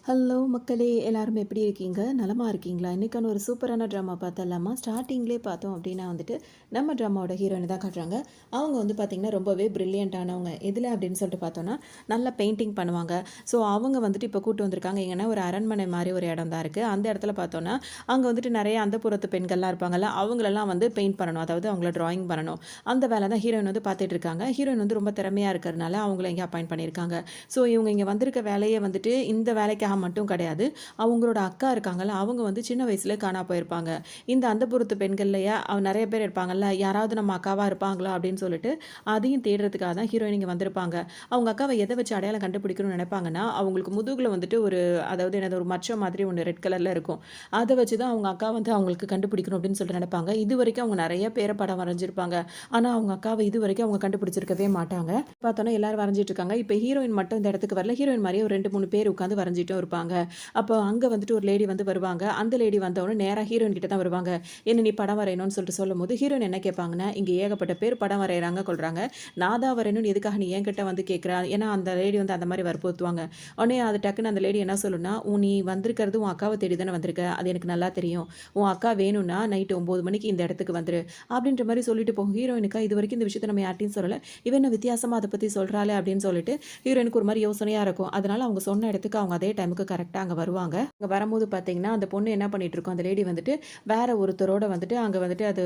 Hello மக்களே! எல்லாரும் எப்படி இருக்கீங்க? நலமா இருக்கீங்களா? இன்னைக்கான ஒரு சூப்பரான ட்ராமா பார்த்தரலாமா? ஸ்டார்ட்டிங்லேயே பார்த்தோம் அப்படின்னா வந்துட்டு, நம்ம ட்ராமாவோட ஹீரோயின தான் காட்டுறாங்க. அவங்க வந்து பார்த்தீங்கன்னா, ரொம்பவே பிரில்லியன்ட்டானவங்க. எதில அப்படின்னு சொல்லிட்டு பார்த்தோம்னா, நல்லா பெயிண்டிங் பண்ணுவாங்க. ஸோ அவங்க வந்துட்டு இப்போ கூட்டு வந்திருக்காங்க. எங்கன்னா ஒரு அரண்மனை மாரி ஒரு இடம் தான் இருக்கு. அந்த இடத்துல பார்த்தோம்னா, அங்க வந்துட்டு நெறைய அந்தப்புறத்து பெண்கள்லாம் இருப்பாங்கல்ல, அவங்களெல்லாம் வந்து பெயிண்ட் பண்ணணும். அதாவது அவங்கள ட்ராயிங் பண்ணணும். அந்த வேலை தான் ஹீரோயின் வந்து பார்த்துட்டு இருக்காங்க. ஹீரோயின் வந்து ரொம்ப திறமையா இருக்கிறனால, அவங்கள இங்க அப்பாயிண்ட் பண்ணியிருக்காங்க. ஸோ இவங்க இங்க வந்திருக்க வேலையே வந்துட்டு இந்த வேலைக்காக மட்டும் கிடையாது. அவங்களோட அக்கா இருக்காங்கல்ல, அவங்க வந்து சின்ன வயசுல காணா போயிருப்பாங்க. இந்த அந்தப்புறத்து பெண்கள்லயே நெறைய பேர் இருப்பாங்கல்ல, யாராவது நம்ம அக்காவா இருப்பாங்களா அப்படின்னு சொல்லிட்டு, அதையும் தேடுறதுக்காக தான் ஹீரோயின் இங்க வந்திருப்பாங்க. அவங்க அக்காவ எத வச்சு அடையாளம் கண்டுபிடிக்கணும்னு நெனைப்பாங்கன்னா, அவங்களுக்கு முதுகுல வந்துட்டு அதாவது என்னது ஒரு மச்சம் மாதிரி ஒண்ணு ரெட் கலர்ல இருக்கும். அத வச்சு தான் அவங்க அக்கா வந்து அவங்களுக்கு கண்டுபிடிக்கணும் அப்படின்னு சொல்லிட்டு நெனைப்பாங்க. இதுவரைக்கும் அவங்க நெறைய பேர படம் வரைஞ்சிருப்பாங்க. ஆனா, அவங்க அக்காவ இதுவரைக்கும் அவங்க கண்டுபிடிச்சிருக்கவே மாட்டாங்க. பார்த்தோன்னா எல்லாரும் வரைஞ்சிட்டு இருக்காங்க. இப்ப ஹீரோயின் மட்டும் இந்த இடத்துக்கு வரல. ஹீரோயின் மாரியே ஒரு 2, 3 பேர் உட்காந்து வரைஞ்சிட்டும் இருப்பாங்க. அப்போ அங்க வந்துட்டு ஒரு லேடி வந்து வருவாங்க. அந்த லேடி வந்தவுடனே நேரா ஹீரோயின் கிட்ட தான் வருவாங்க. "என்ன நீ படம் வரையணும்னு" சொல்லிட்டு சொல்லும்போது, ஹீரோயின் என்ன கேட்பாங்கன்னா, "இங்க ஏகப்பட்ட பேர் படம் வரையறாங்க, கொள்றாங்க. நான் தான் வரையணும்னு எதுக்காக நீ என்கிட்ட வந்து கேட்குற?" ஏன்னா அந்த லேடி வந்து அந்த மாரி வற்புறுத்துவாங்க. உடனே அது டக்குன்னு அந்த லேடி என்ன சொல்லும்னா, நீ வந்திருக்கிறது உன் அக்காவ தேடி தானே வந்திருக்க. அது எனக்கு நல்லா தெரியும். உன் அக்கா வேணும்னா நைட் 9 மணிக்கு இந்த இடத்துக்கு வந்துரு." அப்படின்ற மாரி சொல்லிட்டு போகும். ஹீரோயினுக்கா இதுவரைக்கும் இந்த விஷயத்த நம்ம யார்ட்டயும் சொல்லல. இவ என்ன வித்தியாசமா அத பத்தி சொல்றாளே அப்படின்னு சொல்லிட்டு ஹீரோயினுக்கு ஒரு மாரி யோசனையா இருக்கும். அதனால அவங்க சொன்ன இடத்துக்கு அவங்க அதே டைமுக்கு கரெக்ட்டா அங்க வருவாங்க. அங்க வரும்போது பார்த்தீங்கன்னா, அந்த பொண்ணு என்ன பண்ணிட்டுருக்கும், அந்த லேடி வந்துட்டு வேற ஒருத்தரோட வந்துட்டு அங்க வந்துட்டு அது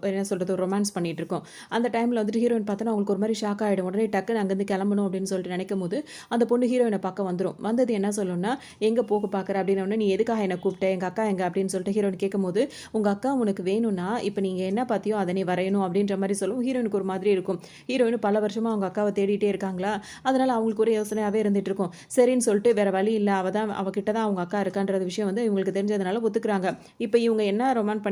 என்ன சொல்றது, ரொமான்ஸ் பண்ணிட்டுருக்கும். அந்த டைம்ல வந்துட்டு ஹீரோயின் பார்த்தோன்னா, அவங்களுக்கு ஒரு மாரி ஷாக் ஆயிடும். உடனே டக்குன்னு அங்கருந்து கிளம்பணும் அப்படின்னு சொல்லிட்டு நினைக்கும்போது, அந்த பொண்ணு ஹீரோயின பக்கம் வந்துரும். வந்தது என்ன சொல்லும்னா, "எங்க போக பார்க்குற?" அப்படின்னோனே, "நீ எதுக்காக என்ன கூப்பிட்ட? எங்க அக்கா எங்க?" அப்படின்னு சொல்லிட்டு ஹீரோயின் கேட்கும்போது, "உங்க அக்கா உனக்கு வேணும்னா, இப்ப நீங்க என்ன பார்த்தியோ அத நீ வரையணும்." அப்படின்ற மாரி சொல்லும். ஹீரோயினுக்கு ஒரு மாதிரி இருக்கும். ஹீரோயின் பல வருஷமா அவங்க அக்காவ தேடிட்டே இருக்காங்களா, அதனால அவங்களுக்கு ஒரு யோசனையாவே இருந்துட்டு இருக்கும். சரின்னு சொல்லிட்டு வேற வழி இல்ல. அவ கிட்ட தான் அவங்க அக்கா இருக்கான்ற விஷயம் வந்து இவங்களுக்கு தெரிஞ்சதுனால ஒத்துக்கிறாங்க. இப்ப இவங்க என்ன ரொமான்ஸ்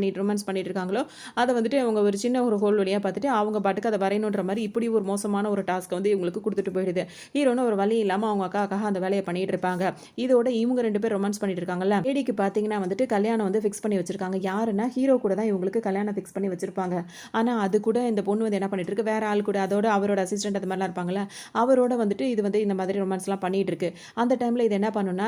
பண்ணிட்டு இருக்காங்களோ, அத வந்துட்டு அவங்க ஒரு சின்ன ஒரு ஹோல் வழியா பார்த்துட்டு, அவங்க பாட்டுக்கு அத வரையணுன்ற மாரி இப்படி ஒரு மோசமான ஒரு டாஸ்க்க வந்து இவங்களுக்கு குடுத்துட்டு போயிடுது. ஹீரோன்னு ஒரு வழி இல்லாம அவங்க அக்காக்காக அந்த வேலைய பண்ணிட்டு இருப்பாங்க. இதோட இவங்க 2 பேரும் ரொமான்ஸ் பண்ணிட்டு இருக்காங்கல்ல, லேடிக்கு பார்த்தீங்கன்னா வந்துட்டு கல்யாணம் வந்து ஃபிக்ஸ் பண்ணி வச்சிருக்காங்க. யாருன்னா, ஹீரோ கூட தான் இவங்களுக்கு கல்யாணம் ஃபிக்ஸ் பண்ணி வச்சிருப்பாங்க. ஆனா, அது கூட இந்த பொண்ணு வந்து என்ன பண்ணிட்டு இருக்கு, வேற ஆள் கூட அதோட அவரோட அசிஸ்டன்ட் அது மாரிலாம் இருப்பாங்கல்ல, அவரோட வந்துட்டு இது வந்து இந்த மாதிரி ரொமான்ஸ்லாம் பண்ணிட்டு இருக்கு. அந்த டைம்ல இது என்ன பண்ணும்னா,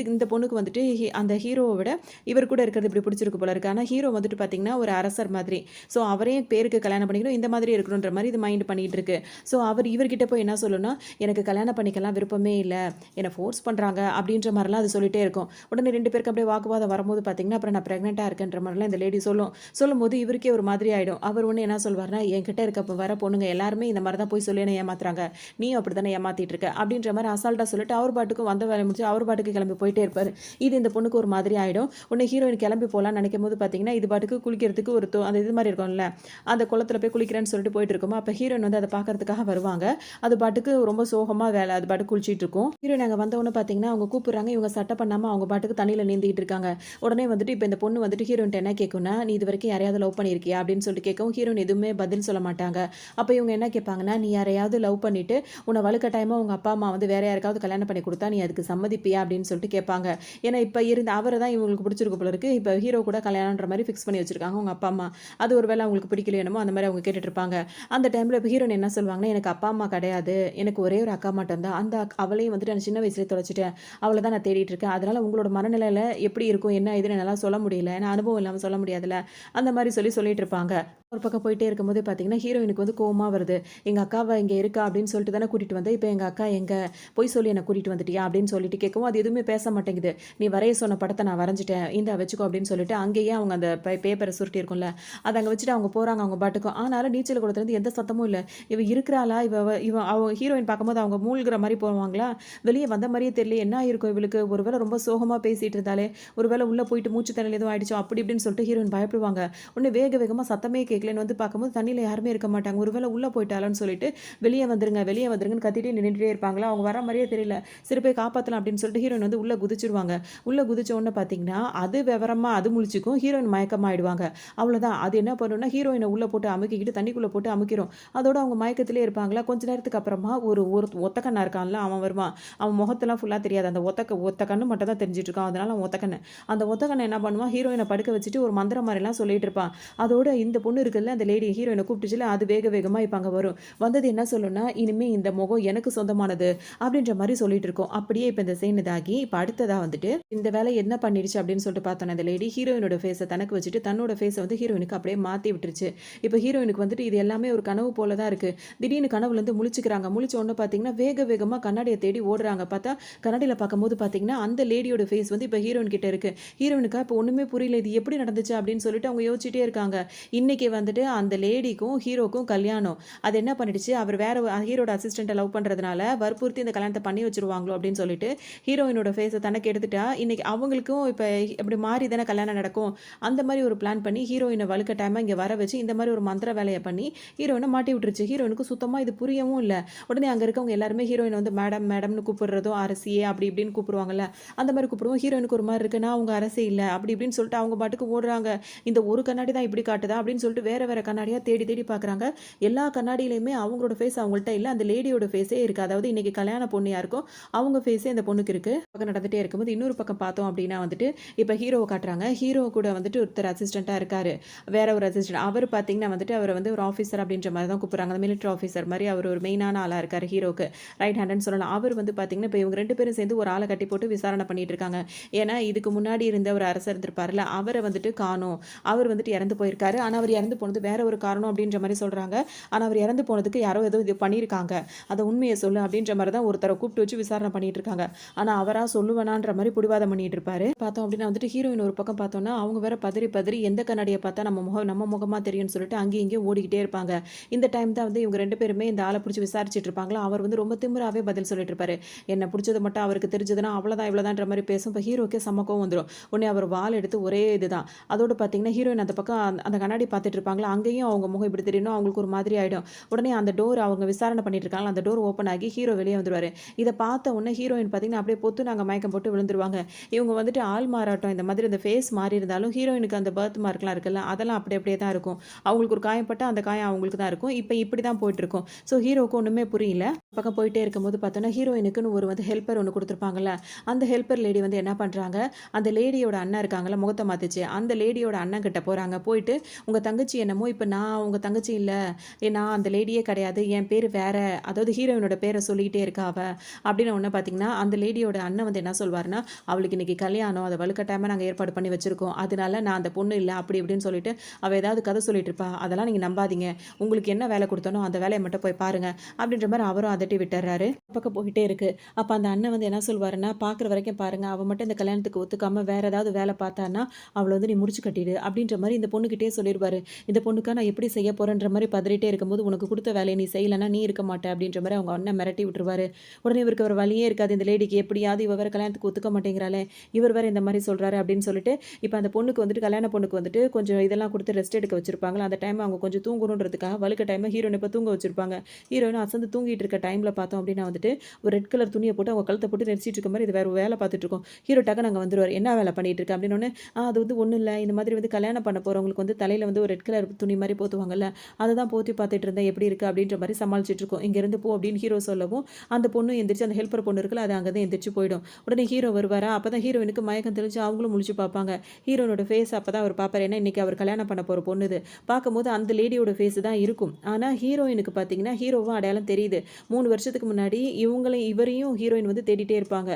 இந்த பொண்ணுக்கு வந்துட்டு அந்த ஹீரோவ விட இவர் கூட இருக்கிறது இப்படி பிடிச்சிருக்கு போல இருக்கு. ஆனா ஹீரோ வந்துட்டு பார்த்தீங்கன்னா, ஒரு அரசர் மாதிரி. ஸோ அவரையும் பேருக்கு கல்யாணம் பண்ணிக்கணும், இந்த மாதிரி இருக்கணுன்ற மாரி இது மைண்ட் பண்ணிட்டு இருக்கு. ஸோ இவர்கிட்ட போய் என்ன சொல்லும்னா, "எனக்கு கல்யாணம் பண்ணிக்கலாம் விருப்பமே இல்ல. என்ன ஃபோர்ஸ் பண்றாங்க." அப்படின்ற மாரிலாம் அது சொல்லிட்டே இருக்கும். உடனே 2 பேருக்கு அப்படியே வாக்குவாதம் வரும்போது பார்த்தீங்கன்னா, அப்புறம் நான் பிரெக்னன்ட்டா இருக்கேன்ற மாரிலாம் இந்த லேடி சொல்லும். சொல்லும்போது இவருக்கே ஒரு மாதிரி ஆயிடும். அவர் உடனே என்ன சொல்வாருன்னா, "என்கிட்ட இருக்க வர பொண்ணுங்க எல்லாருமே இந்த மாரி தான் போய் சொல்லி என்ன ஏமாத்துறாங்க. நீயும் அப்படித்தானே ஏமாத்திட்டு இருக்க." அப்படின்ற மாரி அசால்ட்டா சொல்லிட்டு அவர் பாட்டுக்கும் வந்த வேலைய முடிச்சு அவர் பாட்டுக்கு கிளம்பி போயிட்டே இருப்பாரு. இது இந்த பொண்ணுக்கு ஒரு மாதிரி ஆயிடும். உடனே ஹீரோயின் கிளம்பி போலான்னு நினைக்கும்போது பார்த்தீங்கன்னா, இது பாட்டுக்கு குளிக்கிறதுக்கு ஒரு அந்த இது மாரி இருக்கும்ல, அந்த குளத்தில போய் குளிக்கிறேன்னு சொல்லிட்டு போயிட்டு இருக்குமா, அப்ப ஹீரோயின் வந்து அத பார்க்கறதுக்காக வருவாங்க. அது பாட்டுக்கு ரொம்ப சோகமா அது பாட்டுக்கு குளிச்சிட்டு இருக்கும். ஹீரோயின் அங்க வந்தவுடனே பார்த்தீங்கன்னா, அவங்க கூப்பிடுறாங்க. இவங்க சட்டை பண்ணாம அவங்க பாட்டுக்கு தண்ணீல நீந்திட்டு இருக்காங்க. உடனே வந்துட்டு இப்ப இந்த பொண்ணு வந்துட்டு ஹீரோயின்ட்ட என்ன கேட்கும்னா, "நீ இதுவரைக்கும் யாரையாவது லவ் பண்ணியிருக்கியா?" அப்படின்னு சொல்லிட்டு கேட்கவும், ஹீரோயின் எதுவுமே பதில் சொல்ல மாட்டாங்க. அப்ப இவங்க என்ன கேட்பாங்கன்னா, "நீ யாரையாவது லவ் பண்ணிட்டு, உன்ன வலுக்கட்டாயமா உங்க அப்பா, அம்மா வந்து வேற யாருக்காவது கல்யாணம் பண்ணி குடுத்தா, நீ அதுக்கு சம்மதிப்பியா?" அப்படின்னு சொல்லிட்டு கேட்பாங்க. ஏன்னா, இப்ப இருந்த அவர தான் இவங்களுக்கு பிடிச்சிருக்கு போல இருக்கு. இப்ப ஹீரோ கூட கல்யாணம்ன்ற மாரி ஃபிக்ஸ் பண்ணி வச்சிருக்காங்க உங்க அப்பா, அம்மா. அது ஒரு வேள அவங்களுக்கு பிடிக்கலையோ என்னமோ, அந்த மாரி அவங்க கேட்டுட்டு இருப்பாங்க. அந்த டைம்ல இப்ப ஹீரோயின் என்ன சொல்லுவாங்கன்னா, "எனக்கு அப்பா, அம்மா கிடையாது. எனக்கு ஒரே ஒரு அக்கா மட்டும் தான். அந்த அவளையும் வந்துட்டு நான் சின்ன வயசுலயே தொலைச்சுட்டேன். அவள தான் நான் தேடிட்டு இருக்கேன். அதனால உங்களோட மனநிலையில எப்படி இருக்கும், என்ன ஏதுன்னு என்னால சொல்ல முடியல. ஏன்னா அனுபவம் இல்லாம சொல்ல முடியாதுல்ல." அந்த மாரி சொல்லிட்டு இருப்பாங்க. ஒரு பக்கம் போயிட்டே இருக்கும்போது பார்த்தீங்கன்னா, ஹீரோயினுக்கு வந்து கோவமா வருது. "எங்க அக்காவ இங்க இருக்கா அப்படின்னு சொல்லிட்டு தானே கூட்டிட்டு வந்த. இப்ப எங்க அக்கா எங்க? பொய் சொல்லி என்ன கூட்டிட்டு வந்துட்டியா?" அப்படின்னு சொல்லிட்டு கேட்கவும், அது எதுவுமே பேச மாட்டேங்குது. "நீ வரைய சொன்ன படத்த நான் வரைஞ்சுட்டேன். இந்தா வச்சுக்கோ" அப்படின்னு சொல்லிட்டு அங்கேயே அவங்க அந்த பேப்பர சுருட்டி இருக்கும்ல, அத அங்க வச்சுட்டு அவங்க போறாங்க அவங்க பாட்டுக்கும். ஆனாலும் நீச்சல் குளத்துலருந்து எந்த சத்தமும் இல்ல. இவ இருக்கிறாளா? இவ வ இவ அவ ஹீரோயின் பார்க்கும்போது அவங்க மூழ்குற மாரி போவாங்களா? வெளிய வந்த மாரியே தெரியலையே. என்ன ஆயிருக்கும் இவளுக்கு? ஒரு வேள ரொம்ப சோகமா பேசிட்டு இருந்தாளே! ஒரு வேள உள்ள போயிட்டு மூச்சு திணறல் எதுவும் ஆயிடுச்சோ? அப்படி இப்படின்னு சொல்லிட்டு ஹீரோயின் பயப்படுவாங்க. உடனே வேக வேகமா சத்தமே கேட்கலன்னு வந்து பார்க்கும்போது தண்ணீல யாருமே இருக்க மாட்டாங்க. ஒரு வேள உள்ள போயிட்டாளான்னு சொல்லிட்டு, வெளிய வந்துருங்கன்னு கத்திட்டே நின்னுட்டே இருப்பாங்களா, அவங்க வர மாரியே தெரியல. சரி போய் காப்பாத்தலாம் அப்படின்னு சொல்லிட்டு ஹீரோயின் வந்து உள்ள குதிச்சுருவாங்க. உள்ள குதிச்ச உடனே பார்த்தீங்கன்னா, அது விவரமா அது முழிச்சுக்கும். ஹீரோயின் மயக்கமாயிடுவாங்க. அவ்வளோதான். அது என்ன பண்ணும்னா, ஹீரோயின உள்ள போட்டு அமுக்கிக்கிட்டு தண்ணிக்குள்ள போட்டு அமுக்கிரும். அதோட அவங்க மயக்கத்திலேயே இருப்பாங்களா, கொஞ்ச நேரத்துக்கு அப்புறமா ஒரு ஒரு ஒத்த கண்ணா இருக்கான்ல, அவன் வருவான். அவன் முகத்தெல்லாம் ஃபுல்லா தெரியாது. அந்த ஒத்த கண்ணு மட்டும் தான் தெரிஞ்சுட்டு இருக்கான். அதனால அவன் ஒத்த கண்ணு. அந்த ஒத்த கண்ண என்ன பண்ணுவான், ஹீரோயின படுக்க வச்சுட்டு ஒரு மந்திரம் மாரிலாம் சொல்லிட்டு இருப்பான். அதோட இந்த பொண்ணு இருக்குல்ல அந்த லேடி ஹீரோயினை கூப்பிட்டுச்சுல அது வேக வேகமாக இப்போ அங்கே வரும். வந்தது என்ன சொல்லுன்னா, இனிமே இந்த முகம் எனக்கு சொந்தமானது அப்படின்ற மாதிரி சொல்லிட்டு இருக்கோம். அப்படியே இப்போ இந்த சீன் இதாகி இப்போ அடுத்ததா வந்துட்டு இந்த வேலை என்ன பண்ணிடுச்சு அப்படின்னு சொல்லிட்டு பார்த்தோன்னா அந்த லேடி ஹீரோயினோட ஃபேஸை தனக்கு வச்சுட்டு தன்னோட ஃபேஸை வந்து ஹீரோயினுக்கு அப்படியே மாற்றி விட்டுருச்சு. இப்போ ஹீரோயினுக்கு வந்துட்டு இது எல்லாமே ஒரு கனவு போல தான் இருக்குது. திடீர்னு கனவுலேருந்து முழிச்சுக்கிறாங்க. முழிச்ச உடனே பார்த்தீங்கன்னா வேக வேகமாக கண்ணாடியை தேடி ஓடுறாங்க. பார்த்தா கண்ணாடியில் பார்க்கும்போது பார்த்தீங்கன்னா அந்த லேடியோட ஃபேஸ் வந்து இப்போ ஹீரோயின் கிட்ட இருக்குது. ஹீரோயினுக்கா இப்போ ஒன்றுமே புரியல இது எப்படி நடந்துச்சு அப்படின்னு சொல்லிட்டு அவங்க யோசிச்சுட்டே இருக்காங்க. இன்னைக்கு வந்துட்டு அந்த லேடிக்கும் ஹீரோக்கும் கல்யாணம். அது என்ன பண்ணிடுச்சு, அவர் வேற ஹீரோட அசிஸ்டண்ட்டை லவ் பண்ணுறதுனால வற்புறுத்தி இந்த கல்யாணத்தை பண்ணி வச்சிருவாங்களோ அப்படின்னு சொல்லிட்டு ஹீரோயினோட ஃபேஸை தனக்கு எடுத்துட்டா இன்னைக்கு அவங்களுக்கும் இப்போ இப்படி மாறி தானே கல்யாணம் நடக்கும். அந்த மாதிரி ஒரு பிளான் பண்ணி ஹீரோயினை வலுக்கட்டாயமாக இங்கே வர வச்சு இந்த மாதிரி ஒரு மந்திர வேலையை பண்ணி ஹீரோயினை மாட்டி விட்டுருச்சு. ஹீரோயினுக்கு சுத்தமாக இது புரியவும் இல்லை. உடனே அங்கே இருக்கவங்க எல்லாருமே ஹீரோயினை வந்து மேடம் மேடம்னு கூப்பிடுறதும் அரசியே அப்படி இப்படின்னு கூப்பிடுவாங்கல்ல அந்த மாதிரி கூப்பிடுவோம். ஹீரோயினுக்கு ஒரு மாதிரி இருக்குன்னா அவங்க அரசே இல்லை அப்படி இப்படின்னு சொல்லிட்டு அவங்க பாட்டுக்கு ஓடுறாங்க. இந்த ஒரு கண்ணாடி தான் இப்படி காட்டுதா அப்படின்னு சொல்லிட்டு வேற வேற கண்ணாடியாக தேடி தேடி பார்க்குறாங்க. எல்லா கண்ணாடியிலையுமே அவங்களோட ஃபேஸ் அவங்கள்ட்ட இல்லை, அந்த லேடியோட ஃபேஸே இருக்குது. அதாவது இன்னைக்கு கல்யாண பொண்ணு யாருக்கும் அவங்க ஃபேஸே இந்த பொண்ணுக்கு இருக்குது. பக்கம் நடந்துகிட்டே இருக்கும்போது இன்னொரு பக்கம் பார்த்தோம் அப்படின்னா வந்துட்டு இப்போ ஹீரோவை காட்டுறாங்க. ஹீரோ கூட வந்துட்டு ஒருத்தர் அசிஸ்டண்ட்டாக இருக்காரு. வேற ஒரு அசிஸ்டன்ட் அவர் பார்த்தீங்கன்னா வந்துட்டு அவரை வந்து ஒரு ஆஃபீஸர் அப்படின்ற மாதிரி தான் கூப்பிட்றாங்க. அந்த மிலிட்டரி ஆஃபீஸர் மாதிரி அவர் ஒரு மெயினான ஆளாக இருக்கார் ஹீரோக்கு. ரைட் ஹேண்டுன்னு சொல்லலாம். அவர் வந்து பார்த்தீங்கன்னா இப்போ இவங்க 2 பேரும் சேர்ந்து ஒரு ஆளை கட்டி போட்டு விசாரணை பண்ணிட்டு இருக்காங்க. ஏன்னா இதுக்கு முன்னாடி இருந்த ஒரு அரசர் இருந்திருப்பார்ல அவரை வந்துட்டு காணோம். அவர் வந்துட்டு இறந்து போயிருக்காரு. ஆனால் அவர் இறந்து போனது வேற ஒரு காரணம் அப்படின்ற மாதிரி சொல்கிறாங்க. ஆனால் அவர் இறந்து போனதுக்கு யாரோ ஏதோ இது பண்ணியிருக்காங்க, அதை உண்மையை சொல்லு அப்படின்ற மாதிரி தான் ஒருத்தரை கூப்பிட்டு வச்சு விசாரணை பண்ணிட்டு இருக்காங்க. ஆனால் அவராக சொல்லுவேனான்ற மாதிரி பிடிவாதம் பண்ணிட்டு இருப்பாரு. பார்த்தோம் அப்படின்னா வந்துட்டு ஹீரோயின் ஒரு பக்கம் பார்த்தோம்னா அவங்க வேற பதறி பதறி எந்த கண்ணாடியை பார்த்தா நம்ம முகமாக தெரியும்னு சொல்லிட்டு அங்கேயும் இங்கேயும் ஓடிக்கிட்டே இருப்பாங்க. இந்த டைம் தான் வந்து இவங்க 2 பேருமே இந்த ஆளை பிடிச்சி விசாரிச்சுட்டு இருப்பாங்களா. அவர் வந்து ரொம்ப திமிராவே பதில் சொல்லிட்டு இருப்பாரு. என்ன பிடிச்சது மட்டும் அவருக்கு தெரிஞ்சதுன்னா அவ்வளோதான் இவ்வளோதான்ற மாதிரி பேசும். இப்போ ஹீரோக்கே சமக்கம் வந்துடும். உடனே அவர் வால் எடுத்து ஒரே இதுதான். அதோடு பார்த்தீங்கன்னா ஹீரோயின் அந்த பக்கம் அந்த கண்ணாடி பார்த்துட்டு இருப்பாங்களா அங்கேயும் அவங்க முகம் இப்படி தெரியணும் அவங்களுக்கு ஒரு மாதிரி ஆகிடும். உடனே அந்த டோர் அவங்க விசாரணை பண்ணிட்டு இருக்காங்க. அந்த டோர் ஓப்பன் ஆகி ஹீரோ வெளியே வந்துருவாரு. இதை பார்த்த உடனே ஹீரோயின் பார்த்தீங்கன்னா அப்படியே பொத்து நாங்கள் மயக்கம் போட்டு விழுந்துருவாங்க. இவங்க வந்துட்டு ஆள் மாறாட்டம் இந்த மாதிரி அந்த ஃபேஸ் மாறி இருந்தாலும் ஹீரோயினுக்கு அந்த பர்த் மார்க்லாம் இருக்குல்ல அதெல்லாம் அப்படியே தான் இருக்கும். அவங்களுக்கு ஒரு காயப்பட்ட அந்த காயம் அவங்களுக்கு தான் இருக்கும். இப்போ இப்படி தான் போயிட்டு இருக்கும். ஸோ ஹீரோக்கு ஒன்றுமே புரியல. பக்கம் போயிட்டே இருக்கும்போது பார்த்தோன்னா ஹீரோயினுக்குன்னு ஒரு வந்து ஹெல்ப்பர் ஒன்று கொடுத்துருப்பாங்கல்ல அந்த ஹெல்ப்பர் லேடி வந்து என்ன பண்ணுறாங்க, அந்த லேடியோட அண்ணன் இருக்காங்கல்ல முகத்தை மாற்றிச்சு அந்த லேடியோட அண்ணன் கிட்ட போகிறாங்க. போயிட்டு உங்கள் தங்கச்சி என்னமோ இப்போ நான் உங்கள் தங்கச்சி இல்லை, நான் அந்த லேடியே கிடையாது, என் பேர் வேற, அதாவது ஹீரோயினோட பேரை சொல்லிக்கிட்டே இருக்கா அவ அப்படின்னு ஒன்று பார்த்தீங்கன்னா அந்த லேடியோட அண்ணன் வந்து என்ன சொல்வார்னா, அவளுக்கு இன்னைக்கு கல்யாணம் அதை வலுக்கட்டாயமாக நாங்கள் ஏற்பாடு பண்ணி வச்சுருக்கோம், அதனால நான் அந்த பொண்ணு இல்லை அப்படி இப்படின்னு சொல்லிட்டு அவள் ஏதாவது கதை சொல்லிட்டு இருப்பா, அதெல்லாம் நீங்கள் நம்பாதீங்க, உங்களுக்கு என்ன வேலை கொடுத்தனோ அந்த வேலையை மட்டும் போய் பாருங்க அப்படின்ற மாதிரி அவரும் அதட்டி விட்டுறாரு. பக்கம் போயிட்டே இருக்கு. அப்போ அந்த அண்ணன் வந்து என்ன சொல்வாருன்னா, பார்க்குற வரைக்கும் பாருங்க, அவள் மட்டும் இந்த கல்யாணத்துக்கு ஒத்துக்காம வேற ஏதாவது வேலை பார்த்தான்னா அவளை வந்து நீ முடிச்சு கட்டிடு அப்படின்ற மாதிரி இந்த பொண்ணுக்கிட்டே சொல்லிடுவாரு. இந்த பொண்ணுக்கா நான் எப்படி செய்ய போறேன்ற மாதிரி பதறிட்டே இருக்கும்போது உனக்கு கொடுத்த வேலையை நீ செய்யலைன்னா நீ இருக்க மாட்டே அப்படின்ற மாதிரி அவங்க அண்ணன் மிரட்டி விட்டுருவாரு. உடனே இவருக்கு ஒரு வழியே இருக்காது. இந்த லேடிக்கு எப்படியாவது இவ வேற கல்யாணத்துக்கு ஒத்துக்க மாட்டேங்கிறாளே, இவர் வேற இந்த மாதிரி சொல்றாரு அப்படின்னு சொல்லிட்டு இப்போ அந்த பொண்ணுக்கு வந்துட்டு கல்யாண பொண்ணுக்கு வந்துட்டு கொஞ்சம் இதெல்லாம் கொடுத்து ரெஸ்ட் எடுக்க வச்சிருப்பாங்களா. அந்த டைம் அவங்க கொஞ்சம் தூங்கணுன்றதுக்காக வலுக்க டைம் ஹீரோயின் இப்போ தூங்க வச்சிருப்பாங்க. ஹீரோயின் அசந்து தூங்கிட்டு இருக்க டைமில் பார்த்தோம் அப்படின்னா வந்துட்டு ஒரு ரெட் கலர் துணியை போட்டு அவங்க கழுத்தை போட்டு நெரிச்சிட்டு இருக்க மாதிரி இது வேறு வேலை பார்த்துட்டு இருக்கோம். ஹீரோ டக்கு நாங்கள் வந்துருவார். என்ன வேலை பண்ணிட்டு இருக்க அப்படின்னு ஒன்று, அது வந்து ஒன்றும் இல்லை, இந்த மாதிரி வந்து கல்யாணம் பண்ண போகிறவங்களுக்கு வந்து தலையில் வந்து ஒரு ரெட் கலர் துணி மாதிரி போத்துவாங்கல்ல அதை தான் போத்தி பார்த்துட்டு இருந்தேன் எப்படி இருக்குது அப்படின்ற மாதிரி சமாளிச்சுட்டு இருக்கோம். இங்கேருந்து போ அப்படின்னு ஹீரோ சொல்லவும் அந்த பொண்ணு எந்திரிச்சு அந்த ஹெல்ப்பர் பொண்ணு இருக்குல்ல அது அங்கே தான் எந்திரிச்சு போயிடும். உடனே ஹீரோ வருவாரா. அப்போ தான் ஹீரோயினுக்கு மயக்கம் தெளிச்சு அவங்களும் முழிச்சு பார்ப்பாங்க. ஹீரோனோட ஃபேஸ் அப்போ தான் அவர் பார்ப்பார். ஏன்னா இன்றைக்கி அவர் கல்யாணம் பண்ண போகிற பொண்ணுது. பார்க்கும்போது அந்த லேடியோட ஃபேஸ் தான் இருக்கும். ஆனால் ஹீரோயினுக்கு பார்த்தீங்கன்னா ஹீரோவும் அடையாளம் தெரியுது. 3 வருஷத்துக்கு முன்னாடி இவரையும் ஹீரோயின் வந்து தேடிட்டே இருப்பாங்க.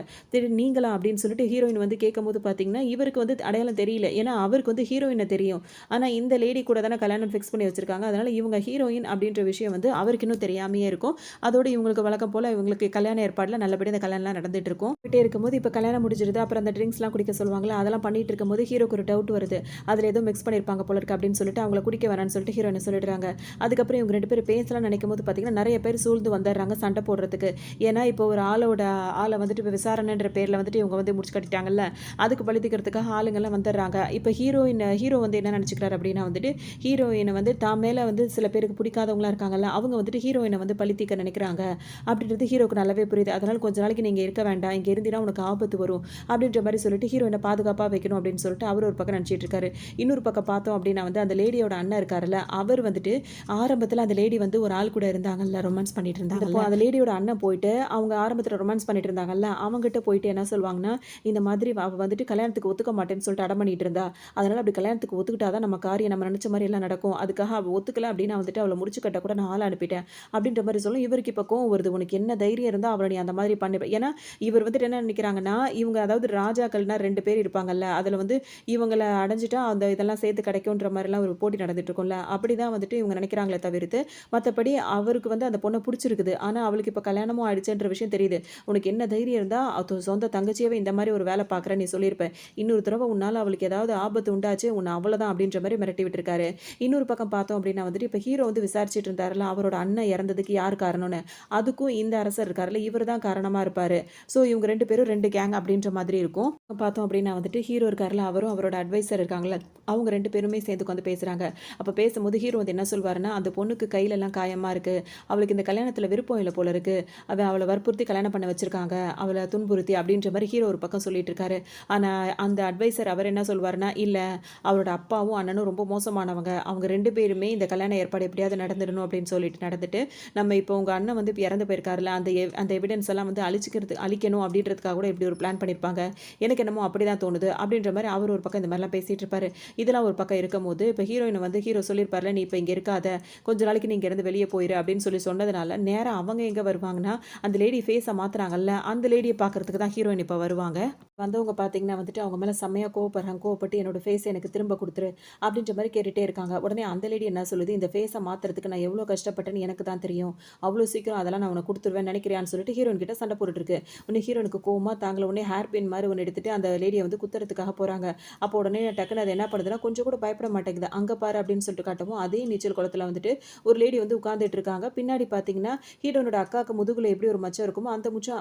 நீங்களா அப்படின்னு சொல்லிட்டு ஹீரோயின் வந்து கேட்கும்போது பார்த்தீங்கன்னா இவருக்கு வந்து அடையாளம் தெரியல. ஏன்னா அவருக்கு வந்து ஹீரோயினை தெரியும். ஆனால் இந்த லேடி கூட தானே கல்யாணம் ஃபிக்ஸ் பண்ணி வச்சிருக்காங்க. அதனால இவங்க ஹீரோயின் அப்படின்ற விஷயம் வந்து அவருக்கு இன்னும் தெரியாமையே இருக்கும். அதோட இவங்களுக்கு வழக்கம் போல் இவங்களுக்கு கல்யாண ஏற்பாடில் நல்லபடியாக அந்த கல்யாணம்லாம் நடந்துட்டு இருக்கும். போயிட்டே இருக்கும்போது இப்போ கல்யாணம் முடிஞ்சிருது. அப்புறம் அந்த ட்ரிங்க்ஸ்லாம் குடிக்க சொல்லுவாங்களா அதெல்லாம் பண்ணிட்டு இருக்கும்போது ஹீரோக்கு ஒரு டவுட் வருது. அதில் ஏதோ மிக்ஸ் பண்ணியிருப்பாங்க போல இருக்கு அப்படின்னு சொல்லிட்டு அவங்கள குடிக்க வேணான்னு சொல்லிட்டு ஹீரோயினை சொல்லிடுறாங்க. அதுக்கப்புறம் இவங்க 2 பேர் பேசலாம் நினைக்கும் போது பார்த்தீங்கன்னா நிறைய பேர் சூழ்ந்து வந்துடுறாங்க சண்டை போடுறதுக்கு. ஏன்னா இப்போ ஒரு ஆளை வந்துட்டு இப்போ விசாரணைன்ற பேரில் வந்துட்டு இவங்க வந்து முடிச்சு கட்டிட்டாங்கல்ல அதுக்கு பழித்துக்கிறதுக்காக ஆளுங்கள்லாம் வந்துடுறாங்க. இப்போ ஹீரோ வந்து என்ன நினச்சிக்கிறாரு அப்படின்னா வந்துட்டு ஹீரோயினை வந்து தான் மேலே வந்து சில பேருக்கு பிடிக்காதவங்களா இருக்காங்கல்ல அவங்க வந்துட்டு ஹீரோயினை வந்து பழித்திக்க நினைக்கிறாங்க அப்படின்றது ஹீரோக்கு நல்லாவே புரியுது. அதனால் கொஞ்ச நாளைக்கு நீங்கள் இருக்க வேண்டாம், இங்கே இருந்தீங்கன்னா உனக்கு ஆபத்து வரும் அப்படின்ற மாதிரி சொல்லிட்டு ஹீரோயினை பாதுகாப்பாக வைக்கணும் அப்படின்னு சொல்லிட்டு அவர் ஒரு பக்கம் நினச்சிட்டு இருக்காரு. இன்னொரு பக்கம் பார்த்தோம் அப்படின்னா வந்து அந்த லேடியோட அண்ணன் இருக்காருல்ல அவர் வந்துட்டு ஆரம்பத்தில் அந்த லேடி வந்து ஒரு ஆள் கூட இருந்தாங்கல்ல ரொமான்ஸ் பண்ணிட்டு இருந்தாங்க. அந்த லேடியோட அண்ணன் போயிட்டு அவங்க ஆரம்பத்தில் ரொமான்ஸ் பண்ணிட்டு இருந்தாங்கல்ல அவங்ககிட்ட போயிட்டு என்ன சொல்லுவாங்கன்னா, இந்த மாதிரி அவள் வந்துட்டு கல்யாணத்துக்கு ஒத்துக்க மாட்டேன்னு சொல்லிட்டு அடம் பண்ணிட்டு இருந்தா, அதனால அப்படி கல்யாணத்துக்கு ஒத்துக்கிட்டாதான் நம்ம காரியம் நம்ம நினச்ச மாதிரி மாரி எல்லாம் நடக்கும். அதுக்காக அவ ஒத்துக்கல அப்டின்னா வந்துட்டு அவள முடிச்சு கட்ட கூட நான் ஆள் அனுப்பிட்டேன். அப்டின்ற மாரி சொல்லும். இவருக்கு இப்ப கோவம் வருது. உனக்கு என்ன தைரியம் இருந்தா அவள நீ அந்த மாதிரி பண்ணிருப்ப. ஏன்னா, இவர் வந்துட்டு என்ன நெனைக்கிறாங்கன்னா, இவங்க அதாவது ராஜாக்கள்னா 2 பேர் இருப்பாங்கல்ல. அதுல வந்து இவங்கள அடைஞ்சுட்டா அந்த இதெல்லாம் சேர்த்து கிடைக்குன்ற மாரிலாம் ஒரு போட்டி நடந்துட்டு இருக்கும்ல. அப்படிதான் வந்துட்டு இவங்க நெனைக்கிறாங்களே தவிர்த்து, மத்தபடி அவருக்கு வந்து அந்த பொண்ண புடிச்சிருக்குது. ஆனா, அவளுக்கு இப்ப கல்யாணமும் ஆயிடுச்சுன்ற விஷயம் தெரியுது. உனக்கு என்ன தைரியம் இருந்தா, சொந்த தங்கச்சியவே இந்த மாரி ஒரு வேல பார்க்குற நீ சொல்லியிருப்ப. இன்னொரு தடவ உன்னால அவளுக்கு ஏதாவது ஆபத்து உண்டாச்சு, உன்ன அவ்வளதான் அப்படின்ற மாரி மிரட்டி விட்டுருக்காரு. இன்னொரு பக்கம் பார்த்தோம் அப்படின்னா வந்துட்டு, இப்ப ஹீரோ வந்து விசாரிச்சுட்டு இருந்தாருல்ல, அவரோட அண்ணன் இறந்ததுக்கு யார் காரணம்னு. அதுக்கும் இந்த அரசர் இருக்காருல்ல, இவரு தான் காரணமா இருப்பாரு. ஸோ இவங்க 2 பேரும் 2 கேங் அப்படின்ற மாதிரி இருக்கும். பார்த்தோம் அப்படின்னா வந்துட்டு, ஹீரோ இருக்கார்ல, அவரும் அவரோட அட்வைசர் இருக்காங்கல்ல, அவங்க 2 பேருமே சேர்ந்து உட்காந்து பேசுறாங்க. அப்ப பேசும்போது ஹீரோ வந்து என்ன சொல்வாருன்னா, அந்த பொண்ணுக்கு கையிலலாம் காயமா இருக்கு. அவளுக்கு இந்த கல்யாணத்துல விருப்பம் இல்ல போல இருக்கு. அவள வற்புறுத்தி கல்யாணம் பண்ண வச்சிருக்காங்க. அவள துன்புறுத்தி அப்படின்ற மாரி ஹீரோ ஒரு பக்கம் சொல்லிட்டு இருக்காரு. ஆனா அந்த அட்வைசர் அவர் என்ன சொல்வாருன்னா, இல்ல அவளோட அப்பாவும், அண்ணனும் ரொம்ப மோசமானவங்க. அவங்க 2 பேருமே இந்த கல்யாண ஏற்பாடு எப்படியாவது நடந்துடணும் அப்படின்னு சொல்லிட்டு நடந்துட்டு, நம்ம இப்போ உங்க அண்ணன் வந்து இப்ப இறந்து போயிருக்காருல்ல, அந்த எவிடன்ஸ் எல்லாம் வந்து அழிக்கணும் அப்படின்றதுக்காக கூட இப்படி ஒரு பிளான் பண்ணியிருப்பாங்க. எனக்கு என்னமோ அப்படிதான் தோணுது. அப்படின்ற மாரி அவர் ஒரு பக்கம் இந்த மாரிலாம் பேசிட்டு இருப்பாரு. இதெல்லாம் ஒரு பக்கம் இருக்கும்போது, இப்ப ஹீரோயின் வந்து ஹீரோ சொல்லியிருப்பார்ல, "நீ இப்ப இங்க இருக்காத. கொஞ்ச நாளைக்கு நீ இங்கருந்து வெளிய போயிரு" அப்படின்னு சொன்னதுனால, நேரா அவங்க எங்க வருவாங்கன்னா, அந்த லேடி ஃபேஸ மாத்துறாங்கல்ல, அந்த லேடிய பார்க்கறதுக்கு தான் ஹீரோயின் இப்ப வருவாங்க. வந்தவங்க பார்த்தீங்கன்னா வந்துட்டு, அவங்க மேல செம்மையா கோவப்படுறாங்க. கோவப்பட்டு என்னோட ஃபேஸ எனக்கு திரும்ப குடுத்துரு அப்படின்ற மாரி கேட்டுட்டே இருக்காங்க. உடனே அந்த லேடி என்ன சொல்லுது, இந்த ஃபேஸ மாத்துறதுக்கு நான் எவ்வளோ கஷ்டப்பட்டேன்னு எனக்கு தான் தெரியும். அவ்வளோ சீக்கிரம் அதெல்லாம் நான் உனக்கு குடுத்துருவேன்னு நினைக்கிறியான்னு சொல்லிட்டு ஹீரோயின் கிட்ட சண்டை போட்டுட்டு இருக்கு. உடனே ஹீரோயினுக்கு கோவமா தாங்கல. உடனே ஹேர் பின் மாரி ஒண்ணு எடுத்துட்டு அந்த லேடிய வந்து குத்துறதுக்காக போறாங்க. அப்போ உடனே டக்குனு அது என்ன பண்ணுதுன்னா, கொஞ்சம் கூட பயப்பட மாட்டேங்குது. அங்க பாரு அப்படின்னு சொல்லிட்டு காட்டவும், அதே நீச்சல் குளத்துல வந்துட்டு ஒரு லேடி வந்து உட்கார்ந்துட்டு இருக்காங்க. பின்னாடி பார்த்தீங்கன்னா, ஹீரோயினோட அக்காக்கு முதுகுல எப்படி ஒரு மச்சம் இருக்குமோ, அந்த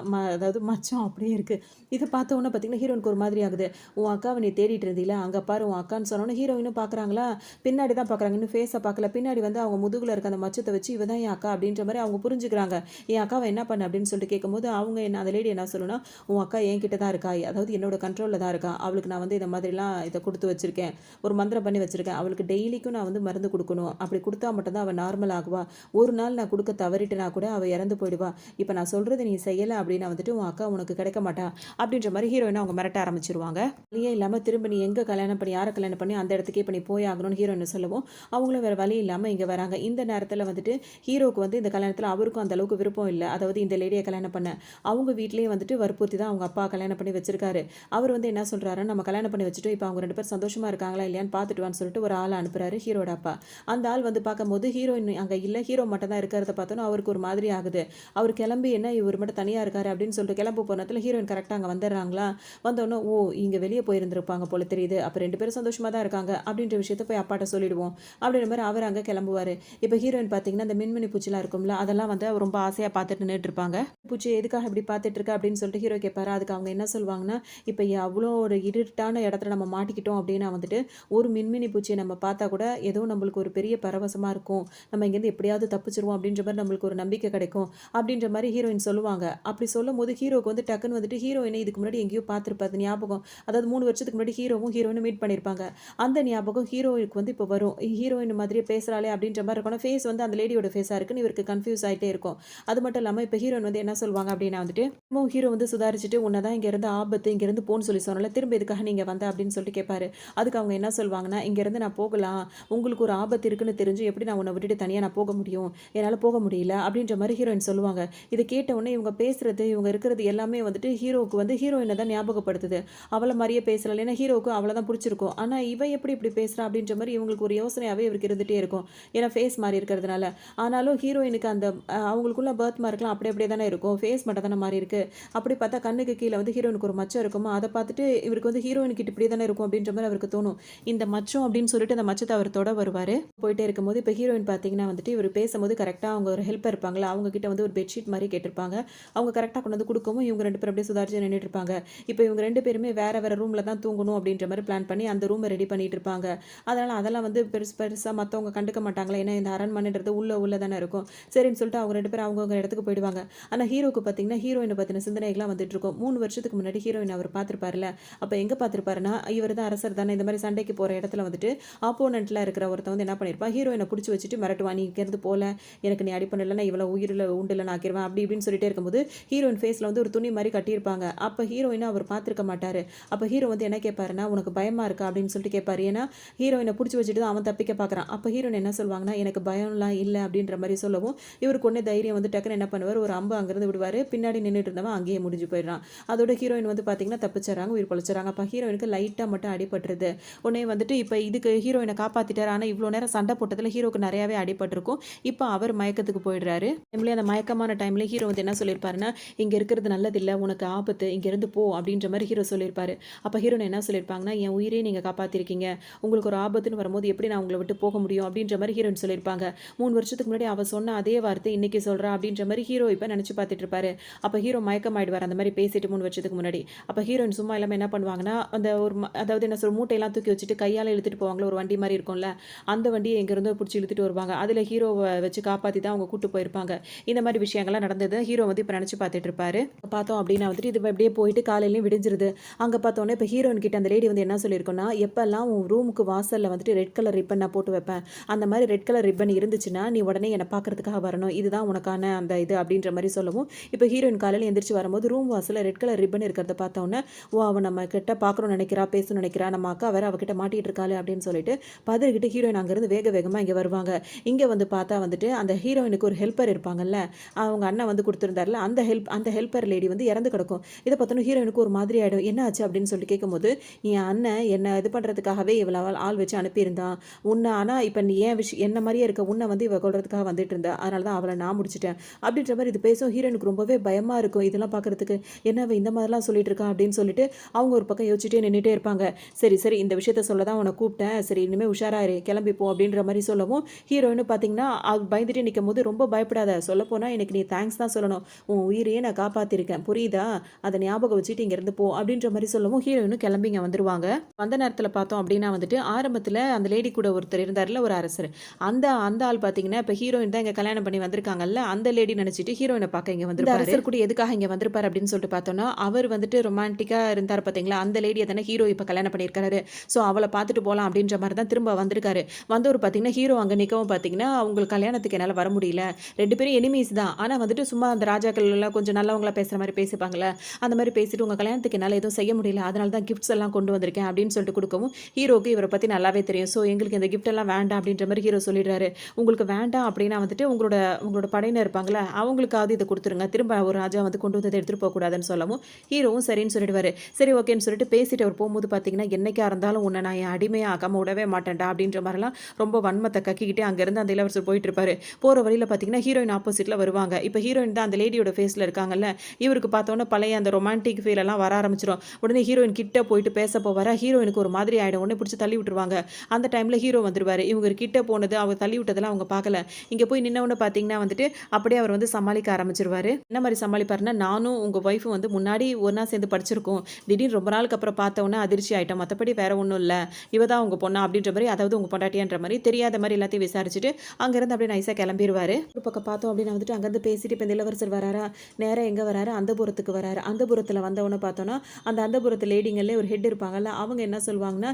அதாவது மச்சம் அப்படியே இருக்கு. இத பார்த்த உடனே பார்த்தீங்கன்னா, ஹீரோயினுக்கு ஒரு மாதிரி ஆகுது. "உன் அக்காவ நீ தேடிட்டு இருந்தீல, அங்க பாரு உன் அக்கான்னு" சொன்னோனே ஹீரோயினும் பார்க்குறாங்களா, பின்னாடி தான் பார்க்குறாங்க. இன்னும் ஃபேஸ பார்க்கல. பின்னாடி வந்து அவங்க முதுகுல இருக்க அந்த மச்சத்த வச்சு, "இவ தான் என் அக்கா" அப்படின்ற மாரி அவங்க புரிஞ்சுக்கிறாங்க. "என் அக்காவ என்ன பண்ண?" அப்படின்னு சொல்லிட்டு கேட்கும்போது, அவங்க என்ன அந்த லேடி என்ன சொல்லும்னா, "உன் அக்கா என்கிட்ட தான் இருக்கா. அதாவது என்னோட கண்ட்ரோல்ல தான் இருக்கா. அவளுக்கு நான் வந்து இந்த மாதிரிலாம் இத குடுத்து வச்சிருக்கேன். ஒரு மந்திரம் பண்ணி வச்சிருக்கேன். அவளுக்கு டெய்லிக்கும் நான் வந்து மருந்து குடுக்கணும். அப்படி குடுத்தா மட்டும் தான் அவ நார்மல் ஆகுவா. ஒரு நாள் நான் குடுக்க தவறிட்டேனா கூட அவ இறந்து போயிடுவா. இப்ப நான் சொல்றத நீ செய்யல அப்படின்னா வந்துட்டு, உன் அக்கா உனக்கு கிடைக்க மாட்டா." அப்படின்ற மாரி ஹீரோயின அவங்க மிரட்ட ஆரம்பிச்சுருவாங்க. வழியே இல்லாம திரும்ப நீ எங்க கல்யாணம் பண்ணி யார கல்யாணம் பண்ணி அந்த இடத்துக்கே இப்ப நீ போய் ஆகணும்னு ஹீரோயின் சொல்லவும், அவங்களும் வேற வழி இல்லாம இங்க வராங்க. இந்த நேரத்துல வந்துட்டு ஹீரோக்கு வந்து இந்த கல்யாணத்துல அவருக்கும் அந்த அளவுக்கு விருப்பம் இல்ல. அதாவது இந்த லேடிய கல்யாணம் பண்ண. அவங்க வீட்லயே வந்துட்டு வற்புறுத்தி தான் அவங்க அப்பா கல்யாணம் பண்ணி வச்சிருக்காரு. அவர் வந்து என்ன சொல்றாருன்னா, நம்ம கல்யாணம் பண்ணி வச்சுட்டோம். இப்ப அவங்க 2 பேரும் சந்தோஷமா இருக்காங்களா இல்லையான்னு பார்த்துட்டு வான்னு சொல்லிட்டு ஒரு ஆள அனுப்புறாரு ஹீரோட அப்பா. அந்த ஆள் வந்து பார்க்கும்போது ஹீரோயின் அங்க இல்ல. ஹீரோ மட்டும் தான் இருக்கிறத பார்த்தோனே அவருக்கு ஒரு மாதிரி ஆகுது. அவர் கிளம்பி என்ன இவர் மட்டும் தனியா இருக்காரு அப்படின்னு சொல்லிட்டு கிளம்ப போன நேரத்துல ஹீரோயின் கரெக்ட்டா அங்க வந்துடுறாங்களா. வந்தோனே, "ஓ! இங்க வெளிய போயிருந்திருப்பாங்க போல தெரியுது. அப்ப 2 பேரும் சந்தோஷமா தான் இருக்காங்க." அப்படின்ற விஷயத்த போய் அப்பாட்ட சொல்லிடுவோம். அப்படின்ற மாரி அவர் அங்க கிளம்புவாரு. இப்ப ஹீரோயின் பார்த்தீங்கன்னா, அந்த மின்மினி பூச்சிலாம் இருக்கும்ல, அதெல்லாம் வந்து அவ ரொம்ப ஆசையா பார்த்துட்டு நின்னுட்டுருப்பாங்க. "பூச்சி எதுக்காக இப்படி பார்த்துட்டு இருக்க?" அப்படின்னு சொல்லிட்டு ஹீரோ கேட்பாரு. அதுக்கு அவங்க என்ன சொல்வாங்கன்னா, "இப்ப அவ்ளோ ஒரு இருட்டான இடத்துல நம்ம மாட்டிக்கிட்டோம் அப்படின்னா வந்துட்டு, ஒரு மின்மினி பூச்சிய நம்ம பார்த்தா கூட ஏதோ நம்மளுக்கு ஒரு பெரிய பரவசமா இருக்கும். நம்ம இங்கேருந்து எப்படியாவது தப்பிச்சுருவோம் அப்படின்ற மாரி நம்மளுக்கு ஒரு நம்பிக்கை கிடைக்கும்." அப்படின்ற மாரி ஹீரோயின் சொல்லுவாங்க. அப்படி சொல்லும்போது ஹீரோக்கு வந்து டக்குன்னு வந்துட்டு ஹீரோயின இதுக்கு முன்னாடி எங்கேயோ பார்த்துருப்பாரு ஞாபகம். அதாவது 3 வருஷத்துக்கு முன்னாடி ஹீரோவும் ஹீரோயினும் மீட் பண்ணியிருப்பாங்க. அந்த ஞாபகம் ஹீரோயினுக்கு வந்து இப்போ வரும். ஹீரோயின் மாதிரியே பேசுறாளே அப்படின்ற மாரி இருக்கும். ஆனா ஃபேஸ் வந்து அந்த லேடியோட ஃபேஸா இருக்குன்னு இவருக்கு கன்ஃப்யூஸ் ஆயிட்டே இருக்கும். அது மட்டும் இல்லாம இப்ப ஹீரோயின் வந்து என்ன சொல்வாங்க அப்படின்னா வந்துட்டு, திரும்பவும் ஹீரோ வந்து சுதாரிச்சுட்டு, "உன்ன தான் இங்கேருந்து ஆபத்து, இங்கேருந்து போன்னு சொல்லி சொன்னேன்ல, திரும்ப எதுக்காக நீங்க வந்த?" அப்படின்னு சொல்லிட்டு கேட்பாரு. அதுக்கு அவங்க என்ன சொல்வாங்கன்னா, "இங்கேருந்து நான் போகலாம். உங்களுக்கு ஒரு ஆபத்து இருக்குன்னு தெரிஞ்சு எப்படி நான் உன்ன விட்டுட்டு தனியா நான் போக முடியும்? என்னால போக முடியல." அப்படின்ற மாரி ஹீரோயின் சொல்லுவாங்க. இத கேட்ட உடனே இவங்க பேசுறது, இவங்க இருக்கிறது எல்லாமே வந்துட்டு ஹீரோவுக்கு வந்து ஹீரோயின தான் ஞாபகப்படுத்துது. அவள மாரியே பேசல. ஏன்னா ஹீரோவுக்கு அவள தான் புடிச்சிருக்கும். ஆனா இவ எப்படி இப்படி பேசுறா அப்படின்ற மாரி இவங்களுக்கு ஒரு யோசனையாவே இவருக்கு இருந்துட்டே இருக்கும். ஏன்னா ஃபேஸ் மாறி இருக்கிறதுனால. ஆனாலும் ஹீரோயினுக்கு அந்த அவங்களுக்குள்ள பர்த் மார்க்லாம் அப்படி அப்படியே தானே இருக்கும். ஃபேஸ் மட்டும் தானே மாறி இருக்கு. அப்படி பார்த்தா கண்ணுக்கு கீழ வந்து ஹீரோயினுக்கு ஒரு மச்சம் இருக்குமா, அத பார்த்துட்டு இவருக்கு வந்து ஹீரோயின் கிட்ட இப்படியே தானே இருக்கும் அப்படின்ற மாரி அவருக்கு தோணும். இந்த மச்சம் அப்படின்னு சொல்லிட்டு அந்த மச்சத்த அவர் தொட வருவாரு. போயிட்டே இருக்கும்போது இப்ப ஹீரோயின் பார்த்தீங்கன்னா வந்துட்டு இவரு பேசும்போது கரெக்ட்டா அவங்க ஒரு ஹெல்ப்பர் இருப்பாங்கல்ல, அவங்க கிட்ட வந்து ஒரு பெட்ஷீட் மாரி கேட்டிருப்பாங்க. அவங்க கரெக்ட்டா கொண்டு வந்து குடுக்கவும் இவங்க 2 பேரும் அப்படியே சுதாரிச்சு நின்னுட்டு இருப்பாங்க. இப்ப இவங்க 2 பேருமே வேற வேற ரூம்ல தான் தூங்கணும் அப்படின்ற மாரி பிளான் பண்ணி அந்த ரூம ரெடி பண்ணிட்டு இருப்பாங்க. அதனால அதெல்லாம் வந்து பெருசு பெருசா மத்தவங்க கண்டுக்க மாட்டாங்களா. ஏன்னா இந்த அரண்மனைன்றது உள்ள தானே இருக்கும். சரின்னு சொல்லிட்டு அவங்க 2 பேரும் அவங்கவங்க இடத்துக்கு போயிடுவாங்க. ஆனா ஹீரோக்கு பார்த்தீங்கன்னா, ஹீரோயின பத்தின சிந்தனைகள்லாம் வந்துட்டு இருக்கும். 3 வருஷத்துக்கு முன்னாடி ஹீரோயின் அவர் பார்த்திருப்பார்ல. அப்ப எங்க பார்த்திருப்பாருன்னா, இவரு தான் அரசர் தானே இந்த மாரி சண்டைக்கு போற இடத்துல வந்துட்டு ஆப்போனன்ட்ல இருக்கிற ஒருத்தன் வந்து என்ன பண்ணியிருப்பான், ஹீரோயின புடிச்சு வச்சுட்டு மிரட்டுவான். "நீ இங்கேருந்து போல, எனக்கு நீ அடி பண்ணலன்னா இவள உயிரில உண்டில்லன்னு ஆக்கிருவேன்." அப்படி இப்படின்னு சொல்லிட்டே இருக்கும்போது, ஹீரோயின் ஃபேஸ்ல வந்து ஒரு துணி மாரி கட்டியிருப்பாங்க. அப்ப ஹீரோயின அவர் பார்த்திருக்க மாட்டாரு. அப்ப ஹீரோ வந்து என்ன கேட்பாருன்னா, "உனக்கு பயமா இருக்கா?" அப்படின்னு சொல்லிட்டு கேட்பாரு. ஏன்னா ஹீரோயின புடிச்சு வச்சுட்டு நினச்சிட்டு தான் அவன் தப்பிக்க பார்க்குறான். அப்போ ஹீரோயின் என்ன சொல்லுவாங்கன்னா, எனக்கு பயம்லாம் இல்லை அப்படின்ற மாதிரி சொல்லவும், இவருக்கு உடனே தைரியம் வந்து டக்குன்னு என்ன பண்ணுவார், ஒரு அம்பு அங்கேருந்து விடுவார். பின்னாடி நின்றுட்டு இருந்தவன் அங்கேயே முடிஞ்சு போயிடுறான். அதோட ஹீரோயின் வந்து பார்த்தீங்கன்னா தப்பிச்சிடறாங்க, உயிர் பொழைச்சிடறாங்க. அப்போ ஹீரோயினுக்கு லைட்டாக மட்டும் அடிபட்டுருது. உடனே வந்துட்டு இப்போ இதுக்கு ஹீரோயினை காப்பாற்றிட்டார். ஆனால் இவ்வளோ நேரம் சண்டை போட்டதில் ஹீரோக்கு நிறையாவே அடிபட்டிருக்கும். இப்போ அவர் மயக்கத்துக்கு போயிடுறாரு. நம்மளே அந்த மயக்கமான டைமில் ஹீரோ வந்து என்ன சொல்லியிருப்பாருன்னா, இங்கே இருக்கிறது நல்லதில்லை, உனக்கு ஆபத்து, இங்கேருந்து போ அப்படின்ற மாதிரி ஹீரோ சொல்லியிருப்பாரு. அப்போ ஹீரோயின் என்ன சொல்லியிருப்பாங்கன்னா, என் உயிரே நீங்கள் காப்பாற்றிருக்கீங்க, உங்களுக்கு ஒரு ஆபத்துன்னு வரும்போது எப்படி நான் உங்களை விட்டு போக முடியும் அப்படின்ற மாதிரி ஹீரோயின் சொல்லியிருப்பாங்க. 3 வருஷத்துக்கு முன்னாடி அவள் சொன்ன அதே வார்த்தை இன்னைக்கு சொல்கிறா அப்படின்ற மாதிரி ஹீரோ இப்போ நினச்சி பார்த்துட்டு இருப்பாரு. அப்போ ஹீரோ மயக்கமாயிடுவார் அந்த மாதிரி பேசிட்டு 3 வருஷத்துக்கு முன்னாடி. அப்போ ஹீரோயின் சும்மா இல்லாமல் என்ன பண்ணுவாங்கன்னா, அந்த ஒரு அதாவது என்ன சொல்ற மூட்டையெல்லாம் தூக்கி வச்சுட்டு கையால் இழுத்துட்டு போவாங்களே, ஒரு வண்டி மாதிரி இருக்கும்ல, அந்த வண்டியை எங்கேருந்தோ பிடிச்சி இழுத்துட்டு வருவாங்க. அதில் ஹீரோவை வச்சு காப்பாற்றி தான் அவங்க கூட்டு போயிருப்பாங்க. இந்த மாதிரி விஷயங்கள்லாம் நடந்தது ஹீரோ வந்து இப்போ நினச்சி பார்த்துட்டு இருப்பாரு. பார்த்தோம் அப்படின்னா வந்துட்டு இது அப்படியே போயிட்டு காலையிலையும் விடிஞ்சிருது. அங்கே பார்த்தோன்னே இப்போ ஹீரோயின் கிட்ட அந்த லேடி வந்து என்ன சொல்லியிருக்கோன்னா, எப்போல்லாம் உன் ரூமுக்கு வாசலில் வந்துட்டு ரெட் கலர் ரிப்பன் நான் போட்டு வைப்பேன், அந்த மாதிரி ரெட் கலர் ரிப்பன் இருந்துச்சுன்னா நீ உடனே என்னை பார்க்கறதுக்காக வரணும், இதுதான் உனக்கான அந்த இது அப்படின்ற மாதிரி சொல்லவும், இப்போ ஹீரோயின் காலையில் எந்திரிச்சு வரும்போது ரூம் வாசலில் ரெட் கலர் ரிப்பன் இருக்கிறத பார்த்தோன்னே, ஓ அவன் நம்ம கிட்ட பார்க்கணும்னு நினைக்கிறா, பேசணும்னு நினைக்கிறா, நம்ம அக்கா வேற அவகிட்ட மாட்டிகிட்டு இருக்காளு அப்படின்னு சொல்லிட்டு பதறிக்கிட்டு ஹீரோயின் அங்கேருந்து வேகமாக இங்கே வருவாங்க. இங்கே வந்து பார்த்தா வந்துட்டு அந்த ஹீரோயினுக்கு ஒரு ஹெல்ப்பர் இருப்பாங்கல்ல, அவங்க அண்ணன் வந்து கொடுத்துருந்தாருல, அந்த ஹெல்ப்பர் லேடி வந்து இறந்து கிடக்கும். இதை பார்த்தோன்னா ஹீரோயினுக்கு ஒரு மாதிரி ஆகிடும். என்ன ஆச்சு அப்படின்னு சொல்லிட்டு கேட்கும்போது, என் அண்ணன் என்னை இது பண்ணுறதுக்காகவே இவ்வளோ ஆள் வச்சு அனுப்பியிருந்தான் உன்னை, ஆனால் இப்போ நீ ஏன் என்ன மாதிரியே இருக்க, உன்னை வந்து இவ கொள்றதுக்காக வந்துட்டு இருந்தா, அதனால தான் அவளை நான் முடிச்சிட்டேன் அப்படின்ற மாதிரி இது பேசும். ஹீரோயினுக்கு ரொம்பவே பயமாக இருக்கும் இதெல்லாம் பார்க்குறதுக்கு. என்ன இந்த மாதிரிலாம் சொல்லிட்டு இருக்கா அப்படின்னு சொல்லிட்டு அவங்க ஒரு பக்கம் யோசிச்சுட்டே நின்றுட்டே இருப்பாங்க. சரி சரி இந்த விஷயத்த சொல்ல தான் உன்னை கூப்பிட்டேன், சரி இனிமேல் உஷாராயிரு, கிளம்பிப்போம் அப்படின்ற மாதிரி சொல்லவும், ஹீரோயின் பார்த்தீங்கன்னா அது பயந்துட்டே நிற்கும் போது, ரொம்ப பயப்படாத, சொல்லப்போனால் எனக்கு நீ தேங்க்ஸ் தான் சொல்லணும், உன் உயிரையே நான் காப்பாற்றிருக்கேன் புரியுதா, அதை ஞாபகம் வச்சுட்டு இங்கேருந்து போ அப்படின்ற மாதிரி சொல்லவும் ஹீரோயினும் கிளம்பி இங்கே வந்துருவாங்க. அந்த நேரத்தில் பார்த்தோம் அப்படின்னா வந்துட்டு ஆரம்பத்தில் அந்த லேடி கூட ஒருத்தர் இருந்தார்ல, ஒரு அரசர், அந்த அந்த ஆள் பார்த்தீங்கன்னா இப்போ ஹீரோயின் தான் இங்கே கல்யாணம் பண்ணி வந்திருக்காங்கல்ல, அந்த லேடி நினச்சிட்டு ஹீரோயினை பார்க்க இங்கே வந்து அரசர் கூட எதுக்காக இங்கே வந்திருப்பார் அப்படின்னு சொல்லிட்டு பார்த்தோன்னா, அவர் வந்துட்டு ரொமான்டிக்காக இருந்தார் பார்த்தீங்களா, அந்த லேடியை தானே ஹீரோ இப்போ கல்யாணம் பண்ணியிருக்காரு. ஸோ அவளை பார்த்துட்டு போகலாம் அப்படின்ற மாதிரி தான் திரும்ப வந்திருக்காரு. வந்தவர் பார்த்தீங்கன்னா ஹீரோ அங்கே நிற்கவும் பார்த்தீங்கன்னா, அவங்களுக்கு கல்யாணத்துக்கு என்னால் வர முடியல, 2 பேரும் எனிமீஸ் தான், ஆனால் வந்துட்டு சும்மா அந்த ராஜாக்கள் எல்லாம் கொஞ்சம் நல்லவங்களா பேசுகிற மாதிரி பேசிப்பாங்களே, அந்த மாதிரி பேசிட்டு உங்கள் கல்யாணத்துக்கு என்னால் எதுவும் செய்ய முடியல, அதனால தான் கிஃப்ட்ஸ் எல்லாம் கொண்டு வந்திருக்கேன் அப்படின்னு சொல்லிட்டு கொடுக்கவும், ஹீரோக்கு இவரை பற்றி நல்லாவே தெரியும். ஸோ எங்களுக்கு இந்த கிஃப்ட் எல்லாம் வேண்டாம் அப்படின்ற மாதிரி ஹீரோ சொல்லிடுறாரு. உங்களுக்கு வேண்டாம் அப்படின்னா வந்துட்டு உங்களோட படையினர் இருப்பாங்களே, அவங்களுக்காவது இதை கொடுத்துருங்க, திரும்ப ஒரு ராஜா வந்து கொண்டு வந்து எடுத்துகிட்டு போகக்கூடாதுன்னு சொல்லவும் ஹீரோவும் சரின்னு சொல்லிடுவாரு. சரி ஓகேன்னு சொல்லிட்டு பேசிட்டு அவர் போகும்போது பார்த்தீங்கன்னா, என்னைக்கா இருந்தாலும் உன்னை நான் என் அடிமையாக ஆக்காம விடவே மாட்டேன்டா அப்படின்ற மாதிரிலாம் ரொம்ப வன்மத்தை கக்கிக்கிட்டு அங்கேருந்து அந்த இளவரசர் போயிட்டு இருப்பாரு. போகிற வழியில் பார்த்தீங்கன்னா ஹீரோயின் ஆப்போசிட்டில் வருவாங்க. இப்போ ஹீரோயின் தான் அந்த லேடியோட ஃபேஸில் இருக்காங்கல்ல, இவருக்கு பார்த்தோன்னே பழைய அந்த ரொமான்டிக் ஃபீல் எல்லாம் வர ஆரம்பிச்சிடும். உடனே ஹீரோயின் கிட்ட போயிட்டு பேச போவார, ஹீரோயினுக்கு ஒரு மாதிரி ஆகிடும். உடனே பிடிச்சி தள்ளி விட்டுருவாங்க. அந்த டைமில் ஹீரோ வந்துருவார். இவங்க கிட்ட போனது அவர் தள்ளி விட்டதெல்லாம் அவங்க பார்க்கல. இங்கே போய் நின்னவொன்னே பார்த்தீங்கன்னா வந்துட்டு அப்படியே அவர் வந்து சமாளிக்க ஆரம்பிச்சிருவாரு. என்ன மாதிரி சமாளிப்பாருன்னா, நானும் உங்கள் ஒய்ஃபும் வந்து முன்னாடி ஒன்றா சேர்ந்து படிச்சிருக்கோம், திடீர்னு ரொம்ப நாளுக்கு அப்புறம் பார்த்தவொன்னே அதிர்ச்சி ஆகிட்டோம், மற்றபடி வேறு ஒன்றும் இல்லை, இவ தான் உங்கள் பொண்ணா அப்படின்ற மாதிரி, அதாவது உங்கள் பொண்டாட்டியான்ற மாதிரி தெரியாத மாதிரி எல்லாத்தையும் விசாரிச்சுட்டு அங்கேருந்து அப்படியே நைஸாக கிளம்பிடுவார். ஒரு பக்கம் பார்த்தோம் அப்படின்னா வந்துட்டு அங்கேருந்து பேசிட்டு இப்போ இந்த இளவரசர் வராரா, நேராக எங்கே வராரு, அந்தபுரத்துக்கு வராரு. அந்தபுரத்தில் வந்தவொன்னே பார்த்தோன்னா அந்த அந்தபுரத்து லேடிங்களே ஒரு ஹெட் இருப்பாங்கல்ல, அவங்க என்ன சொல்லுவாங்கன்னா,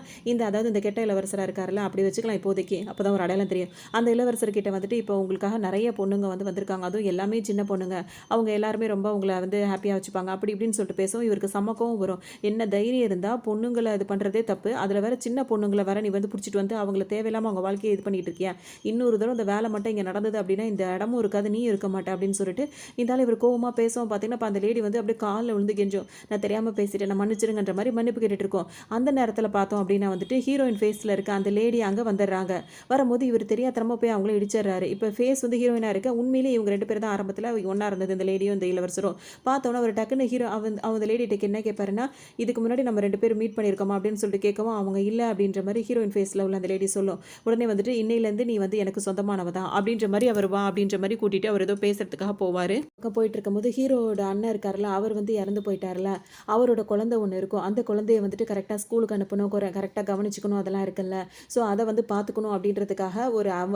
அதாவது இந்த கெட்ட இளவரசராக இருக்காருல்ல, அப்படி வச்சுக்கலாம் இப்போதைக்கு, அப்போ தான் ஒரு அடையாளம் தெரியும். அந்த இளவரசர்கிட்ட வந்துட்டு இப்போ உங்களுக்காக நிறைய பொண்ணுங்க வந்து வந்திருக்காங்க, அதுவும் எல்லாமே சின்ன பொண்ணுங்க, அவங்க எல்லாருமே ரொம்ப உங்களை வந்து ஹாப்பியாக வச்சுப்பாங்க அப்படி இப்படின்னு சொல்லிட்டு பேசும். இவருக்கு சமக்கவும் வரும். என்ன தைரியம் இருந்தால் பொண்ணுங்களை இது பண்ணுறதே தப்பு, அதில் வேற சின்ன பொண்ணுங்களை வேற நீ வந்து பிடிச்சிட்டு வந்து அவங்கள தேவையில்லாமல் அவங்க வாழ்க்கையை இது பண்ணிட்டு இருக்கியா, இன்னொரு தடவை இந்த வேலை மட்டும் இங்கே நடந்தது அப்படின்னா இந்த இடமும் இருக்காது, நீ இருக்க மாட்டே அப்படின்னு சொல்லிட்டு இருந்தாலும் இவர் கோவமாக பேசுவோம். பார்த்தீங்கன்னா அந்த லேடி வந்து அப்படியே காலில் விழுந்து கெஞ்சும், நான் தெரியாமல் பேசிட்டேன், நான் மன்னிச்சிருங்கன்ற மாதிரி மன்னிப்பு கேட்டுட்டு இருக்கோம். அந்த நேரத்தில் பார்த்தோம் அப்படின்னா வந்துட்டு ஹீரோயின் ஃபேஸில் இருக்க அந்த லேடி அங்கே வந்துடுறாங்க. வரும்போது இவர் தெரியாதனமா போய் அவங்கள இடிச்சிடுறாரு. இப்போ ஃபேஸ் வந்து ஹீரோயினாக இருக்க, உண்மையிலே இவங்க 2 பேர் தான் ஆரம்பத்தில் ஒன்றா இருந்தது, இந்த லேடியும் இந்த இளவரசரும். பார்த்தோன்னா அவர் டக்குன்னு ஹீரோ அவங்க லேடிகிட்ட என்ன கேட்பாருன்னா, இதுக்கு முன்னாடி நம்ம 2 பேரும் மீட் பண்ணியிருக்கோமா அப்படின்னு சொல்லிட்டு கேட்கவும் அவங்க இல்லை அப்படின்ற மாதிரி ஹீரோயின் ஃபேஸில் உள்ள அந்த லேடி சொல்லும். உடனே வந்துட்டு இன்னையிலேருந்து நீ வந்து எனக்கு சொந்தமானவ தான் அப்படின்ற மாதிரி அவர் வா அப்படின்ற மாதிரி கூட்டிகிட்டு அவர் ஏதோ பேசுறதுக்காக போவார். அங்கே போயிட்டு இருக்கும்போது ஹீரோட அண்ணன் இருக்கார்ல, அவர் வந்து இறந்து போயிட்டார்ல, அவரோட குழந்தை ஒன்று இருக்கும், அந்த குழந்தைய வந்துட்டு கரெக்டாக ஸ்கூலுக்கு அனுப்பணும், கரெக்டாக கவனிச்சிக்கணும், அதெல்லாம் இருக்குல்ல, ஸோ அதை வந்து பார்த்துக்கணும் அப்படின்றதுக்காக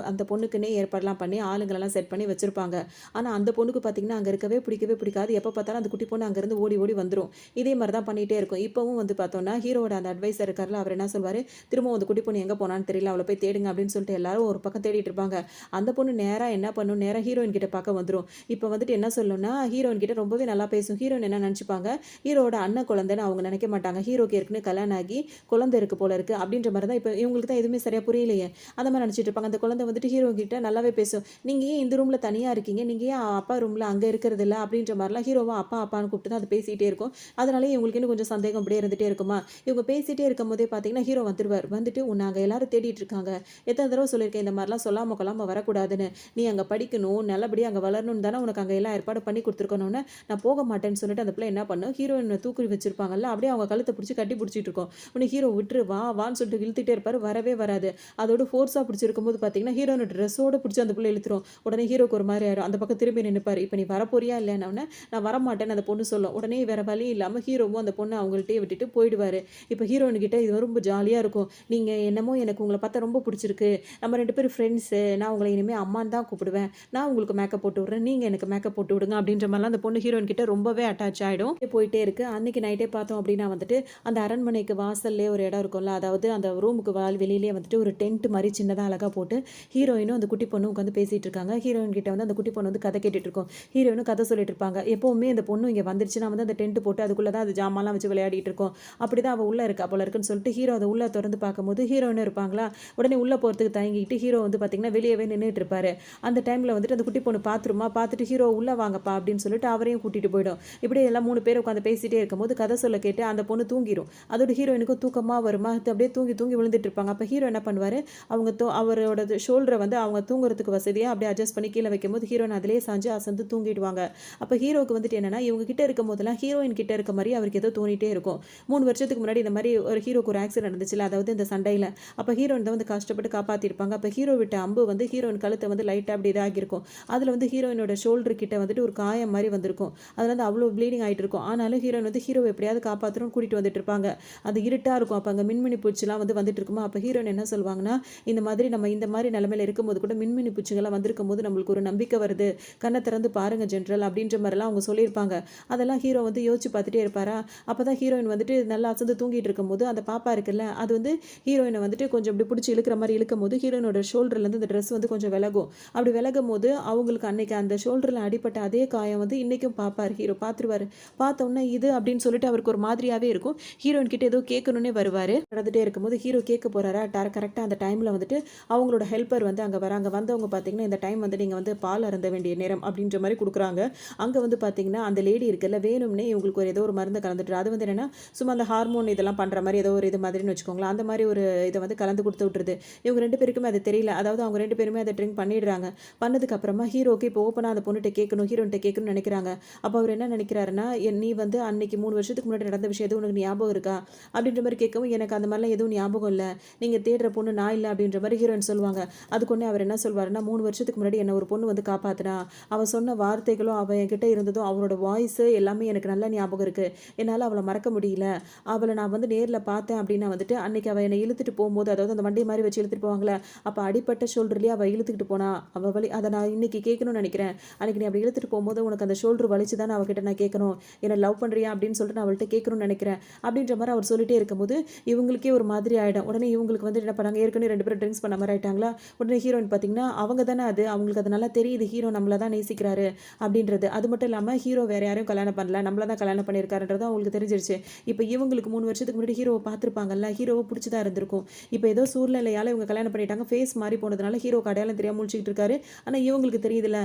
அந்த பொண்ணுக்குன்னே ஏற்பாடெல்லாம் பண்ணி ஆளுங்களெல்லாம் செட் பண்ணி வச்சுருப்பாங்க. ஆனால் அந்த பொண்ணுக்கு பார்த்தீங்கன்னா அங்கே இருக்கவே பிடிக்காது, எப்போ பார்த்தாலும் அந்த குட்டி பொண்ணு அங்கேருந்து ஓடி ஓடி வந்துடும். இதே மாதிரி தான் பண்ணிகிட்டே இருக்கும். இப்போவும் வந்து பார்த்தோன்னா ஹீரோட அந்த அட்வைசர் இருக்கார்ல, அவர் என்ன சொல்வார், திரும்ப அந்த குட்டி பொண்ணு எங்கே போனான்னு தெரியல, அவளை போய் தேடுங்க அப்படின்னு சொல்லிட்டு எல்லாரும் ஒரு பக்கம் தேடிட்டு இருப்பாங்க. அந்த பொண்ணு நேராக என்ன பண்ணும், நேராக ஹீரோயின் கிட்ட பார்க்க வந்துடும். இப்போ வந்துட்டு என்ன சொல்லணும்னா, ஹீரோயின் கிட்ட ரொம்பவே நல்லா பேசும். ஹீரோயின் என்ன நினச்சிப்பாங்க, ஹீரோட அண்ணன் குழந்தைன்னு அவங்க நினைக்க மாட்டாங்க. ஹீரோக்கு ஏற்கனவே கல்யாணம் ஆகி குழந்தை இருக்கு போல இருக்குது அப்படின்ற மாதிரி தான் இப்போ இவங்களுக்கு இவங்களுக்கு தான் எதுவுமே சரியாக புரியலையே அந்த மாதிரி நினச்சிட்டு இருப்பாங்க. அந்த குழந்தை வந்துட்டு ஹீரோ கிட்ட நல்லாவே பேசும். நீங்கள் ஏன் இந்த ரூமில் தனியாக இருக்கீங்க, நீங்கள் ஏன் அப்பா ரூமில் அங்கே இருக்கிறது இல்லை அப்படின்ற மாதிரிலாம் ஹீரோவா அப்பா அப்பான்னு கூப்பிட்டு தான் அது பேசிகிட்டே இருக்கும். அதனாலே இவங்களுக்கு இன்னும் கொஞ்சம் சந்தேகம் அப்படியே இருந்துகிட்டே இருக்குமா. இவங்க பேசிகிட்டே இருக்கும் போதே பார்த்தீங்கன்னா ஹீரோ வந்துடுவார். வந்துட்டு உன்னை அங்கே எல்லாரும் தேடிட்டு இருக்காங்க, எத்தனை தடவை சொல்லியிருக்கேன் இந்த மாதிரிலாம் சொல்லாமல் கொள்ளாமல் வரக்கூடாதுன்னு, நீ அங்கே படிக்கணும் நல்லபடியாக அங்கே வளரணும்னு தானே உனக்கு அங்கே எல்லாம் ஏற்பாடு பண்ணி கொடுத்துருக்கணும்னு நான் போக மாட்டேன்னு சொல்லிட்டு அந்த பிள்ளை என்ன பண்ணும், ஹீரோயினை தூக்கி வச்சிருப்பாங்கல்ல அப்படியே அவங்க கழுத்தை பிடிச்சி கட்டி பிடிச்சிட்டு இருக்கும். உடனே ஹீரோ விட்டுரு வா வான்னு சொல்லிட்டு இழுத்துட்டே இருப்பார், வரவே வராது. அதோட ஃபோர்ஸாக பிடிச்சிருக்கும் போது பார்த்தீங்கன்னா ஹீரோனோட ட்ரெஸ்ஸோட பிடிச்சி அந்த பிள்ளை இழுத்துரும். உடனே ஹீரோக்கு ஒரு மாதிரி ஆயிரும். அந்த பக்கம் திரும்பி நின்றுப்பார். இப்போ நீ வரப்போறியா இல்லைன்னா நான் வரமாட்டேன்னு அந்த பொண்ணு சொல்லும். உடனே வேற வழி இல்லாமல் ஹீரோவும் அந்த பொண்ணை அவங்கள்ட்டே விட்டுட்டு போயிடுவார். இப்போ ஹீரோயின்கிட்ட இது ரொம்ப ஜாலியாக இருக்கும். நீங்கள் என்னமோ எனக்கு உங்களை பார்த்தா ரொம்ப பிடிச்சிருக்கு, நம்ம 2 பேரும் ஃப்ரெண்ட்ஸு, நான் உங்களை இனிமேல் அம்மான்னு தான் கூப்பிடுவேன், நான் உங்களுக்கு மேக்கப் போட்டு விட்றேன், நீங்கள் எனக்கு மேக்கப் போட்டு விடுங்க அப்படின்ற மாதிரிலாம் அந்த பொண்ணு ஹீரோயின் கிட்ட ரொம்பவே அட்டாச் ஆகிடும். போயிட்டே இருக்குது. அன்றைக்கி நைட்டே பார்த்தோம் அப்படின்னா வந்துட்டு அந்த அரண்மனைக்கு வாசல்லே ஒரு இடம் இருக்கும்ல, அதாவது அந்த ரூமுக்கு வெளியிலேயே வந்துட்டு ஒரு டென்ட் மாதிரி சின்னதாக அழகாக போட்டு ஹீரோயினும் அந்த குட்டி பொண்ணும் உட்காந்து பேசிகிட்டு இருக்காங்க. ஹீரோயின் கிட்ட வந்து அந்த குட்டி பொண்ணு வந்து கதை கேட்டுட்டு இருக்கும். ஹீரோயினும் கதை சொல்லிட்டு இருப்பாங்க. எப்போவுமே அந்த பொண்ணு இங்கே வந்துருச்சுன்னா வந்து அந்த டென்ட் போட்டு அதுக்குள்ளே தான் அது ஜாமான்லாம் வச்சு விளையாடிட்டு இருக்கும். அப்படி தான் அவள் உள்ளே இருக்கா போல இருக்குன்னு சொல்லிட்டு ஹீரோ அதை உள்ளே திறந்து பார்க்கும்போது ஹீரோயினும் இருப்பாங்களா. உடனே உள்ளே போகிறதுக்கு தயங்கிட்டு ஹீரோ வந்து பார்த்திங்கன்னா வெளியவே நின்றுட்டு இருப்பாரு. அந்த டைமில் வந்துட்டு அந்த குட்டி பொண்ணு பார்த்துருமா, பார்த்துட்டு ஹீரோ உள்ளே வாங்கப்பா அப்படின்னு சொல்லிட்டு அவரையும் கூட்டிகிட்டு போயிடும். இப்படி எல்லாம் 3 பேர் உட்காந்து பேசிகிட்டே இருக்கும்போது கதை சொல்ல கேட்டு அந்த பொண்ணு தூங்கிடும். அதோட ஹீரோயினுக்கும் தூக்கமாக வருமா, அப்படியே தூங்கி தூங்கி விழுந்துட்டு இருப்பாங்க. அப்போ ஹீரோ என்ன பண்ணுவார், அவங்க அவரோட ஷோல்டரை வந்து அவங்க தூங்குறதுக்கு வசதியாக அப்படியே அட்ஜஸ்ட் பண்ணி கீழே வைக்கும்போது ஹீரோயின் அதிலே சாஞ்சு அசந்து தூங்கிடுவாங்க. அப்போ ஹீரோவுக்கு வந்துட்டு என்னன்னா இவங்க கிட்ட இருக்கும் போதெல்லாம் ஹீரோயின் கிட்ட இருக்க மாதிரி அவருக்கு ஏதோ தோணிட்டே இருக்கும். 3 வருஷத்துக்கு முன்னாடி இந்த மாதிரி ஒரு ஹீரோக்கு ஒரு ஆக்சிடென்ட் நடந்துச்சுல, அதாவது இந்த சண்டையில். அப்போ ஹீரோயின் தான் வந்து கஷ்டப்பட்டு காப்பாற்றிருப்பாங்க. அப்போ ஹீரோ விட்ட அம்பு வந்து ஹீரோயின் கழுத்தை வந்து லைட்டாக அப்படி இதாகிருக்கும். அதில் வந்து ஹீரோயினோட ஷோல்டர் கிட்ட வந்துட்டு ஒரு காயம் மாதிரி வந்திருக்கும். அதில் வந்து அவ்வளோ ப்ளீடிங் ஆகிட்டு இருக்கும். ஆனாலும் ஹீரோயின் வந்து ஹீரோ எப்படியாவது காப்பாற்றணும்னு கூட்டிகிட்டு வந்துட்டு இருப்பாங்க. அது இருட்டாக இருக்கும். அப்போ அங்கே மின்மினி பூச்சிலாம் வந்து வந்துட்டு இருக்குமா. அப்போ ஹீரோயின் என்ன சொல்லுவாங்கன்னா, இந்த மாதிரி நம்ம இந்த மாதிரி நிலைமையில் இருக்கும்போது கூட மின்மினி பூச்சிகள்லாம் வந்திருக்கும் போது நம்மளுக்கு ஒரு நம்பிக்கை வருது, கண்ணை திறந்து பாருங்க ஜென்ரல் அப்படின்ற மாதிரிலாம் அவங்க சொல்லியிருப்பாங்க. அதெல்லாம் ஹீரோ வந்து யோசிச்சு பார்த்துட்டே இருப்பாரா. அப்போ தான் ஹீரோயின் வந்துட்டு நல்லா அசந்து தூங்கிட்டு இருக்கும்போது அந்த பாப்பா இருக்குல்ல, அது வந்து ஹீரோயினை வந்துட்டு கொஞ்சம் இப்படி பிடிச்சி இழுக்கிற மாதிரி இழுக்கும் போது ஹீரோயினோட ஷோல்டர்லேருந்து அந்த ட்ரெஸ் வந்து கொஞ்சம் விலகும். அப்படி விலகும் போது அவங்களுக்கு அன்னைக்கு அந்த ஷோல்டரில் அடிப்பட்ட அதே காயம் வந்து இன்றைக்கும் பார்ப்பார். ஹீரோ பார்த்துருவார். பார்த்தோன்னே இது அப்படின்னு சொல்லிட்டு அவருக்கு ஒரு மாதிரியாகவே இருக்கும். ஹீரோயின் கிட்ட ஏதோ கேட்கணுன்னே வருவார். நடந்துகிட்டே இருக்கும்போது ஹீரோ கேட்க போகிறாரா, கரெக்டாக அந்த டைமில் வந்துட்டு அவங்களோட ஹெல்ப்பர் வந்து அங்கே வராங்க. வந்தவங்க பார்த்தீங்கன்னா இந்த டைம் வந்து நீங்கள் வந்து பால் அருந்த வேண்டிய நேரம் அப்படின்ற மாதிரி கொடுக்குறாங்க. அங்கே வந்து பார்த்தீங்கன்னா அந்த லேடி இருக்குல்ல, வேணும்னே இவங்களுக்கு ஒரு ஏதோ ஒரு மருந்து கலந்துட்டு, அது வந்து என்னென்னா சும்மா அந்த ஹார்மோன் இதெல்லாம் பண்ணுற மாதிரி ஏதோ ஒரு இது மாதிரின்னு வச்சுக்கோங்களேன், அந்த மாதிரி ஒரு இதை வந்து கலந்து கொடுத்து விட்டுருது. இவங்க 2 பேருக்குமே அது தெரியல. அதாவது அவங்க 2 பேருமே அதை ட்ரிங்க் பண்ணிடுறாங்க. பண்ணதுக்கு அப்புறமா ஹீரோக்கு இப்போ ஓப்பனாக அந்த பொண்ணுகிட்ட கேட்கணும், ஹீரோன்கிட்ட கேட்கணும்னு நினைக்கிறாங்க. அப்போ அவர் என்ன நினைக்கிறாருன்னா, நீ வந்து அன்னைக்கு 3 வருஷத்துக்கு முன்னாடி நடந்த விஷயம் எதுவும் உனக்கு ஞாபகம் இருக்கா அப்படின்ற மாதிரி கேட்கவும், எனக்கு அந்த மாதிரிலாம் எதுவும் ஞாபகம் இல்லை, நீங்கள் தேடுற பொண்ணு நான் இல்லை அப்படின்ற மாதிரி ஹீரோயின் சொல்லுவாங்க. அதுக்கொன்னே அவர் என்ன சொல்வாருன்னா, 3 வருஷத்துக்கு முன்னாடி என்ன ஒரு பொண்ணு வந்து காப்பாற்றினா, அவள் சொன்ன வார்த்தைகளும் அவள் என்கிட்ட இருந்ததும் அவளோட வாய்ஸு எல்லாமே எனக்கு நல்லா ஞாபகம் இருக்குது, என்னால் அவளை மறக்க முடியல. அவளை நான் வந்து நேரில் பார்த்தேன் அப்படின்னா வந்துட்டு அன்னைக்கு அவள் என்னை இழுத்துட்டு போகும்போது, அதாவது அந்த வண்டி மாதிரி வச்சு இழுத்துட்டு போவாங்களே, அப்போ அடிப்பட்ட ஷோல்டர்லேயே அவள் இழுத்துக்கிட்டு போனா, அவள் வலி அதை நான் இன்னைக்கு கேட்கணும்னு நினைக்கிறேன். அன்றைக்கி நீ அப்படி இழுத்துட்டு போகும்போது உனக்கு அந்த ஷோல்டர் வலிச்சு தானே அவகிட்ட நான் கேட்கணும், என்னை லவ் பண்ணுறியா அப்படின்னு சொல்லிட்டு நான் அவள்கிட்ட கேட்கணும்னு நினைக்கிறேன் அப்படின்ற மாதிரி அவர் சொல்லிட்டே இருக்கும்போது இவங்களுக்கே ஒரு மாதிரி ஆகிடும். உடனே இவங்களுக்கு வந்து என்ன பண்ணாங்க, ஏற்கனவே 2 பேரும் ட்ரிங்க்ஸ் பண்ண மாதிரி ஆகிட்டாங்களா. உடனே ஹீரோயின் பார்த்தீங்கன்னா அவங்க தானே அது, அவங்களுக்கு அது நல்லா தெரியுது ஹீரோ நம்மளை தான் நேசிக்கிறாரு அப்படின்றது. அது மட்டும் இல்லாமல் ஹீரோ வேறு யாரையும் கல்யாணம் பண்ணல, நம்மளை தான் கல்யாணம் பண்ணியிருக்காருன்றது அவங்களுக்கு தெரிஞ்சிருச்சு. இப்போ இவங்களுக்கு 3 வருஷத்துக்கு முன்னாடி ஹீரோவை பார்த்துருப்பாங்கல்ல, ஹீரோவை பிடிச்சதா இருந்திருக்கும். இப்போ ஏதோ சூழ்நிலையால் இவங்க கல்யாணம் பண்ணிட்டாங்க, ஃபேஸ் மாறி போனதுனால ஹீரோக்கு அடையாளம் தெரியாமல் முழிச்சிக்கிட்டு இருக்காரு. ஆனால் இவங்களுக்கு தெரியுதுல்ல,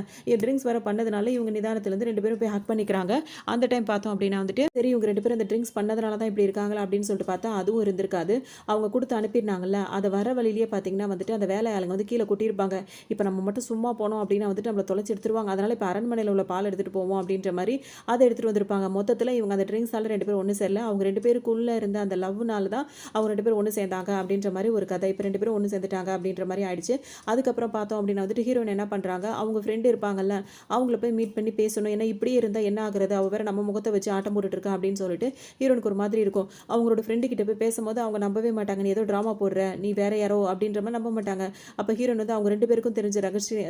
ட்ரிங்க்ஸ் வேறு பண்ணதுனால இவங்க நிதானத்துலேருந்து 2 பேரும் போய் ஹக் பண்ணிக்கிறாங்க. அந்த டைம் பார்த்தோம் அப்படின்னா வந்துட்டு சரி இவங்க 2 பேரும் அந்த ட்ரிங்க்ஸ் பண்ணதுனால தான் இப்படி இருக்காங்களா அப்படின்னு சொல்லிட்டு பார்த்தா அதுவும் இருந்திருக்காது. அவங்க கொடுத்து அனுப்பியிருந்தாங்கல்ல, அதை வர வழியிலேயே பார்த்தீங்கன்னா வந்துட்டு அந்த வேலையாளுங்க வந்து கீழே கொட்டியிருப்பாங்க. இப்போ நம்ம மட்டும் சும்மா போனோம் அப்படின்னா வந்துட்டு நம்மளை தொலைச்சி எடுத்துருவாங்க, அதனால் இப்போ அரண்மனையில் உள்ள பால் எடுத்துகிட்டு போவோம் அப்படின்ற மாதிரி அதை எடுத்துகிட்டு வந்திருப்பாங்க. மொத்தத்தில் இவங்க அந்த ட்ரிங்க்ஸால் 2 பேரும் ஒன்று சேரல, அவங்க 2 பேருக்குள்ளே இருந்த அந்த லவ்னால தான் அவங்க 2 பேரும் ஒன்று சேர்ந்தாங்க அப்படின்ற மாதிரி ஒரு கதை. இப்போ 2 பேரும் ஒன்று சேர்ந்துட்டாங்க அப்படின்ற மாதிரி ஆயிடுச்சு. அதுக்கப்புறம் பார்த்தோம் அப்படின்னா வந்துட்டு ஹீரோயின் என்ன பண்ணுறாங்க, அவங்க ஃப்ரெண்டு இருப்பாங்கல்ல, அவங்கள போய் மீட் பண்ணி பேசணும். ஏன்னா இப்படியே இருந்தால் என்ன ஆகுறது, அவள் வேறு நம்ம முகத்தை வச்சு ஆட்டம் போட்டுட்டு இருக்கா அப்படின்னு சொல்லிட்டு ஹீரோனுக்கு ஒரு மாதிரி இருக்கும். அவங்களோட ஃப்ரெண்டு கிட்ட போய் பேசும்போது அவங்க நம்பவே மாட்டாங்க, நீ ஏதோ ட்ராமா போடுற, நீ வேற யாரோ அப்படின்ற மாதிரி நம்ப மாட்டாங்க. அப்போ ஹீரோன் வந்து அவங்க 2 பேருக்கும் தெரிஞ்ச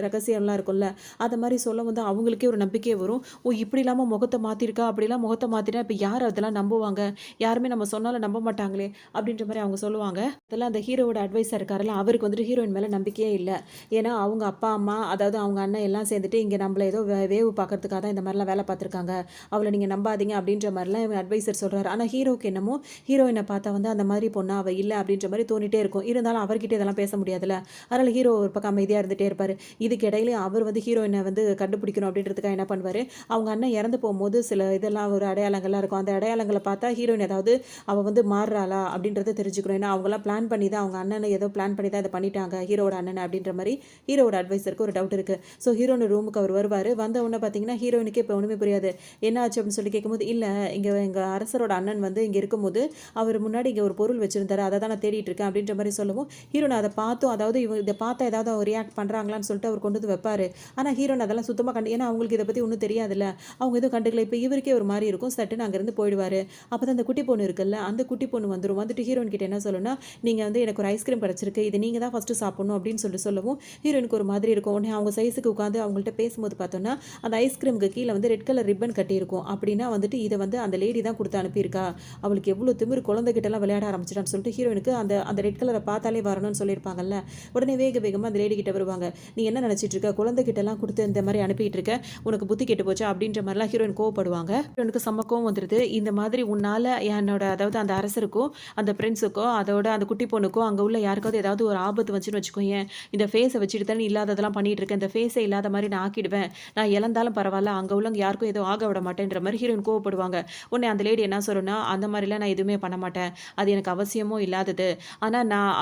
ரகசியம்லாம் இருக்கும்ல, அதை மாதிரி சொல்ல வந்து அவங்களுக்கே ஒரு நம்பிக்கை வரும். ஓ இப்படி இல்லாமல் முகத்தை மாற்றிருக்கா, அப்படிலாம் முகத்தை மாற்றினா இப்போ யார் அதெல்லாம் நம்புவாங்க, யாருமே நம்ம சொன்னாலும் நம்ப மாட்டாங்களே அப்படின்ற மாதிரி அவங்க சொல்லுவாங்க. அதெல்லாம் அந்த ஹீரோவோட அட்வைஸாக இருக்காருல்ல, அவருக்கு வந்துட்டு ஹீரோயின் மேலே நம்பிக்கையே இல்லை. ஏன்னா அவங்க அப்பா அம்மா, அதாவது அவங்க அண்ணன் எல்லாம் சேர்ந்துட்டு இங்கே நம்மள ஏதோ வேவு பார்க்கறதுக்காக தான் இந்த மாதிரிலாம் வேலை பார்த்துருக்காங்க, அவளை நீங்கள் நம்பாதீங்க அப்படின்ற மாதிரிலாம் இவங்க அட்வைசர் சொல்கிறாரு. ஆனால் ஹீரோக்கு என்னமோ ஹீரோயினை பார்த்தா வந்து அந்த மாதிரி பொண்ணா அவள் இல்லை அப்படின்ற மாதிரி தோணிட்டே இருக்கும். இருந்தாலும் அவர்கிட்ட இதெல்லாம் பேச முடியாதுல்ல. அதனால ஹீரோ ஒரு பக்கம் அமைதியா இருந்துட்டே இருப்பாரு. இதுக்கு இடையில அவர் வந்து ஹீரோயின வந்து கண்டுபிடிக்கணும் அப்படின்றதுக்காக என்ன பண்ணுவாரு, அவங்க அண்ணன் இறந்து போம்போது சில இதெல்லாம் ஒரு அடையாளங்கள்லாம் இருக்கும். அந்த அடையாளங்கள பார்த்தா ஹீரோயின் ஏதாவது அவ வந்து மாறுறாளா அப்படின்றத தெரிஞ்சுக்கணும். ஏன்னா அவங்கலாம் பிளான் பண்ணி தான் அவங்க அண்ணன ஏதோ பிளான் பண்ணி தான் இத பண்ணிட்டாங்க. ஹீரோவோட அண்ணன அப்படின்ற மாரி ஹீரோவோட அட்வைசருக்கு ஒரு டவுட் இருக்கு. ஸோ ஹீரோயின் ரூமுக்கு அவர் வருவாரு. வந்த உடனே பார்த்தீங்கன்னா, ஹீரோயினுக்கு இப்போ ஒண்ணுமே புரியாது. என்ன ஆச்சு அப்படின்னு சொல்லி கேட்கும்போது, இல்ல இங்க எங்க அரசரோட அண்ணன் வந்து இங்க இருக்கும்போது, அவர் முன்னாடி இங்க ஒரு பொருள் வச்சிருந்தாரு. அத தான் நான் தேடிட்டு இருக்கேன் அப்படின்ற மாரி சொல்லவும், ஹீரோயின் அத பார்த்தும் அதாவது இத பார்த்தா ஏதாவது ரியாக்ட் பண்றாங்களான்னு சொல்லிட்டு அவர் கொண்டு வந்து வைப்பாரு. ஆனா ஹீரோயின் அதெல்லாம் சுத்தமா ஏன்னா அவங்களுக்கு இத பத்தி ஒண்ணும் தெரியாதுல்ல. அவங்க எதுவும் கண்டுக்கல. இப்ப இவருக்கே ஒரு மாரி இருக்கும். சட்டுன்னு அங்கருந்து போயிடுவாரு. அப்பதான் அந்த குட்டி பொண்ணு இருக்குல்ல, அந்த குட்டி பொண்ணு வந்துரும். வந்துட்டு ஹீரோயின் கிட்ட என்ன சொல்லும்னா, நீங்க வந்து எனக்கு ஒரு ஐஸ்கிரீம் கிடைச்சிருக்கு. இது நீங்க தான் ஃபர்ஸ்ட் சாப்பிடணும் அப்படின்னு சொல்லவும், ஹீரோயினுக்கு ஒரு மாதிரி இருக்கும். உடனே அவங்க சைஸுக்கு உட்காந்து அவங்கள்ட்ட பேசும்போது பார்த்தோம்னா, அந்த ஐஸ்கிரீமுக்கு கீழ வந்து ரெட் கலர் ரிப்பன் கட்டியிருக்கும். அப்படின்னா வந்துட்டு இத வந்து அந்த லேடி தான் குடுத்து அனுப்பியிருக்கா. அவளுக்கு எவ்ளோ திமிரு குழந்தைகிட்டலாம் விளையாட ஆரம்பிச்சுட்டான்னு சொல்லிட்டு ஹீரோயினுக்கு அந்த அந்த ரெட் கலர பார்த்தாலே வரணும்னு சொல்லியிருப்பாங்கல்ல. உடனே வேக வேகமா அந்த லேடி கிட்ட வருவாங்க. நீ என்ன நினைச்சிட்டு இருக்க? குழந்தைகிட்டலாம் குடுத்து இந்த மாரி அனுப்பிட்டு இருக்க. உனக்கு புத்தி கெட்டு போச்சா? அப்படின்ற மாரிலாம் ஹீரோயின் கோவப்படுவாங்க. ஹீரோயினுக்கு செம்ம கோவம் வந்துருது. இந்த மாதிரி உன்னால என்னோட அதாவது அந்த அரசருக்கோ, அந்த பிரின்ஸுக்கோ, அதோட அந்த குட்டி பொண்ணுக்கோ, அங்க உள்ள யாருக்காவது ஏதாவது ஒரு ஆபத்து வந்துச்சுன்னு வச்சுக்கோயேன். இந்த ஃபேஸ வச்சுட்டு தான் நீ இல்லாததெல்லாம் பண்ணிட்டு இருக்க. இந்த ஃபேஸே இல்லாத மாரி நான் ஆக்கிடுவேன். நான் இழந்தாலும் பரவால்ல. அங்க உள்ளவங்க யாருக்கும் எதுவும் ஆக விட மாட்டேன்ற மாரி ஹீரோயின் கோவப்படுவாங்க. உடனே அந்த லேடி என்ன சொல்லும்னா, அந்த மாரிலாம் நான் எதுவுமே பண்ண மாட்டேன். அது எனக்கு அவசியமும் இல்லாதது. ஆனா நான்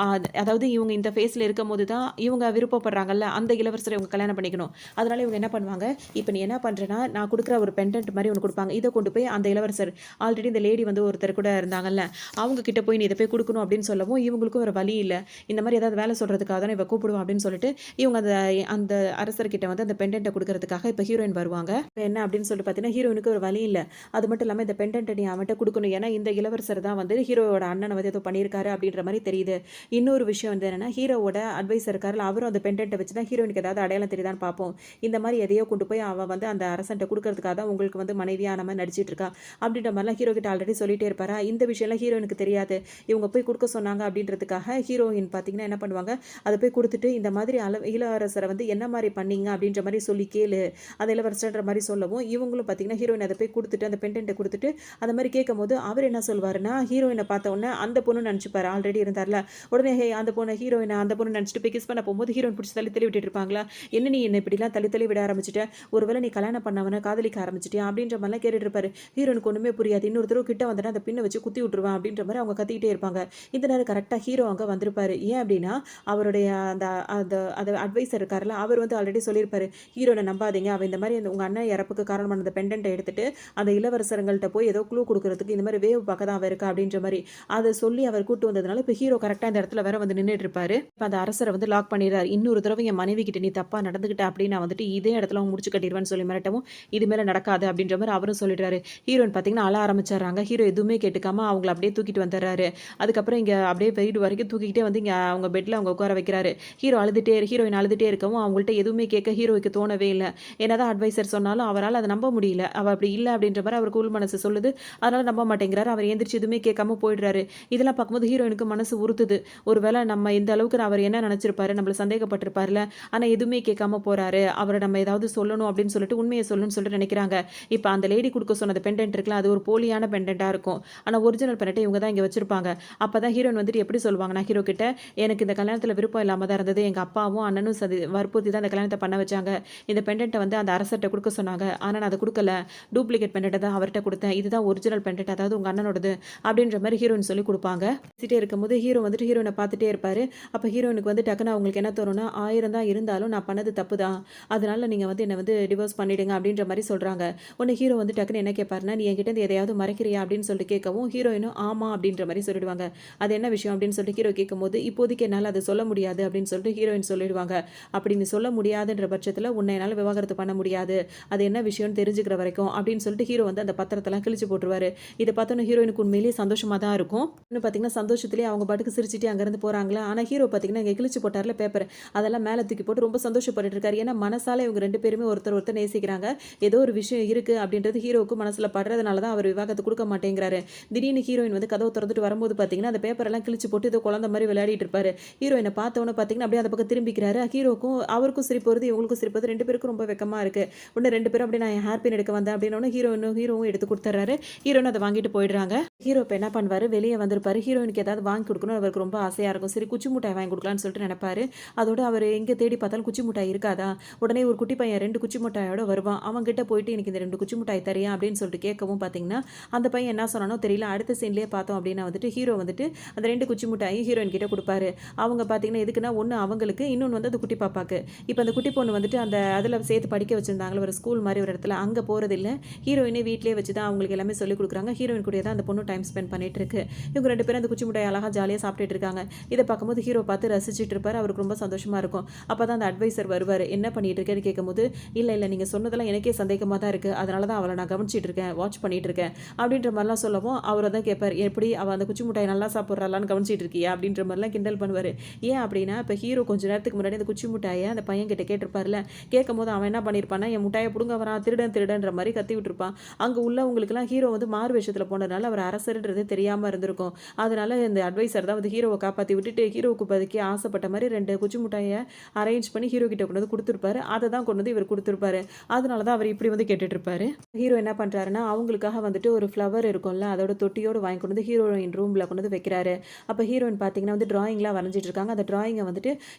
அதாவது இவங்க இந்த ஃபேஸ்ல இருக்கும்போது தான் இவங்க விருப்பப்படுறாங்கல்ல, அந்த இளவரசரை இவங்க கல்யாணம் பண்ணிக்கணும். அதனால இவங்க என்ன பண்ணுவாங்க, இப்ப நீ என்ன பண்றேன்னா, நான் குடுக்குற ஒரு பெண்டன்ட் மாரி ஒண்ணு குடுப்பாங்க. இத கொண்டு போய் அந்த இளவரசர் ஆல்ரெடி இந்த லேடி வந்து ஒருத்தர் கூட இருந்தாங்கல்ல, அவங்க கிட்ட போய் நீ இத போய் குடுக்கணும் அப்படின்னு சொல்லவும், இவங்களுக்கும் வேற வழி இல்ல. இந்த மாரி ஏதாவது வேலை சொல்றதுக்காக தானே இவ கூப்பிடுவா அப்படின்னு சொல்லிட்டு, இவங்க அந்த அந்த அரசர்கிட்ட வந்து அந்த பெண்டன்ட்ட குடுக்குறதுக்காக இப்ப ஹீரோயின் வருவாங்க. இப்ப என்ன அப்படின்னு சொல்லிட்டு பார்த்தீங்கன்னா, ஹீரோயினுக்கு ஒரு வழி இல்ல. அது மட்டும் இல்லாம இந்த பெண்டன்ட்ட நீ அவன்ட்ட குடுக்கணும். ஏன்னா இந்த இளவரசர் தான் வந்து ஹீரோவோட அண்ணன வந்து ஏதோ பண்ணியிருக்காரு அப்படின்ற மாரி தெரியுது. இன்னொரு விஷயம் வந்து என்னன்னா, ஹீரோவோட அட்வைசர் இருக்கார்ல, அவரும் அந்த பெண்டன்ட்ட வச்சு தான் ஹீரோயினுக்கு ஏதாவது அடையாளம் தெரியுதான்னு பார்ப்போம். இந்த மாரி எதையோ கொண்டு போய் அவ வந்து அந்த அரசன்ட்ட குடுக்கறதுக்காக தான் உங்களுக்கு வந்து மனைவியா நம்ம நடிச்சிட்டு இருக்கா. அப்படின்ற மாரிலாம் ஹீரோ கிட்ட ஆல்ரெடி சொல்லிட்டே இருப்பாரா. இந்த விஷயம்லாம் ஹீரோயினுக்கு தெரியாது. இவங்க போய் குடுக்க சொன்னாங்க அப்படின்றதுக்காக ஹீரோயின் பார்த்தீங்கன்னா என்ன பண்ணுவாங்க, அத போய் குடுத்துட்டு இந்த மாதிரி இளவரசர வந்து என்ன மாரி பண்ணீங்க அப்படின்ற மாரி சொல்லி கேளு. அந்த இளவரசர்ன்ற மாரி சொல்லவும், இவங்களும் பார்த்தீங்கன்னா ஹீரோயின் அத போய் குடுத்துட்டு அந்த பெண்டன்ட்ட குடுத்துட்டு அந்த மாரி கேட்கும்போது அவர் என்ன சொல்வாருன்னா, ஹீரோயின பார்த்த உடனே அந்த பொண்ணுன்னு நெனச்சுப்பாரு. ஆல்ரெடி இருந்தார்ல. உடனே அந்த பொண்ணு ஹீரோயின அந்த பொண்ணு நெனச்சுட்டு போய் கிஸ் பண்ண போம்போது ஹீரோயின் புடிச்சு தள்ளி தள்ளி விட்டுட்டு இருப்பாங்களா. என்ன நீ என்ன இப்படிலாம் தள்ளி தள்ளி விட ஆரம்பிச்சுட்ட? ஒருவேளை நீ கல்யாணம் பண்ணவன காதலிக்க ஆரம்பிச்சிட்டியா? அப்படின்ற மாரிலாம் கேட்டுட்டு இருப்பாரு. ஹீரோயினுக்கு ஒண்ணுமே புரியாது. இன்னொரு தடவ கிட்ட வந்தனா அந்த பின்ன வச்சு குத்தி விட்டுருவேன் அப்படின்ற மாரி அவங்க கத்திக்கிட்டே இருப்பாங்க. இந்த நேரம் கரெக்ட்டா ஹீரோ அங்க வந்திருப்பாரு. ஏன் அப்படின்னா, அவருடைய அந்த அந்த அந்த அட்வைசர் இருக்கார்ல, அவர் வந்து ஆல்ரெடி சொல்லியிருப்பாரு. ஹீரோயின நம்பாதீங்க. அவ இந்த மாரி உங்க அண்ணன் இறப்புக்கு காரணமான அந்த பெண்டன்ட்ட எடுத்துட்டு அந்த இளவரசர்கள்ட்ட போய் ஏதோ க்ளூ குடுக்குறதுக்கு இந்த மாரி வேவ் பார்க்க தான் அவ இருக்கா அப்படின்ற மாரி அத சொல்லி அவர் கூட்டு வந்ததுனால இப்ப ஹீரோ கரெக்ட்டா இந்த இடத்துல வேற வந்து நின்னுட்டு இருப்பாரு. இப்ப அந்த அரசர வந்து லாக் பண்ணிடுறாரு. இன்னொரு தடவ என் மனைவி கிட்ட நீ தப்பா நடந்துக்கிட்ட அப்படின்னா வந்துட்டு இதே இடத்துல முடிச்சு கட்டிருவேன்னு சொல்லி மிரட்டவும், இது மேல நடக்காது அப்படின்ற மாரி அவரும் சொல்லிடுறாரு. ஹீரோயின் பார்த்தீங்கன்னா அழ ஆரம்பிச்சர்றாங்க. ஹீரோ எதுவுமே கேட்டுக்காம அவங்கள அப்படியே தூக்கிட்டு வந்துர்றாரு. அதுக்கப்புறம் இங்க அப்படியே வீடு வரைக்கும் தூக்கிக்கிட்டே வந்து இங்க அவங்க பெட்ல அவங்க உட்கார வைக்கிறாரு. ஹீரோயின் அழுதுட்டே இருக்கவும் அவங்கள்ட்ட எதுவுமே கேட்க ஹீரோவுக்கு தோணவே இல்ல. என்னதான் அட்வைசர் சொன்னாலும் அவரால அத நம்ப முடியல. அவ அப்படி இல்ல அப்படின்ற மாரி அவருக்கு உள் மனசு சொல்லுது. அதனால நம்ப மாட்டேங்கிறாரு. அவர் எந்திரிச்சு எதுவுமே கேட்காம போயிடுறாரு. இதெல்லாம் பார்க்கும்போது ஹீரோயினுக்கு மனசு உறுத்துது. ஒருவேளை நம்ம இந்த அளவுக்கு அவர் என்ன நினைச்சிருப்பாரு, நம்மள சந்தேகப்பட்டிருப்பார்ல. ஆனா எதுவுமே கேட்காம போறாரு. அவர நம்ம ஏதாவது சொல்லணும் அப்படின்னு சொல்லிட்டு உண்மைய சொல்லணும்னு சொல்லிட்டு நினைக்கிறாங்க. இப்ப அந்த லேடி குடுக்க சொன்ன பெண்டன்ட் இருக்குல்ல, அது ஒரு போலியான பெண்டன்ட்டா இருக்கும். ஆனா ஒரிஜினல் பெண்டன்ட்ட இவங்க தான் இங்க வச்சிருப்பாங்க. அப்பதான் ஹீரோயின் வந்துட்டு எப்படி சொல்லுவாங்கன்னா, ஹீரோ கிட்ட எனக்கு இந்த கல்யாணத்துல விருப்பம் இல்லாம தான் இருந்தது. எங்க அப்பாவும் அண்ணனும் வற்புறுத்தி தான் இந்த கல்யாணத்த பண்ண வச்சாங்க. இந்த பெண்டன்ட்ட வந்து அந்த அரசர்ட்ட குடுக்க சொன்னாங்க. ஆனா நான் அத குடுக்கல. டூப்ளிகேட் பெண்டன்ட்ட தான் அவர்ட்ட குடுத்தேன். இதுதான் ஒரிஜினல் பெண்டன்ட் அதாவது உங்க அண்ணனோடது அப்படின்ற மாரி ஹீரோயின் சொல்லி குடுப்பாங்க. பேசிட்டே இருக்கும்போது ஹீரோ வந்துட்டு ஹீரோயின பார்த்துட்டே இருப்பாரு. அப்ப ஹீரோயினுக்கு வந்து டக்குனு அவங்களுக்கு என்ன தோணும்னா, 1000 தான் இருந்தாலும் நான் பண்ணது தப்பு தான். அதனால நீங்க வந்து என்ன வந்து டிவோர்ஸ் பண்ணிடுங்க அப்படின்ற மாரி சொல்றாங்க. உடனே ஹீரோ வந்து டக்குனு என்ன கேட்பாருன்னா, நீ என்கிட்ட இருந்து எதையாவது மறைக்கிறியா அப்படின்னு சொல்லிட்டு கேட்கவும், ஹீரோயினும் ஆமா அப்படின்ற மாரி சொல்லிடுவாங்க. அது என்ன விஷயம் அப்படின்னு சொல்லிட்டு ஹீரோ கேட்கும்போது, இப்போதைக்கு என்னால அத சொல்ல முடியாது அப்படின்னு சொல்லிட்டு ஹீரோயின் சொல்லிடுவாங்க. அப்படி நீ சொல்ல முடியாதுன்ற பட்சத்துல உன்னை என்னால விவாகரத்து பண்ண முடியாது. அது என்ன விஷயம்னு தெரிஞ்சுக்கிற வரைக்கும் அப்படின்னு சொல்லிட்டு ஹீரோ வந்து அந்த பத்திரத்தெல்லாம் கிழிச்சு போட்டுருவாரு. இத பார்த்தோன்னே ஹீரோயினுக்கு உண்மையிலேயே சந்தோஷமா தான் இருக்கும். இன்னும் பார்த்தீங்கன்னா, சந்தோஷத்திலேயே அவங்க பாட்டுக்கு சிரிச்சுட்டே அங்கேருந்து போறாங்களா. ஆனா ஹீரோ பார்த்தீங்கன்னா, இங்க கிழிச்சு போட்டார்ல பேப்பர், அதெல்லாம் மேல தூக்கி போட்டு ரொம்ப சந்தோஷப்பட்டுட்டு இருக்காரு. ஏன்னா மனசால இவங்க 2 பேருமே ஒருத்தர் ஒருத்தர் நேசிக்கிறாங்க. ஏதோ ஒரு விஷயம் இருக்கு அப்படின்றது ஹீரோவுக்கு மனசுல படுறதுனால தான் அவர் விவாகரத்து குடுக்க மாட்டேங்கிறாரு. திடீர்னு ஹீரோயின் வந்து கதவு திறந்துட்டு வரும்போது பார்த்தீங்கன்னா, அந்த பேப்பர் எல்லாம் கிழிச்சு போட்டு ஏதோ குழந்தை மாரி விளையாடிட்டு இருப்பாரு. ஹீரோயின பார்த்தவொன்னே பார்த்தீங்கன்னா, அப்படியே அந்த பக்கம் திரும்பிக்கிறாரு. ஹீரோக்கும் அவருக்கும் சிரிப்பு வருது, இவங்களுக்கும் சிரிப்பு வருது. 2 பேருக்கும் ரொம்ப வெட்கமா இருக்கு. உடனே 2 பேரும் அப்படியே நான் என் ஹேர் பின் எடுக்க வந்தேன் அப்படின்னோனே ஹீரோவும் எடுத்து குடுத்துர்றாரு. ஹீரோயின் அத வாங்கிட்டு போயிடுறாங்க. ஹீரோ இப்ப என்ன பண்ணுவாரு, வெளிய வந்திருப்பாரு. ஹீரோயினுக்கு ஏதாவது வாங்கி குடுக்கணும் இருக்கணும்னு அவருக்கு ரொம்ப ஆசையாக இருக்கும். சரி குச்சி மிட்டாய் வாங்கி கொடுக்கலான்னு சொல்லிட்டு நினைப்பாரு. அதோட அவர் எங்கே தேடி பார்த்தாலும் குச்சி மிட்டாய் இருக்காதா? உடனே ஒரு குட்டி பையன் 2 குச்சி மிட்டாயோட வருவான். அவன்கிட்ட போயிட்டு எனக்கு இந்த 2 குச்சி மிட்டாய் தரியா அப்படின்னு சொல்லிட்டு கேட்கவும் பார்த்தீங்கன்னா, அந்த பையன் என்ன சொன்னானோ தெரியல. அடுத்த சீன்லேயே பார்த்தோம் அப்படின்னா வந்துட்டு ஹீரோ வந்துட்டு அந்த 2 குச்சி மிட்டாயும் ஹீரோயின் கிட்ட கொடுப்பாரு. அவங்க பார்த்தீங்கன்னா எதுக்குன்னா, ஒன்று அவங்களுக்கு, இன்னொன்று வந்து அந்த குட்டி பாப்பாக்கு. இப்போ அந்த குட்டி பொண்ணு வந்துட்டு அந்த அதில் சேர்த்து படிக்க வச்சிருந்தாங்களே ஒரு ஸ்கூல் மாதிரி ஒரு இடத்துல, அங்கே போகிறதில்ல. ஹீரோயினே வீட்டிலேயே வச்சு தான் அவங்களுக்கு எல்லாமே சொல்லிக் கொடுக்குறாங்க. ஹீரோயின் கூட தான் அந்த பொண்ணு டைம் ஸ்பெண்ட் பண்ணிட்டு இருக்கு. இவங்க 2 பேரும் அந்த குச்சி மிட்டாய் அழகாக ஜாலியாக சாப்பிட்டுட்டு இருக்காங்க. இதை பார்க்கும்போது ஹீரோ பார்த்து ரசிச்சுட்டு இருப்பாரு. அவருக்கு ரொம்ப சந்தோஷமா இருக்கும். அப்போ தான் அந்த அட்வைசர் வருவார். என்ன பண்ணிட்டு இருக்கேன்னு கேட்கும்போது, இல்லை இல்லை நீங்கள் சொன்னதெல்லாம் எனக்கே சந்தேகமாக தான் இருக்குது, அதனால தான் அவளை நான் கவனிச்சிட்டு இருக்கேன், வாட்ச் பண்ணிட்டு இருக்கேன் அப்படின்ற மாதிரிலாம் சொல்லவும், அவர் தான் கேட்பார், எப்படி அவள் அந்த குச்சி மிட்டாய் நல்லா சாப்பிட்றாளான்னு கவனிச்சிட்டு இருக்கியா அப்படின்ற மாதிரிலாம் கிண்டல் பண்ணுவார். ஏன் அப்படின்னா, இப்போ ஹீரோ கொஞ்ச நேரத்துக்கு முன்னாடி அந்த குச்சி மிட்டாயை அந்த பையன் கிட்ட கேட்டிருப்பார்ல, கேட்கும்போது அவன் என்ன பண்ணியிருப்பான்னா, என் முட்டாயை பிடுங்க வரான், திருடன் திருடன்ற மாதிரி கத்தி விட்டுருப்பான். அங்கே உள்ளவங்களுக்குலாம் ஹீரோ வந்து மாறு வேஷத்தில் போனதுனால அவர் அரசர்ன்றது தெரியாமல் இருந்திருக்கும். அதனால இந்த அட்வைசர் தான் வந்து ஹீரோவை காப்பாற்றி விட்டுட்டு ஹீரோவுக்கு பதிக்கி ஆசைப்பட்ட மாதிரி 2 குச்சி மிட்டாயை அரேஞ்ச் பண்ணி ஹீரோ கிட்ட கொண்டு வந்து கொடுத்துருப்பாரு. அதை தான் கொண்டு வந்து இவர் கொடுத்துருப்பாரு. அதனால தான் அவர் இப்படி வந்து கேட்டுட்டு இருப்பாரு. ஹீரோ என்ன பண்ணுறாருன்னா, அவங்களுக்காக வந்துட்டு ஒரு ஃப்ளவர் இருக்கும்ல, அதோட தொட்டியோடு வாங்கி கொண்டு வந்து ஹீரோயின் ரூமில் கொண்டு வந்து வைக்கிறாரு. அப்போ ஹீரோயின் பார்த்தீங்கன்னா வந்து டிராயிங்லாம் வரைஞ்சிட்டு இருக்காங்க. அந்த டிராயிங்கை வந்துட்டு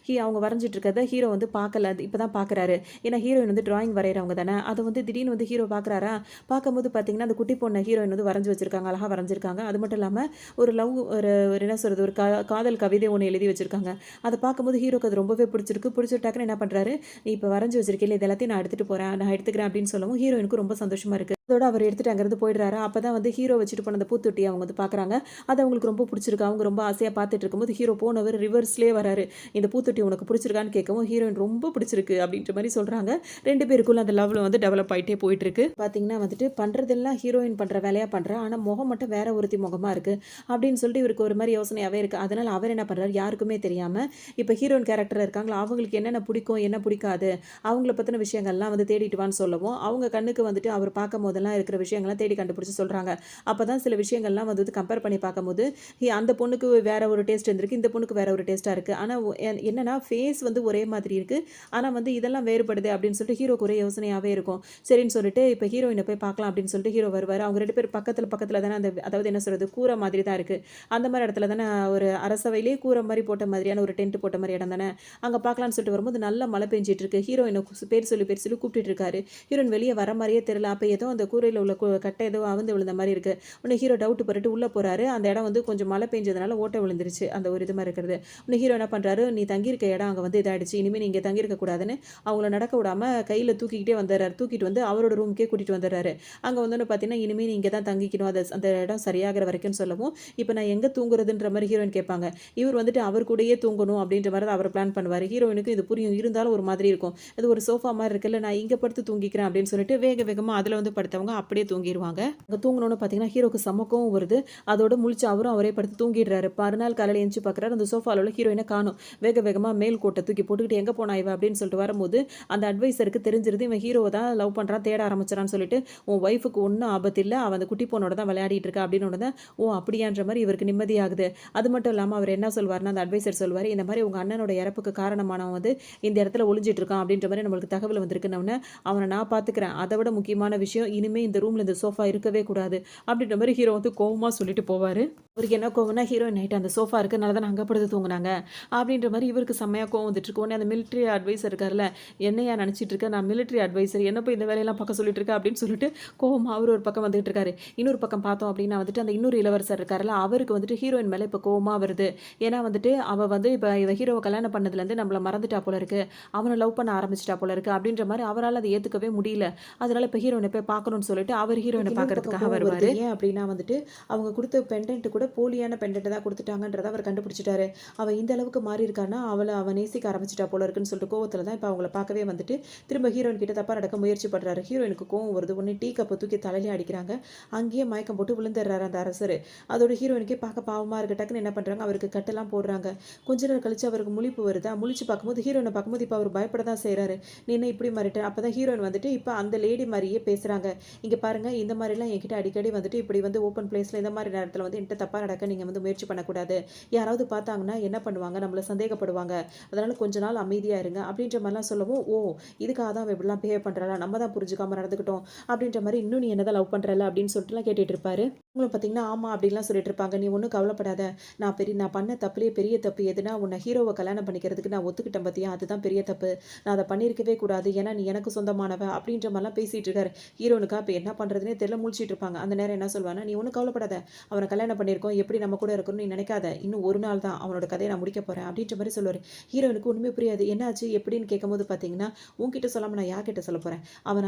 அவங்க வரைஞ்சிட்டு இருக்கிறத ஹீரோ வந்து பார்க்கல, இப்போ தான் பார்க்குறாரு. ஏன்னா ஹீரோயின் வந்து டிராயிங் வரைகிறவங்க தானே. அதை வந்து திடீர்னு வந்து ஹீரோ பார்க்குறாரா, பார்க்கும்போது பார்த்தீங்கன்னா அந்த குட்டி பொண்ணை ஹீரோயின் வந்து வரைஞ்சி வச்சிருக்காங்க, அழகாக வரைஞ்சிருக்காங்க. அது மட்டும் இல்லாமல் ஒரு லவ் ஒரு என்ன சொல்கிறது, ஒரு காதல் கவிதை ஒன்று எழுதி வச்சிருக்காங்க. அதை பார்க்கும்போது ஹீரோக்கு அது ரொம்பவே பிடிச்சிருக்கு. பிடிச்சிட்டாக்குன்னு என்ன பண்ணுறாரு, நீ இப்போ வரைஞ்சி வச்சிருக்கேன், இது எல்லாத்தையும் நான் எடுத்துகிட்டு போகிறேன், நான் எடுத்துக்கிறேன் அப்படின்னு சொல்லவும் ஹீரோயினுக்கு ரொம்ப சந்தோஷமாக இருக்குது. அதோட அவர் எடுத்துகிட்டு அங்கேருந்து போயிடுறாரு. அப்போ தான் வந்து ஹீரோ வச்சுட்டு போன அந்த பூத்தொட்டி அவங்க வந்து பார்க்குறாங்க. அது அவங்களுக்கு ரொம்ப பிடிச்சிருக்கு. அவங்க ரொம்ப ஆசையாக பார்த்துட்டு இருக்கும்போது ஹீரோ போனவர் ரிவர்ஸ்லேயே வராரு. இந்த பூத்தொட்டி உனக்கு பிடிச்சிருக்கான்னு கேட்கவும் ஹீரோயின் ரொம்ப பிடிச்சிருக்கு அப்படின்ற மாதிரி சொல்கிறாங்க. 2 பேருக்குள்ள அந்த லவ்ல வந்து டெவலப் ஆகிட்டே போயிட்டு இருக்கு. பார்த்தீங்கன்னா வந்துட்டு பண்ணுறதெல்லாம் ஹீரோயின் பண்ணுற வேலையாக பண்ணுறா, ஆனால் முகம் மட்டும் வேற ஒருத்தி முகமாக இருக்குது அப்படின்னு சொல்லிட்டு இவருக்கு ஒரு மாதிரி யோசனையாகவே இருக்குது. அதனால் அவர் என்ன பண்ணுறாரு, யாருக்குமே தெரியாமல் இப்போ ஹீரோயின் கேரக்டர் இருக்காங்களா, அவங்களுக்கு என்னென்ன பிடிக்கும் என்ன பிடிக்காது அவங்கள பற்றின விஷயங்கள்லாம் வந்து தேடிட்டு வான்னு சொல்லவும், அவங்க கண்ணுக்கு வந்துட்டு அவர் பார்க்கும் போதெல்லாம் இருக்கிற விஷயங்கள்லாம் தேடி கண்டுபிடிச்சி சொல்கிறாங்க. அப்போ தான் சில விஷயங்கள்லாம் வந்து கம்பேர் பண்ணி பார்க்கும்போது அந்த பொண்ணுக்கு வேற ஒரு டேஸ்ட் இருந்திருக்கு, இந்த பொண்ணுக்கு வேற ஒரு டேஸ்ட்டாக இருக்குது. ஆனால் என்னன்னா ஃபேஸ் வந்து ஒரே மாதிரி இருக்குது, ஆனால் வந்து இதெல்லாம் வேறுபடுது அப்படின்னு சொல்லிட்டு ஹீரோக்கு ஒரே யோசனையாகவே இருக்கும். சரின்னு சொல்லிட்டு இப்போ ஹீரோயினை போய் பார்க்கலாம் அப்படின்னு சொல்லிட்டு ஹீரோ வருவார். அவங்க 2 பேர் பக்கத்தில் தானே அந்த, அதாவது என்ன சொல்கிறது, கூரை மாதிரி தான் இருக்குது. அந்த மாதிரி இடத்துல தானே ஒரு அரசவையிலே கூரை மாதிரி போட்ட மாதிரியான ஒரு டென்ட் போட்ட மாதிரி இடம் தானே. அங்கே பார்க்கலான்னு சொல்லிட்டு வரும்போது நல்ல மழை பெஞ்சிட்டு இருக்கு. ஹீரோயினை பேர் சொல்லி கூப்பிட்டுட்டு இருக்காரு. ஹீரோயின் வெளியே வர மாதிரியே தெரியல. அப்போ ஏதோ அந்த கூரையில் உள்ள கட்டை ஏதோ அவுந்து விழுந்த மாதிரி இருக்குது. உடனே ஹீரோ டவுட் பண்ணிட்டு உள்ளே போகிறாரு. அந்த இடம் வந்து கொஞ்சம் மழை பெஞ்சதுனால ஓட்டை விழுந்துருச்சு, அந்த ஒரு இது மாதிரி இருக்கிறது. உடனே ஹீரோ என்ன பண்ணுறாரு, நீ தங்கியிருக்க இடம் அங்கே வந்து இதாகிடுச்சு, இனிமேல் நீங்கள் தங்கியிருக்க கூடாதுன்னு அவங்கள நடக்க விடாமல் கையில் தூக்கிக்கிட்டே வந்துடுறாரு. தூக்கிட்டு வந்து அவரோட ரூமுக்கே கூட்டிகிட்டு வந்துடுறாரு. அங்கே வந்து பார்த்தீங்கன்னா இனிமேல் நீங்கள் தான் தங்கிக்கணும், அது அந்த இடம் சரியாகிற வரைக்கும் சொல்லவும், இப்போ நான் எங்கே தூங்குறதுன்ற மாதிரி ஹீரோயின் கேட்பாங்க. இவர் வந்துட்டு அவர் கூடயே தூங்கணும் அப்படின்ற மாதிரி அவர் பிளான் பண்ணுவார். ஹீரோயினுக்கு இது புரியும், இருந்தாலும் ஒரு மாதிரி இருக்கும். அது ஒரு சோஃபா மாதிரி இருக்குல்ல, நான் இங்கே படுத்து தூங்கிக்கிறேன் அப்படின்னு சொல்லிட்டு வேகமாக அதில் வந்து படுத்தவங்க அப்படியே தூங்கிடுவாங்க. அங்கே தூங்கணும்னு பார்த்தீங்கன்னா ஹீரோக்கு சமக்கவும் வருது. அதோட முழிச்சு அவரும் அவரே படுத்து தூங்கிடுறாரு. மறுநாள் காலையில் எழுந்து பார்க்குறாரு, அந்த சோஃபாவில் உள்ள ஹீரோயினை காணும். வேகமாக மேல் கோட்டை தூக்கி போட்டுக்கிட்டு எங்கே போனா இவ அப்படின்னு சொல்லிட்டு வரும்போது அந்த அட்வைசருக்கு தெரிஞ்சிருது, இவன் ஹீரோவை தான் லவ் பண்ணுறான், தேட ஆரம்பிச்சான்னு சொல்லிட்டு, உன் ஒய்ஃபுக்கு ஒன்றும் ஆபத்து இல்லை, அவன் அந்த குட்டி பொண்ணோட தான் விளையாடிட்டு இருக்கா அப்படின்னு தான், ஓ அப்படியான்ற மாதிரி இவருக்கு நிம்மதியாகுது. அது மட்டும் இல்லாமல் அவர் என்ன சொல்வார்னா, அந்த அட்வைசர் சொல்வார், இந்த மாதிரி உங்கள் அண்ணனோட இறப்புக்கு காரணமானவன் வந்து இந்த இடத்துல ஒளிஞ்சிட்டு இருக்கான் அப்படின்ற மாதிரி நம்மளுக்கு தகவல் வந்திருக்குன்னு, அவனை நான் பார்த்துக்கிறேன், அதை விட முக்கியமான விஷயம் இனிமேல் இந்த ரூமில் இந்த சோஃபா இருக்கவே கூடாது அப்படின்ற மாதிரி ஹீரோ வந்து கோவமாக சொல்லிட்டு போவார். அவருக்கு என்ன கோவம்னா, ஹீரோயின் நைட் அந்த சோஃபா இருக்கிறனால தான் அங்கே படுத்து தூங்குனாங்க அப்படின்ற மாதிரி இவருக்கு செம்மையாக கோவம் வந்துட்டு இருக்கோன்னே அந்த மிலிட்ரி அட்வைசர் இருக்கார்ல, என்னையா நினச்சிட்டு இருக்க, நான் மிலிட்ரி அட்வைசர், என்ன போய் இந்த வேலையெல்லாம் பார்க்க சொல்லிட்டு இருக்கேன் அப்படின்னு சொல்லிட்டு கோவமாக அவர் ஒரு பக்கம் வந்துட்டு இருக்காரு. இன்னொரு பக்கம் பார்த்தோம் அப்படின்னா வந்துட்டு அந்த இன்னொரு இளவரசர் இருக்கார்ல, அவருக்கு வந்துட்டு ஹீரோயின் மேலே இப்போ கோவமாக வருது. ஏன்னா வந்துட்டு அவள் வந்து இப்போ இவ ஹீரோவை கல்யாணம் பண்ணதுலேருந்து நம்மளை மறந்துட்டா போல இருக்கு, அவனை லவ் பண்ண ஆரம்பிச்சிட்டா போல இருக்கு அப்படின்ற மாதிரி அவரால் அதை ஏற்றுக்கவே முடியல. அதனால இப்போ ஹீரோயினை போய் பார்க்கணும்னு சொல்லிட்டு அவர் ஹீரோயினை பார்க்கறதுக்காக வருவார். ஏன் அப்படின்னா வந்துட்டு அவங்க கொடுத்த பெண்டன்ட் கூட போலியான பெண்டன்ட் தான் கொடுத்துட்டாங்கன்றதை அவர் கண்டுபிடிச்சிட்டாரு. அவள் இந்த அளவுக்கு மாறி இருக்கான்னா அவன் நேசிக்க ஆரம்பிச்சிட்டா போல இருக்குன்னு சொல்லிட்டு கோவத்தில் தான் இப்போ அவங்கள பார்க்கவே வந்துட்டு திரும்ப ஹீரோயின் கிட்ட தப்பா நடக்க முயற்சி பண்ணுறாரு. ஹீரோயினுக்கு கோவம் வருது. உடனே டீ கப்பை தூக்கி தலையிலே அடிக்கிறாங்க. அங்கேயே மயக்கம் போட்டு விழுந்துடுறாரு அந்த அரசர். அதோட ஹீரோயினுக்கே பார்க்க பாவமாக இருக்க, டக்குன்னு என்ன பண்ணுறாங்க, அவருக்கு கட்டெல்லாம் போடுறாங்க. கொஞ்ச நேரம் கழிச்சு அவருக்கு முழிப்பு வருதா, முழிச்சு பார்க்கும்போது ஹீரோயினை பார்க்கும்போது இப்போ அவர் பயப்பட தான் செய்கிறாரு. நீ என்ன இப்படி மாறிட்டேன். அப்போ தான் ஹீரோயின் வந்துட்டு இப்போ அந்த லேடி மாதிரியே பேசுகிறாங்க. இங்கே பாருங்கள், இந்த மாதிரிலாம் என்கிட்ட அடிக்கடி வந்துட்டு இப்படி வந்து ஓப்பன் பிளேஸில் இந்த மாதிரி நேரத்தில் வந்து என்கிட்ட தப்பாக நடக்க நீங்கள் வந்து முயற்சி பண்ணக்கூடாது. யாராவது பார்த்தாங்கன்னா என்ன பண்ணுவாங்க, நம்மள சந்தேகப்படுவாங்க. அதனால கொஞ்ச நாள் அமைதியாக இருங்க அப்படின்ற மாதிரிலாம் சொல்லவும், ஓ இதுக்காக தான் அவள் இப்படிலாம் பிஹேவ் பண்ணுறாளா, நம்ம தான் புரிஞ்சுக்காம நடந்துக்கிட்டோம் அப்படின்ற மாதிரி, இன்னும் நீ என்னதான் லவ் பண்ணுறல அப்படின்னு சொல்லிட்டுலாம் கேட்டுட்டு இருப்பாரு. உங்களை பார்த்தீங்கன்னா ஆமாம் அப்படின்லாம் சொல்லிட்டு இருப்பாங்க. நீ ஒன்றும் கவலைப்படாத, நான் பண்ண தப்புலேயே பெரிய தப்பு எதுனா உன்னை ஹீரோவை கல்யாணம் பண்ணிக்கிறதுக்கு நான் ஒத்துக்கிட்டேன் பார்த்தியா, அதுதான் பெரிய தப்பு. நான் அதை பண்ணியிருக்கவே கூடாது, ஏன்னா நீ எனக்கு சொந்தமானவ அப்படின்ற மாதிரிலாம் பேசிகிட்டு இருக்காரு. ஹீரோனுக்கா இப்போ என்ன பண்ணுறதுனே தெரியல, முழிச்சிட்டு இருப்பாங்க. அந்த நேரம் என்ன சொல்வானா, நீ ஒன்றும் கவலைப்படாத, அவனை கல்யாணம் பண்ணியிருக்கோம், எப்படி நம்ம கூட இருக்கணும்னு நீ நினைக்காத, இன்னும் ஒரு நாள் தான் அவனோட கதையை நான் முடிக்க போகிறேன் அப்படின்ற மாதிரி சொல்லுவார். ஹீரோனுக்கு ஒன்றுமே புரியாது. என்னாச்சு எப்படின்னு கேட்கும்போது பார்த்தீங்கன்னா, உன்கிட்ட சொல்லாமல் நான் யார்கிட்ட சொல்ல போகிறேன்,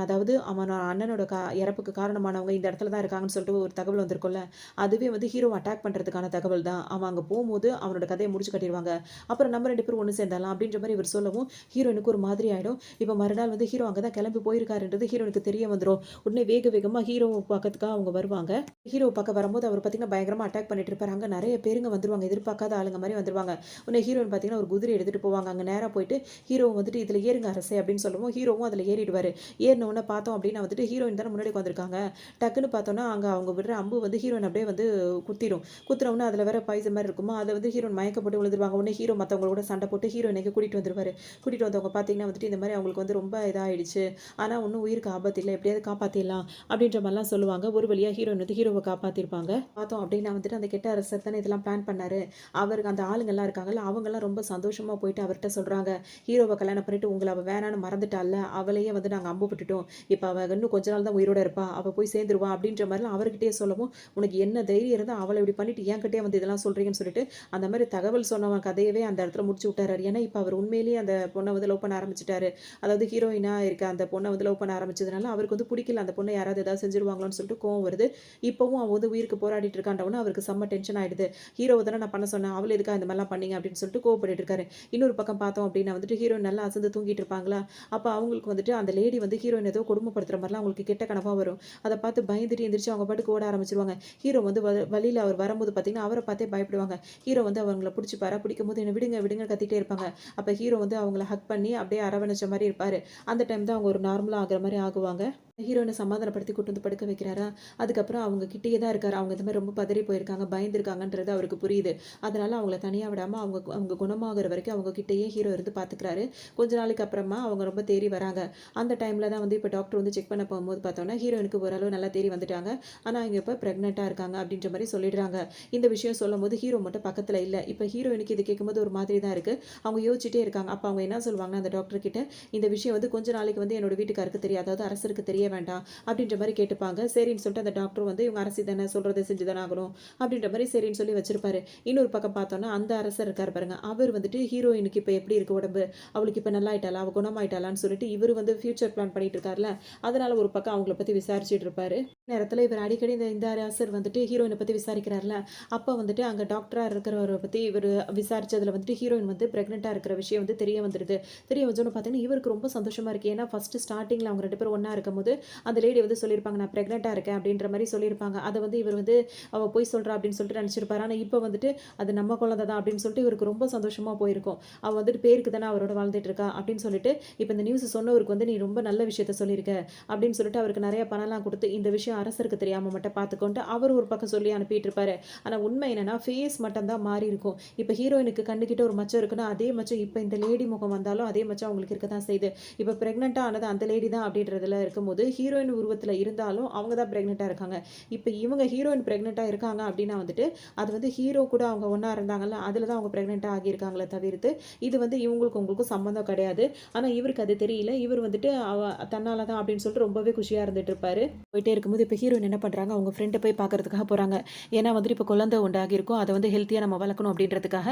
அதாவது அவனோட அண்ணனோட இறப்புக்கு காரணமானவங்க இந்த இடத்துல தான் இருக்காங்கன்னு சொல்லிட்டு ஒரு தகவல் வந்திருக்கும்ல, அதுவே வந்து ஹீரோ அட்டாக் பண்ணுறதுக்கான தகவல் தான். அவன் அங்கே போகும்போது அவனோட கதையை முடிச்சு கட்டிடுவாங்க. அப்புறம் நம்ம 2 பேரும் ஒன்று சேர்ந்தாலாம் அப்படின்ற மாதிரி இவர் சொல்லவும் ஹீரோனுக்கு ஒரு மாதிரி ஆகிடும். இப்போ மறுநாள் வந்து ஹீரோ அங்கே தான் கிளம்பி போயிருக்காருன்றது ஹீரோனுக்கு தெரிய வந்துடும். உடனே வேகமாக ஹீரோ பக்கத்துக்காக அவங்க வருவாங்க. ஹீரோ பக்கம் வரும்போது அவர் பார்த்தீங்கன்னா பயங்கரமாக அட்டாக் பண்ணிட்டு இருப்பாரு. அங்கே நிறைய பேருங்க வந்துருவாங்க, எதிர்பார்க்காத ஆளுங்க மாதிரி வந்துருவாங்க. உடனே ஹீரோயின் பார்த்தீங்கன்னா ஒரு குதிரை எடுத்துகிட்டு போவாங்க. அங்கே நேராக போயிட்டு ஹீரோ வந்துட்டு இதில் ஏறுங்க அரசே அப்படின்னு சொல்லவும் ஹீரோவும் அதில் ஏறிடுவார். ஏறினோடனே பார்த்தோம் அப்படின்னா வந்துட்டு ஹீரோயின் தானே முன்னாடி வந்திருக்காங்க. டக்குன்னு பார்த்தோன்னா அங்கே அவங்க விடுற அம்பு வந்து ஹீரோயின் அப்படியே வந்து குத்துறவுன்னு அதில் வேற பாய்சன் மாதிரி இருக்குமா, அதை வந்து ஹீரோயின் மயக்கப்பட்டு விழுந்துருவாங்க. உடனே ஹீரோ மற்றவங்களோட சண்டை போட்டு ஹீரோயினைக்கு கூட்டிகிட்டு வந்துருவார். கூட்டிகிட்டு வந்தவங்க பார்த்தீங்கன்னா வந்துட்டு இந்த மாதிரி அவங்களுக்கு வந்து ரொம்ப இதாகிடுச்சு, ஆனால் ஒன்றும் உயிருக்கு ஆபத்து இல்லை, எப்படியாவது காப்பாற்றிடலாம் அப்படின்ற மாதிரிலாம் சொல்லுவாங்க. ஒரு வழியாக ஹீரோயின் வந்து ஹீரோவை காப்பாற்றிருப்பாங்க. பார்த்தோம் அப்படின்னா வந்துட்டு அந்த கெட்ட அரசர் தானே இதெல்லாம் பிளான் பண்ணாரு. அவருக்கு அந்த ஆளுங்கள்லாம் இருக்காங்கல்ல, அவங்கெல்லாம் ரொம்ப சந்தோஷமாக போயிட்டு அவர்கிட்ட சொல்கிறாங்க, ஹீரோவை கல்யாணம் பண்ணிட்டு உங்களை அவள் வேணான்னு மறந்துட்டால, அவளையே வந்து நாங்கள் அம்பு விட்டுட்டோம், இப்போ அவள் இன்னும் கொஞ்ச நாள் தான் உயிரோட இருப்பா, அவள் போய் சேர்ந்துருவா அப்படின்ற மாதிரிலாம் அவர்கிட்டயே சொல்லவும், உனக்கு என்ன தைரியம் இருந்தால் அவளை இப்படி பண்ணிட்டு என்கிட்டே வந்து இதெல்லாம் சொல்கிறீங்கன்னு சொல்லிட்டு அந்த மாதிரி தகவல் சொன்னவன் கதையவே அந்த இடத்துல முடிச்சு விட்டாரு. ஏன்னா இப்போ அவர் உண்மையிலேயே அந்த பொண்ணை வந்து லவ் பண்ண ஆரம்பிச்சிட்டாரு. அதாவது ஹீரோயினாக இருக்க அந்த பொண்ணை வந்து லவ் பண்ண ஆரம்பிச்சதுனால அவருக்கு வந்து பிடிக்கல, அந்த பொண்ணை யாராவது ஏதாவது செஞ்சிருவாங்களோன்னு சொல்லிட்டு கோவம் வருது. இப்போவும் அவன் வந்து உயிருக்கு போராடிட்டு இருக்கான்றவனு அவருக்கு செம்ம டென்ஷன் ஆகிடுது. ஹீரோவை தானே நான் பண்ண சொன்னேன், அவள் எதுக்காக இந்த மாதிரிலாம் பண்ணீங்க அப்படின்னு சொல்லிட்டு கோவப்பட்டு இருக்காரு. இன்னொரு பக்கம் பார்த்தோம் அப்படின்னா வந்துட்டு ஹீரோயின் நல்லா அசந்து தூங்கிட்டு இருப்பாங்களா, அப்போ அவங்களுக்கு வந்துட்டு அந்த லேடி வந்து ஹீரோயின் ஏதோ கொடுமைப்படுத்துற மாதிரிலாம் அவங்களுக்கு கெட்ட கனவாக வரும். அதை பார்த்து பயந்துட்டு எந்திரிச்சு அவங்க பாட்டுக்கு ஓட ஆரம்பிச்சிருவாங்க. ஹீரோ வந்து வழியில் அவர் வரும்போது பார்த்தீங்கன்னா அவரை பார்த்தே பயப்படுவாங்க. ஹீரோ வந்து அவங்கள பிடிக்கும் போது என்ன விடுங்க விடுங்க கத்திட்டே இருப்பாங்க. அப்போ ஹீரோ வந்து அவங்கள ஹக் பண்ணி அப்படியே அரவணைச்ச மாதிரி இருப்பார். அந்த டைம் தான் அவங்க ஒரு நார்மலாக ஆகிற மாதிரி ஆகுவாங்க. ஹீரோயினை சமாதானப்படுத்தி கூட்டு வந்து படுக்க வைக்கிறாரா, அதுக்கப்புறம் அவங்க கிட்டேயே தான் இருக்காரு. அவங்க இந்த மாதிரி ரொம்ப பதறி போயிருக்காங்க, பயந்துருக்காங்கன்றது அவருக்கு புரியுது. அதனால அவங்கள தனியாக விடாமல் அவங்க குணமாகிற வரைக்கும் அவங்க கிட்டேயே ஹீரோ இருந்து பார்த்துக்கிறாரு. கொஞ்ச நாளைக்கு அப்புறமா அவங்க ரொம்ப தேறி வராங்க. அந்த டைமில் தான் வந்து இப்போ டாக்டர் வந்து செக் பண்ண போகும்போது பார்த்தோன்னா ஹீரோயினுக்கு ஓரளவு நல்லா தேறி வந்துட்டாங்க. ஆனால் இங்கே இப்போ ப்ரெக்னெண்ட்டாக இருக்காங்க அப்படின்ற மாதிரி சொல்லிடுறாங்க. இந்த விஷயம் சொல்லும் போது ஹீரோ மட்டும் பக்கத்தில் இல்லை. இப்போ ஹீரோயினுக்கு இது கேட்கும்போது ஒரு மாதிரி தான் இருக்குது. அவங்க யோசிச்சுட்டே இருக்காங்க. அப்போ அவங்க என்ன சொல்லுவாங்கன்னா அந்த டாக்டர் கிட்ட, இந்த விஷயம் வந்து கொஞ்ச நாளைக்கு வந்து என்னோட வீட்டுக்காருக்கு தெரியாது, அதாவது அரசருக்கு தெரிய வேண்டாம் அப்படின்ற மாதிரி கேட்டுப்பாங்க. சரின்னு சொல்லிட்டு அந்த டாக்டர் வந்து இவங்க அரசி தானே, சொல்றதை செஞ்சுதானே ஆகணும் அப்படின்ற மாதிரி சரின்னு சொல்லி வச்சிருப்பாரு. இன்னொரு பக்கம் பார்த்தோன்னா அந்த அரசர் இருக்கார் பாருங்க, அவர் வந்துட்டு ஹீரோயினுக்கு இப்போ எப்படி இருக்கு உடம்பு, அவளுக்கு இப்போ நல்லா ஆயிட்டாளா, அவள் குணமாயிட்டாளான்னு சொல்லிட்டு இவர் வந்து ஃபியூச்சர் பிளான் பண்ணிட்டு இருக்காருல, அதனால ஒரு பக்கம் அவங்கள பற்றி விசாரிச்சுட்டு இருப்பாரு. நேரத்தில் இவர் அடிக்கடி இந்த அரசர் வந்துட்டு ஹீரோயினை பற்றி விசாரிக்கிறாருல, அப்போ வந்துட்டு அங்கே டாக்டராக இருக்கிறவரை பற்றி இவர் விசாரிச்சதுல வந்துட்டு ஹீரோயின் வந்து ப்ரெக்னெண்ட்டாக இருக்கிற விஷயம் வந்து தெரிய வந்துடுது. தெரிய வச்சோன்னு பார்த்தீங்கன்னா இவருக்கு ரொம்ப சந்தோஷமா இருக்கு. ஏன்னா ஃபர்ஸ்ட் ஸ்டார்டிங்கில் அவங்க 2 பேரும் ஒன்றா இருக்கும்போது அந்த லேடி வந்து சொல்லியிருப்பாங்க, நான் ப்ரெக்னெண்ட்டாக இருக்கேன் அப்படின்ற மாதிரி சொல்லியிருப்பாங்க. அதை வந்து இவர் வந்து அவள் போய் சொல்கிறா அப்படின்னு சொல்லிட்டு நினச்சிருப்பாரு. ஆனால் இப்போ வந்துட்டு அது நம்ம குழந்தை தான் அப்படின்னு சொல்லிட்டு இவருக்கு ரொம்ப சந்தோஷமாக போயிருக்கும். அவள் வந்துட்டு பேருக்கு தானே அவரோட வாழ்ந்துட்டு இருக்கா அப்படின்னு சொல்லிட்டு இப்போ இந்த நியூஸ் சொன்னவருக்கு வந்து நீ ரொம்ப நல்ல விஷயத்த சொல்லியிருக்க அப்படின்னு சொல்லிட்டு அவருக்கு நிறைய பணம்லாம் கொடுத்து இந்த விஷயம் அரசருக்கு தெரியாமல் மட்டும் பார்த்துக்கொண்டு அவர் ஒரு பக்கம் சொல்லி அனுப்பிட்டு இருப்பாரு. ஆனால் உண்மை என்னன்னா ஃபேஸ் மட்டும் தான் மாறி இருக்கும். இப்போ ஹீரோயினுக்கு கண்ணுக்கிட்ட ஒரு மச்சம் இருக்குன்னா அதே மச்சம் இப்போ இந்த லேடி முகம் வந்தாலும் அதே மச்சம் அவங்களுக்கு இருக்க தான் செய்யுது. இப்போ ப்ரெக்னெண்ட்டாக ஆனது அந்த லேடி தான் அப்படின்றதுல இருக்கும்போது ஹீரோயின் உருவத்தில் இருந்தாலும் அவங்க தான் ப்ரெக்னெண்ட்டாக இருக்காங்க. இப்போ இவங்க ஹீரோயின் ப்ரெக்னெண்ட்டாக இருக்காங்க அப்படின்னா வந்துட்டு அது வந்து ஹீரோ கூட அவங்க ஒன்றா இருந்தாங்கல்ல, அதில் தான் அவங்க ப்ரெக்னெண்ட்டாக ஆகியிருக்காங்களே தவிர்த்து இது வந்து உங்களுக்கும் சம்மந்தம் கிடையாது. ஆனால் இவருக்கு அது தெரியல. இவர் வந்துட்டு தன்னால தான் அப்படின்னு சொல்லிட்டு ரொம்பவே குஷியாக இருந்துட்டு இருப்பாரு. போயிட்டே இருக்கும்போது இப்போ ஹீரோயின் என்ன பண்ணுறாங்க, அவங்க ஃப்ரெண்டை போய் பார்க்கறதுக்காக போகிறாங்க. ஏன்னா வந்துட்டு இப்போ குழந்தை உண்டாகி இருக்கும், அதை வந்து ஹெல்த்தியாக நம்ம வளர்க்கணும் அப்படின்றதுக்காக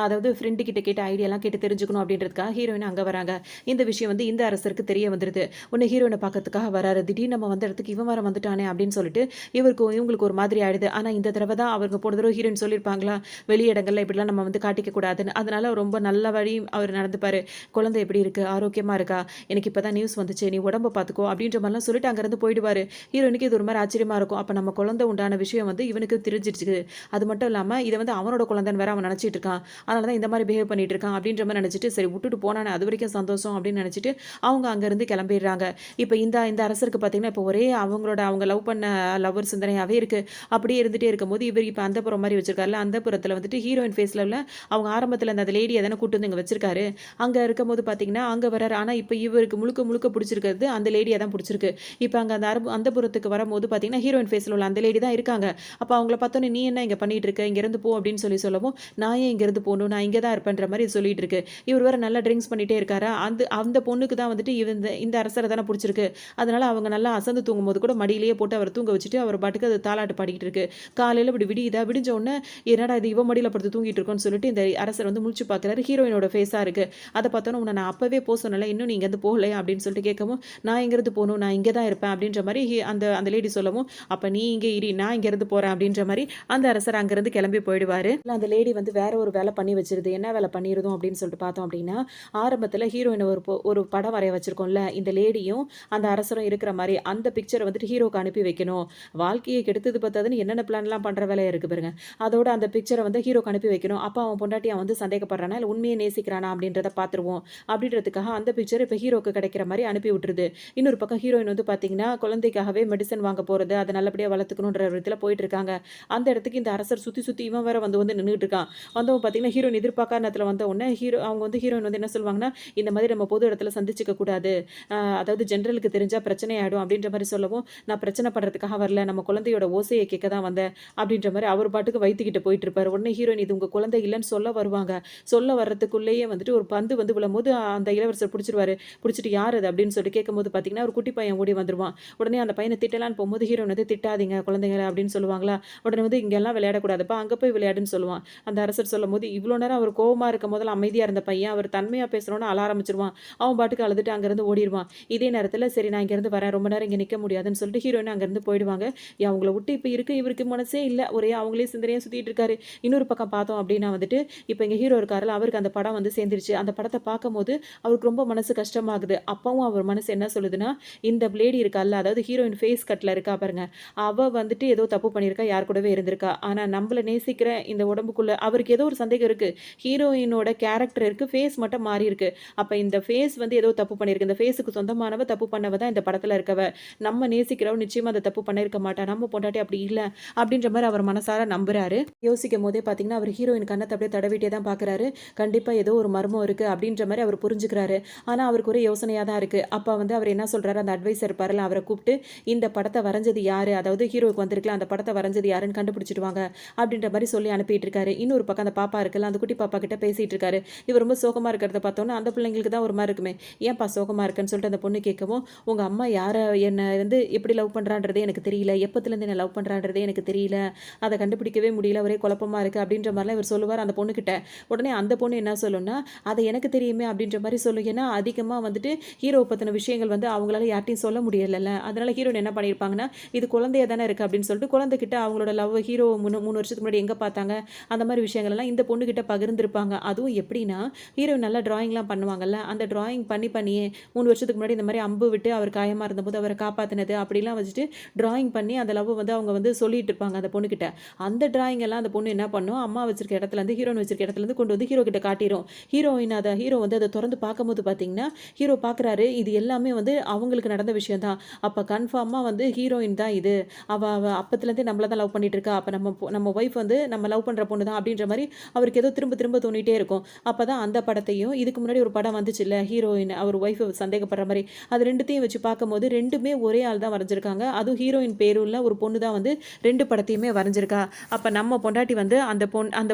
அதாவது ஃப்ரெண்டு கிட்ட கேட்டு ஐடியாலாம் கேட்டு தெரிஞ்சுக்கணும் அப்படின்றதுக்காக ஹீரோயின் அங்கே வராங்க. இந்த விஷயம் வந்து இந்த அரசருக்கு தெரிய வந்துடுது. உன்னை ஹீரோயினை பார்க்கறதுக்காக வராரு, திடீர்னு நம்ம வந்த இடத்துக்கு இவன் வர வந்துட்டானே அப்படின்னு சொல்லிட்டு இவங்களுக்கு ஒரு மாதிரி ஆயிடுது. ஆனால் இந்த தடவை தான் அவங்க போன தடவை ஹீரோயின் சொல்லியிருப்பாங்களா, வெளி இடங்கள்ல இப்படிலாம் நம்ம வந்து காட்டிக்க கூடாதுன்னு, அதனால ரொம்ப நல்ல வழி அவர் நடந்துப்பாரு. குழந்தை எப்படி இருக்கு, ஆரோக்கியமா இருக்கா, எனக்கு இப்பதான் நியூஸ் வந்துச்சு, நீ உடம்ப பார்த்துக்கோ அப்படின்ற மாதிரிலாம் சொல்லிட்டு அங்கேருந்து போயிடுவாரு. ஹீரோயினுக்கு இது ஒரு மாதிரி ஆச்சரியமா இருக்கும். அப்போ நம்ம குழந்தை உண்டான விஷயம் வந்து இவனுக்கு தெரிஞ்சிடுச்சு. அது மட்டும் இல்லாமல் இதை வந்து அவனோட குழந்தைன்னு வேற அவன் நினச்சிட்டு இருக்கான். அதனால தான் இந்த மாதிரி பிஹேவ் பண்ணிட்டு இருக்கான் அப்படின்ற மாதிரி நினச்சிட்டு சரி விட்டுட்டு போனானே அது வரைக்கும் சந்தோஷம் அப்படின்னு நினச்சிட்டு அவங்க அங்கேருந்து கிளம்பிடுறாங்க. இப்போ இந்த இந்த அரசருக்கு பார்த்தீங்கன்னா, இப்போ ஒரே அவங்க லவ் பண்ண லவ்வர் சிந்தனையாவே இருக்கு. அப்படியே இருந்துட்டே இருக்கும்போது, இவர் இப்ப அந்தப்புறம் மாரி வச்சிருக்கார்ல, அந்தப்புறத்தில வந்துட்டு ஹீரோயின் ஃபேஸ்ல உள்ள அவங்க ஆரம்பத்தில அந்த லேடிய தானே கூட்டு வந்து இங்க வச்சிருக்காரு. அங்க இருக்கும்போது பார்த்தீங்கன்னா, அங்க வராரு. ஆனா, இப்ப இவருக்கு முழுக்க முழுக்க புடிச்சிருக்கிறது அந்த லேடிய தான் புடிச்சிருக்கு. இப்ப அங்க அந்த அந்தப்புறத்துக்கு வரும்போது பார்த்தீங்கன்னா, ஹீரோயின் ஃபேஸ்ல உள்ள அந்த லேடி தான் இருக்காங்க. அப்ப அவங்கள பார்த்தோனே, "நீ என்ன இங்க பண்ணிட்டு இருக்க? இங்கேருந்து போ" அப்படின்னு சொல்லவும், "நான் ஏன் இங்கேருந்து போணும்? நான் இங்க தான் இருப்பேன்ற" மாரி சொல்லிட்டு இருக்கு. இவர் வேற நல்லா ட்ரிங்க்ஸ் பண்ணிட்டே இருக்காரா, அந்த அந்த பொண்ணுக்கு தான் வந்துட்டு இந்த இந்த அரசர தானே புடிச்சிருக்கு. அதனால அவங்க நல்லா அசந்து தூங்கும்போது கூட மடியிலேயே போட்டு அவர தூங்க வச்சுட்டு, அவர் பாட்டுக்கு அது தாலாட்டு பாடிக்கிட்டு இருக்கு. காலையில இப்படி விடியுதா, விடிஞ்ச உடனே என்னடா இது இவ மடியில படுத்து தூங்கிட்டு இருக்கோன்னு சொல்லிட்டு இந்த அரசர் வந்து முழிச்சு பார்க்குறாரு. ஹீரோயினோட ஃபேஸா இருக்கு. அத பார்த்தோனே, "உன்ன நான் அப்பவே சொன்னேன்ல, இன்னும் நீ இங்கேருந்து போகலையா?" அப்படின்னு சொல்லிட்டு கேட்கவும், "நான் எங்கேருந்து போணும்? நான் இங்க தான் இருப்பேன்." அப்படின்ற மாரி அந்த அந்த லேடி சொல்லவும், "அப்ப நீ இங்க இரு, நான் இங்கேருந்து போறேன்." அப்படின்ற மாரி அந்த அரசர் அங்கேருந்து கிளம்பி போயிடுவாரு. அந்த லேடி வந்து வேற ஒரு வேலை பண்ணி வச்சிருது. என்ன வேலை பண்ணிருதும் அப்படின்னு சொல்லிட்டு பார்த்தோம் அப்படின்னா, ஆரம்பத்தில ஹீரோயின ஒரு படம் வரைய வச்சிருக்கோம்ல, இந்த லேடியும் அந்த அரசரும் இருக்கிற மாரி, அந்த பிக்சர வந்துட்டு ஹீரோக்கு அனுப்பி வைக்கணும். வாழ்க்கைய கெடுத்தது பத்தாதுன்னு என்னென்ன பிளான்லாம் பண்ற வேலையா இருக்கு பாருங்க. அதோட அந்த பிக்சர வந்து ஹீரோக்கு அனுப்பி வைக்கணும். அப்ப அவன் பொண்டாட்டி அவன் வந்து சந்தேகப்படுறானா, இல்ல உண்மைய நேசிக்கிறானா அப்படின்றத பார்த்துருவோம். அப்படின்றதுக்காக அந்த பிக்சர் இப்ப ஹீரோக்கு கிடைக்கிற மாரி அனுப்பி விட்டுருது. இன்னொரு பக்கம் ஹீரோயின் வந்து பார்த்தீங்கன்னா, குழந்தைக்காகவே மெடிசின் வாங்க போறது, அத நல்லபடியா வளர்த்துக்கணுன்ற விதத்துல போயிட்டு இருக்காங்க. அந்த இடத்துக்கு இந்த அரசர் சுத்தி சுத்தி இவன் வேற வந்து வந்து நின்னுட்டு இருக்கான். வந்தவன் பார்த்தீங்கன்னா, ஹீரோயின் எதிர்பார்க்காத நேரத்துல வந்த உடனே அவங்க வந்து ஹீரோயின் வந்து என்ன சொல்லுவாங்கன்னா, இந்த மாதிரி நம்ம பொது இடத்துல சந்திச்சுக்க கூடாது. அதாவது ஜெனரலுக்கு தெரிஞ்சா பிரச்சனை ஆயிடும் அப்படின்ற மாரி சொல்லவும், நான் பிரச்சனை பண்றதுக்காக வரல. நம்ம குழந்தையோட ஓசைய கேட்க தான் வந்தேன். அப்படின்ற மாரி அவர் பாட்டுக்கு வைத்துக்கிட்டு போயிட்டு இருப்பாரு. உடனே ஹீரோயின் இது உங்க குழந்தை இல்லன்னு சொல்ல வருவாங்க. சொல்ல வர்றதுக்குள்ளேயே வந்துட்டு ஒரு பந்து வந்து விழும்போது அந்த இளவரசர் புடிச்சிருவாரு. புடிச்சிட்டு யார் அது அப்படின்னு சொல்லி கேட்கும்போது பார்த்தீங்கன்னா, ஒரு குட்டி பையன் ஓடி வந்துருவான். உடனே அந்த பையன திட்டலான்னு போம்போது ஹீரோயின் வந்து திட்டாதீங்க குழந்தைங்கள அப்படின்னு சொல்லுவாங்களா. உடனே வந்து இங்கெல்லாம் விளையாடக்கூடாதுப்பா. அங்க போய் விளையாடுன்னு சொல்லுவான். அந்த அரசர் சொல்லும்போது, இவ்ளோ நேரம் அவர் கோவமா இருக்கும்போதெல்லாம் அமைதியா இருந்த பையன், அவர் தன்மையா பேசுனோனே அழ ஆரம்பிச்சுருவான். அவன் பாட்டுக்கு அழுதுட்டு அங்கருந்து ஓடிருவான். இதே நேரத்துல சரி நான் இங்கருந்து வரேன். ரொம்ப நேரம் இங்க நிக்க முடியாதுன்னு சொல்லிட்டு ஹீரோயின் அங்கருந்து போயிடுவாங்க. அவங்கள விட்டு இப்ப இருக்க இவருக்கு மனசே இல்ல. ஒரே அவங்களே சிந்தனையா சுத்திட்டு இருக்காரு. இன்னொரு பக்கம் பார்த்தோம் அப்டின்னா வந்துட்டு, இப்ப எங்க ஹீரோ இருக்காருல்ல, அவருக்கு அந்த படம் வந்து சேர்ந்துருச்சு. அந்த படத்த பார்க்கும்போது அவருக்கு ரொம்ப மனசு கஷ்டமாகுது. அப்பவும் அவர் மனசு என்ன சொல்லுதுன்னா, இந்த லேடி இருக்கால்ல, அதாவது ஹீரோயின் ஃபேஸ் கட்ல இருக்கா பாருங்க. அவ வந்துட்டு ஏதோ தப்பு பண்ணியிருக்கா, யார் கூடவே இருந்திருக்கா. ஆனா நம்மள நேசிக்கிற இந்த உடம்புக்குள்ள அவருக்கு ஏதோ ஒரு சந்தேகம் இருக்கு. ஹீரோயினோட கேரக்டர் இருக்கு. ஃபேஸ் மட்டும் மாறி இருக்கு. அப்ப இந்த ஃபேஸ் வந்து ஏதோ தப்பு பண்ணியிருக்கு. இந்த ஃபேஸுக்கு சொந்தமானவ தப்பு பண்ணவ தான் இந்த படத்துல இருக்கவ. நம்ம நேசிக்கிறவ நிச்சயமா அந்த தப்பு பண்ணியிருக்க மாட்டா. நம்ம பொண்டாட்டி அப்படி இல்ல. அப்படின்ற மாரி அவர் மனசார நம்புறாரு. யோசிக்கும்போதே பார்த்தீங்கன்னா, அவர் ஹீரோயின் கண்ணத்த அப்படியே தடவிட்டே தான் பார்க்குறாரு. கண்டிப்பா ஏதோ ஒரு மர்மம் இருக்கு அப்படின்ற மாரி அவர் புரிஞ்சுக்கிறாரு. ஆனா அவருக்கு ஒரே யோசனையா தான் இருக்கு. அப்ப வந்து அவர் என்ன சொல்றாரு, அந்த அட்வைசர் இருப்பாருல்ல, அவர கூப்ட்டு இந்த படத்த வரைஞ்சது யாரு? அதாவது ஹீரோவுக்கு வந்திருக்குல அந்த படத்த வரைஞ்சது யாருன்னு கண்டுபிடிச்சுட்டு வாங்க. அப்படின்ற மாரி சொல்லி அனுப்பிட்டு இருக்காரு. இன்னொரு பக்கம் அந்த பாப்பா இருக்குல்ல, அந்த குட்டி பாப்பா கிட்ட பேசிட்டு இருக்காரு. இவர் ரொம்ப சோகமா இருக்கிறத பார்த்தோன்னே, அந்த பிள்ளைங்களுக்கு தான் ஒரு மாரி இருக்குமே. ஏன்பா சோகமா இருக்கன்னு சொல்லிட்டு அந்த பொண்ணு கேட்கவும், உங்க அம்மா என்ன வந்து எப்படி லவ் பண்றான்றதே எனக்கு தெரியல. எப்பத்துலேருந்து என்ன லவ் பண்றான்றதே எனக்கு தெரியல. அத கண்டுபிடிக்கவே முடியல. ஒரே குழப்பமா இருக்கு அப்படின்ற மாரிலாம் இவர் சொல்லுவார் அந்த பொண்ணுகிட்ட. உடனே அந்த பொண்ணு என்ன சொல்லும்னா, அது எனக்கு தெரியுமே அப்படின்ற மாரி சொல்லும். ஏன்னா அதிகமா வந்துட்டு ஹீரோவ பத்தின விஷயங்கள் வந்து அவங்களால யார்ட்டயும் சொல்ல முடியலல்ல. அதனால ஹீரோயின் என்ன பண்ணியிருப்பாங்கன்னா, இது குழந்தையா தானே இருக்கு அப்படின்னு சொல்லிட்டு குழந்தைகிட்ட அவங்களோட லவ் ஹீரோ 3 வருஷத்துக்கு முன்னாடி எங்க பார்த்தாங்க, அந்த மாரி விஷயங்கள் எல்லாம் இந்த பொண்ணுகிட்ட பகிர்ந்திருப்பாங்க. அதுவும் எப்படின்னா, ஹீரோயின் நல்லா டிராயிங்லாம் பண்ணுவாங்கல்ல, அந்த டிராயிங் பண்ணியே 3 வருஷத்துக்கு முன்னாடி இந்த மாரி அம்பு விட்டு அவர் காயமா இருந்தபோது அவர காப்பாத்துனது அப்படிலாம் வச்சுட்டு டிராயிங் பண்ணி அந்த லவ்வ வந்து அவங்க வந்து சொல்லிட்டு இருப்பாங்க அந்த பொண்ணுகிட்ட. அந்த டிராயிங் எல்லாம் அந்த பொண்ணு என்ன பண்ணும், அம்மா வச்சிருக்க இடத்துலருந்து ஹீரோயின் வச்சிருக்க இடத்துலருந்து கொண்டு வந்து ஹீரோ கிட்ட காட்டிரும். ஹீரோ வந்து அத தொறந்து பார்க்கும்போது பார்த்தீங்கன்னா, ஹீரோ பார்க்குறாரு இது எல்லாமே வந்து அவங்களுக்கு நடந்த விஷயம் தான். அப்ப கன்ஃபார்மா வந்து ஹீரோயின் தான் இது. அவ அப்பத்துலேருந்தே நம்மள தான் லவ் பண்ணிட்டு இருக்கா. அப்ப நம்ம ஒய்ஃப் வந்து நம்ம லவ் பண்ற பொண்ணு தான் அப்படின்ற மாரி அவருக்கு ஏதோ திரும்ப திரும்ப தோணிட்டே இருக்கும். அப்பதான் அந்த படத்தையும் இதுக்கு முன்னாடி ஒரு படம் வந்துச்சுல்ல, ஹீரோயின் அவர் ஒய்ஃப் சந்தேகப்படுற மாரி, அது 2த்தையும் வச்சு பார்க்கும்போது 2மே ஒரே ஆள் தான் வரைஞ்சிருக்காங்க. அதுவும் ஹீரோயின் பேருள்ள ஒரு பொண்ணு தான் வந்து 2 படத்தையுமே வரைஞ்சிருக்கா. அப்ப நம்ம பொண்டாட்டி வந்து அந்த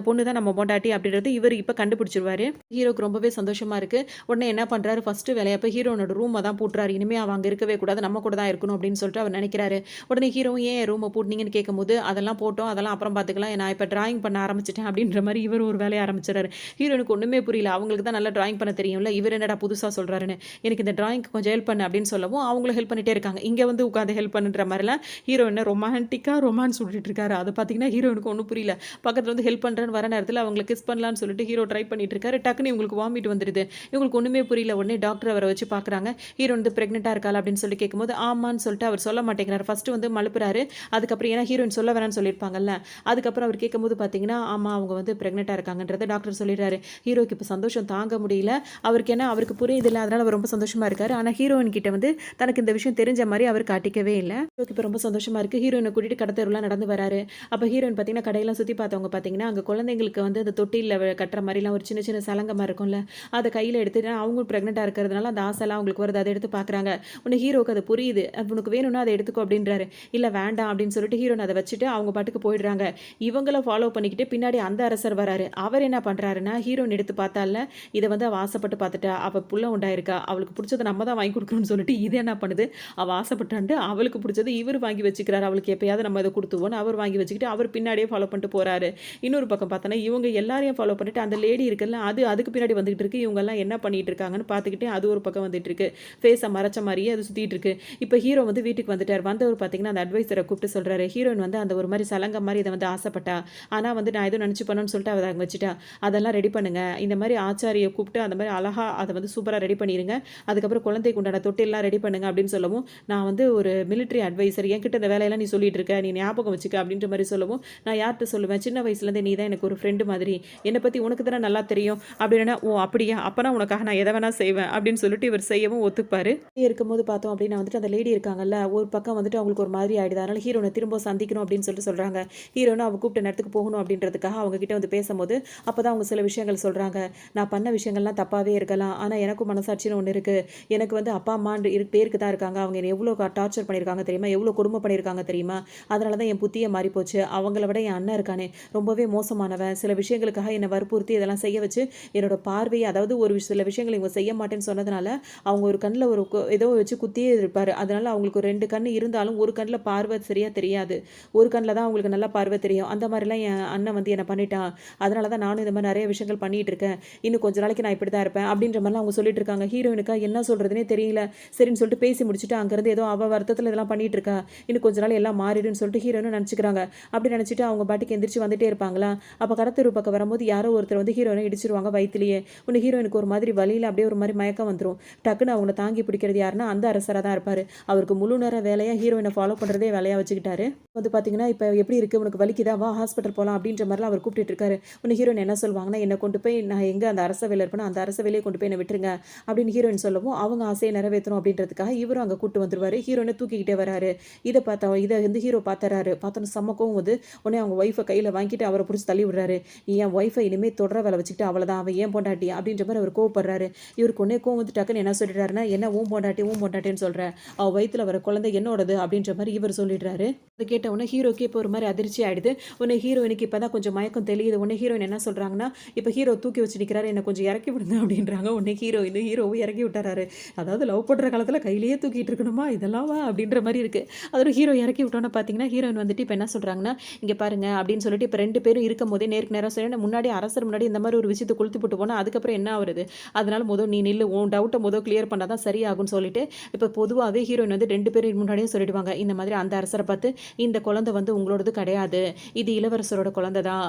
பொண்ணு தான் நம்ம பொண்டாட்டி அப்படின்றது இவர் இப்ப கண்டுபிடிச்சிருவாரு. ஹீரோக்கு ரொம்பவே சந்தோஷமா இருக்கு. உடனே என்ன பண்றாரு, ஃபர்ஸ்ட் வேலையா போய் ஹீரோனோட ரூம தான் பூட்டுறாரு. இனிமே அவ அங்க இருக்கவே கூடாது. நம்ம கூட தான் இருக்கணும் அப்படின்னு சொல்லிட்டு அவர் நினைக்கிறாரு. உடனே ஹீரோவும் ஏன் ரூம பூட்டுனீங்கன்னு கேட்கும்போது, அதெல்லாம் போட்டோம். அதெல்லாம் அப்புறம் பார்த்துக்கலாம். நான் இப்ப டிராயிங் பண்ண ஆரம்பிச்சுட்டேன் அப்படின்ற மாரி இவர் ஒரு வேலைய ஆரம்பிச்சுறாரு. ஹீரோயினுக்கு ஒண்ணுமே புரியல. அவங்களுக்கு தான் நல்லா டிராயிங் பண்ண தெரியும்ல. இவர் என்னடா புதுசா சொல்றாருன்னு. எனக்கு இந்த டிராயிங்க்கு கொஞ்சம் ஹெல்ப் பண்ணு அப்படின்னு சொல்லவும், அவங்களும் ஹெல்ப் பண்ணிட்டே இருக்காங்க. இங்க வந்து உட்கார்ந்து ஹெல்ப் பண்ணுன்ற மாரிலாம் ஹீரோயின் ரொமான்டிக்கா ரொமான்ஸ் விட்டுட்டு இருக்காரு. அது பார்த்தீங்கன்னா ஹீரோயினுக்கு ஒண்ணும் புரியல. பக்கத்துல வந்து ஹெல்ப் பண்றேன்னு வர நேரத்துல அவங்கள கிஸ் பண்ணலாம்னு சொல்லிட்டு ஹீரோ ட்ரை பண்ணிட்டு இருக்காரு. டக்குனு இவங்களுக்கு வாமிட் வந்துருது. இவங்களுக்கு ஒண்ணுமே புரியல. உடனே டாக்டர் அவர வச்சு பார்க்குறாங்க. ஹீரோயின் வந்து பிரெக்னன்ட்டா இருக்காளா அப்படின்னு சொல்லி கேட்கும்போது, ஆமான்னு சொல்லிட்டு அவர் சொல்ல மாட்டேங்கிறாரு. ஃபர்ஸ்ட் வந்து மழுப்புறாரு. அதுக்கப்புறம் ஏன்னா ஹீரோயின் சொல்ல வேணாம்னு சொல்லியிருப்பாங்கல்ல. அதுக்கப்புறம் அவர் கேட்கும்போது பார்த்தீங்கன்னா, ஆமா அவங்க வந்து பிரெக்னன்ட்டா இருக்காங்கன்றத டாக்டர் சொல்லிடுறாரு. ஹீரோக்கு இப்ப சந்தோஷம் தாங்க முடியல. அவருக்கு புரியுதுல்ல. அதனால அவர் ரொம்ப சந்தோஷமா இருக்காரு. ஆனா ஹீரோயின் கிட்ட வந்து தனக்கு இந்த விஷயம் தெரிஞ்ச மாதிரி அவர் காட்டிக்கவே இல்லை. இப்போ ரொம்ப சந்தோஷமா இருக்கு. ஹீரோயினை கூட்டிட்டு கடத்தெருவுலாம் நடந்து வராரு. அப்போ ஹீரோயின் பார்த்தீங்கன்னா கடையெல்லாம் சுற்றி பார்த்தவங்க பார்த்தீங்கன்னா அங்கே குழந்தைங்களுக்கு வந்து அந்த தொட்டிலில் கட்டுற மாதிரிலாம் ஒரு சின்ன சின்ன சலங்க மாதிரி இருக்கும்ல, அதை கையில் எடுத்துட்டு அவங்களும் ப்ரெக்னெண்ட்டாக இருக்கிறதுனால அந்த ஆசைலாம் அவங்களுக்கு வருது. அதை எடுத்து பார்க்குறாங்க. உன்னை ஹீரோக்கு அது புரியுது. உனக்கு வேணும்னா அதை எடுத்துக்கோ அப்படின்றாரு. இல்லை வேண்டாம் அப்படின்னு சொல்லிட்டு ஹீரோயின் அதை வச்சுட்டு அவங்க பாட்டுக்கு போயிடுறாங்க. இவங்கள ஃபாலோ பண்ணிக்கிட்டு பின்னாடி அந்த அரசர் வராரு. அவர் என்ன பண்ணுறாருன்னா ஹீரோயின் எடுத்து பார்த்தால இதை வந்து அவள் ஆசைப்பட்டு பார்த்துட்டா, அவள் புள்ள உண்டாயிருக்கா, அவளுக்கு பிடிச்சதை நம்ம தான் வாங்கி கொடுக்கணும்னு சொல்லிட்டு இது என்ன பண்ணுது, அவள் ஆசைப்பட்டான்ட்டு அவளுக்கு பிடிச்சது இவர் வாங்கி வச்சுக்கிறாரு. அவளுக்கு எப்பயாவது நம்ம இதை கொடுத்துவோன்னு அவர் வாங்கி வச்சுக்கிட்டு அவர் பின்னாடியே ஃபாலோ பண்ணிட்டு போறாரு. இன்னொரு பக்கம் பார்த்தோன்னா இவங்க எல்லாரையும் ஃபாலோ பண்ணிட்டு அந்த லேடி இருக்குல்ல அதுக்கு பின்னாடி வந்துகிட்டு இருக்கு. இவங்கெல்லாம் என்ன பண்ணிட்டு இருக்காங்கன்னு பார்த்துக்கிட்டே அது ஒரு பக்கம் வந்துட்டு இருக்கு. ஃபேஸை மறைச்ச மாதிரியே அது சுற்றிட்டு இருக்கு. இப்போ ஹீரோ வந்து வீட்டுக்கு வந்துட்டார். வந்தவர் பார்த்தீங்கன்னா அந்த அட்வைசரை கூப்பிட்டு சொல்றாரு, ஹீரோயின் வந்து அந்த ஒரு மாதிரி சலங்க மாதிரி இதை வந்து ஆசைப்பட்டா, ஆனால் வந்து நான் எதுவும் நினச்சி பண்ணணும்னு சொல்லிட்டு அதை அங்கே வச்சுட்டா. அதெல்லாம் ரெடி பண்ணுங்க. இந்த மாதிரி ஆச்சாரியை கூப்பிட்டு அந்த மாதிரி அழகா அதை வந்து சூப்பராக ரெடி பண்ணிடுங்க. அதுக்கப்புறம் குழந்தைக்கு உண்டான தொட்டிலாம் ரெடி பண்ணுங்க அப்படின்னு சொல்லவும், நான் வந்து ஒரு மிலிட்ரி அட்வைசர், என்கிட்ட இந்த வேலையெல்லாம் நீ சொல்லிட்டு இருக்க, நீ ஞாபகம் வச்சுக்க அப்படின்ற மாதிரி சொல்லவும், நான் யார்கிட்ட சொல்லுவேன், சின்ன வயசுலேருந்து நீ தான் எனக்கு ஒரு ஃப்ரெண்டு மாதிரி, என்னை பற்றி உனக்கு தானே நல்லா தெரியும் அப்படின்னா, ஓ அப்படியா, அப்போனா உனக்காக நான் எதை வேணா செய்வேன் அப்படின்னு சொல்லிட்டு இவர் செய்யவும் ஒத்துப்பாரு. இருக்கும்போது பார்த்தோம் அப்படின்னா வந்துட்டு அந்த லேடி இருக்காங்கல்ல, ஒரு பக்கம் வந்துட்டு அவங்களுக்கு ஒரு மாதிரி ஆயிடுது. அதனால ஹீரோனை திரும்ப சந்திக்கணும் அப்படின்னு சொல்லிட்டு சொல்றாங்க. ஹீரோனை அவங்க கூப்பிட்ட நேரத்துக்கு போகணும் அப்படின்றதுக்காக அவங்க கிட்ட வந்து பேசும்போது அப்பதான் அவங்க சில விஷயங்கள் சொல்றாங்க. நான் பண்ண விஷயங்கள்லாம் தப்பாவே இருக்கலாம், ஆனா எனக்கும் மனசாட்சின்னு ஒன்று இருக்கு. எனக்கு வந்து அப்பா அம்மா பேருக்கு தான் இருக்காங்க. அவங்க என்னை எவ்வளோ டார்ச்சர் பண்ணியிருக்காங்க தெரியுமா, எவ்வளோ கொடுமை பண்ணியிருக்காங்க தெரியுமா, அதனால தான் என் புத்தியே மாறி போச்சு. அவங்கள விட என் அண்ணன் இருக்கானே ரொம்பவே மோசமானவன். சில விஷயங்களுக்காக என்னை வற்புறுத்தி இதெல்லாம் செய்ய வச்சு என்னோட பார்வையை, அதாவது ஒரு சில விஷயங்கள் இவங்க செய்ய மாட்டேன்னு சொன்னதுனால அவங்க ஒரு கண்ணில் ஒரு ஏதோ வச்சு குத்தியே இருப்பாரு. அதனால அவங்களுக்கு ஒரு 2 கண் இருந்தாலும் ஒரு கண்ணில் பார்வை சரியா தெரியாது, ஒரு கண்ணில் தான் அவங்களுக்கு நல்லா பார்வை தெரியும். அந்த மாதிரிலாம் என் அண்ணன் வந்து என்னை பண்ணிட்டான். அதனால தான் நானும் இந்த மாதிரி நிறைய விஷயங்கள் பண்ணிட்டு இருக்கேன். இன்னும் கொஞ்ச நாளைக்கு நான் இப்படி தான் இருப்பேன் அப்படின்ற மாதிரிலாம் அவங்க சொல்லிட்டு இருக்காங்க. ஹீரோயினுக்கா என்ன சொல்றதுனே தெரியல. சரின்னு சொல்லிட்டு பேசி முடிச்சுட்டு அங்கேருந்து ஏதோ அவ வருத்தத்தில் இதெல்லாம் பண்ணிட்டு இருக்கா, இன்னும் கொஞ்ச நாள் எல்லாம் மாறிடுன்னு சொல்லிட்டு ஹீரோயினும் நினச்சிக்கிறாங்க. அப்படி நினச்சிட்டு அவங்க பாட்டுக்கு எந்திரிச்சு வந்துட்டே இருப்பாங்களா. அப்போ கடத்தெரு பக்கம் வரும்போது யாரோ ஒருத்தர் வந்து ஹீரோயினை இடிச்சிருவாங்க வயிற்றுலேயே. ஒன்று ஹீரோயினுக்கு ஒரு மாதிரி வலியில் அப்படியே ஒரு மாதிரி மயக்கம் வந்துடும். டக்குன்னு அவங்கள தாங்கி பிடிக்கிறது யாருன்னா அந்த அரசராக தான் இருப்பார். அவருக்கு முழு நேர வேலையாக ஹீரோயினை ஃபாலோ பண்ணுறதே வேலையாக வச்சுக்கிட்டாரு. வந்து பார்த்தீங்கன்னா இப்போ எப்படி இருக்குது, உனக்கு வலிக்குதா, வா ஹாஸ்பிட்டல் போகலாம் அப்படின்ற மாதிரிலாம் அவர் கூப்பிட்டு இருக்காரு. ஒன்று ஹீரோயின் என்ன சொல்லுவாங்கன்னா, என்னை கொண்டு போய் நான் எங்கே அந்த அரச வேலை இருப்பேனோ அந்த அரச வேலையை கொண்டு போய் என்னை விட்டுருங்க அப்படின்னு ஹீரோயின் சொல்லவும், அவங்க ஆசையை நிறைவேற்றணும் அப்படின்றதுக்காக இவரும் அங்கே கூட்டு வந்துருவாரு. ஹீரோயினை தூக்கிக்கிட்டே வராரு. இதை வந்து ஹீரோ பார்த்துறாரு. பார்த்தோன்னு சம்மக்கவும் வந்து உடனே அவங்க ஒய்ஃபை கையில் வாங்கிட்டு அவரை பிடிச்சி தள்ளி விடுறாரு. நீ என் ஒய்ஃபை இனிமேல் தொடர வேலை வச்சுக்கிட்டு அவ்வளோதான், அவன் ஏன் பொண்டாட்டி அப்படின்ற மாதிரி அவர் கோவப்படுறாரு. இவருக்கு ஒன்னே கோவம் வந்து டக்குன்னு என்ன சொல்லிடுறாருன்னா, என்ன ஊன் பொண்டாட்டின்னு சொல்கிறேன், அவள் வயிற்றுல வர குழந்தை என்னோடது அப்படின்ற மாதிரி இவர் சொல்லிடுறாரு. அதை கேட்ட உடனே ஹீரோக்கு இப்போ ஒரு மாதிரி அதிர்ச்சி ஆயிடுது. உடனே ஹீரோயினுக்கு இப்போ தான் கொஞ்சம் மயக்கம் தெரியுது. உடனே ஹீரோயின் என்ன சொல்கிறாங்கன்னா, இப்போ ஹீரோ தூக்கி வச்சு நிற்கிறாரு, என்னை கொஞ்சம் இறக்கி விடுங்க அப்படின்றாங்க. உடனே ஹீரோவும் இறக்கி விட்டுறாரு. அதாவது லவ் பண்ணுற காலத்தில் கையிலேயே தூக்கிட்டு இருக்கணுமா இதெல்லாம் வா அப்படின்ற மாதிரி இருக்குது. அதோட ஹீரோ இறக்கி விட்டோன்னு பார்த்தீங்கன்னா ஹீரோயின் வந்துட்டு இப்போ என்ன சொல்கிறாங்கன்னா, இங்கே பாருங்க அப்படின்னு சொல்லிட்டு இப்போ 2 பேரும் இருக்கும் போதே நேருக்கு நேரம் சொல்லி முன்னாடி அரசர் முன்னாடி இந்த மாதிரி ஒரு விஷயத்தை கொளுத்து போட்டு போனால் அதுக்கப்புறம் என்ன ஆகுறது, அதனால நீ நில்லு, உன் டவுட்டை கிளியர் பண்ணால் தான் சரியாகும்னு சொல்லிட்டு இப்போ பொதுவாகவே ஹீரோயின் வந்து 2 பேரும் முன்னாடியே சொல்லிடுவாங்க. இந்த மாதிரி அந்த அரசரை பார்த்து, இந்த குழந்தை வந்து உங்களோடது கிடையாது, இது இளவரசரோட குழந்தை தான்,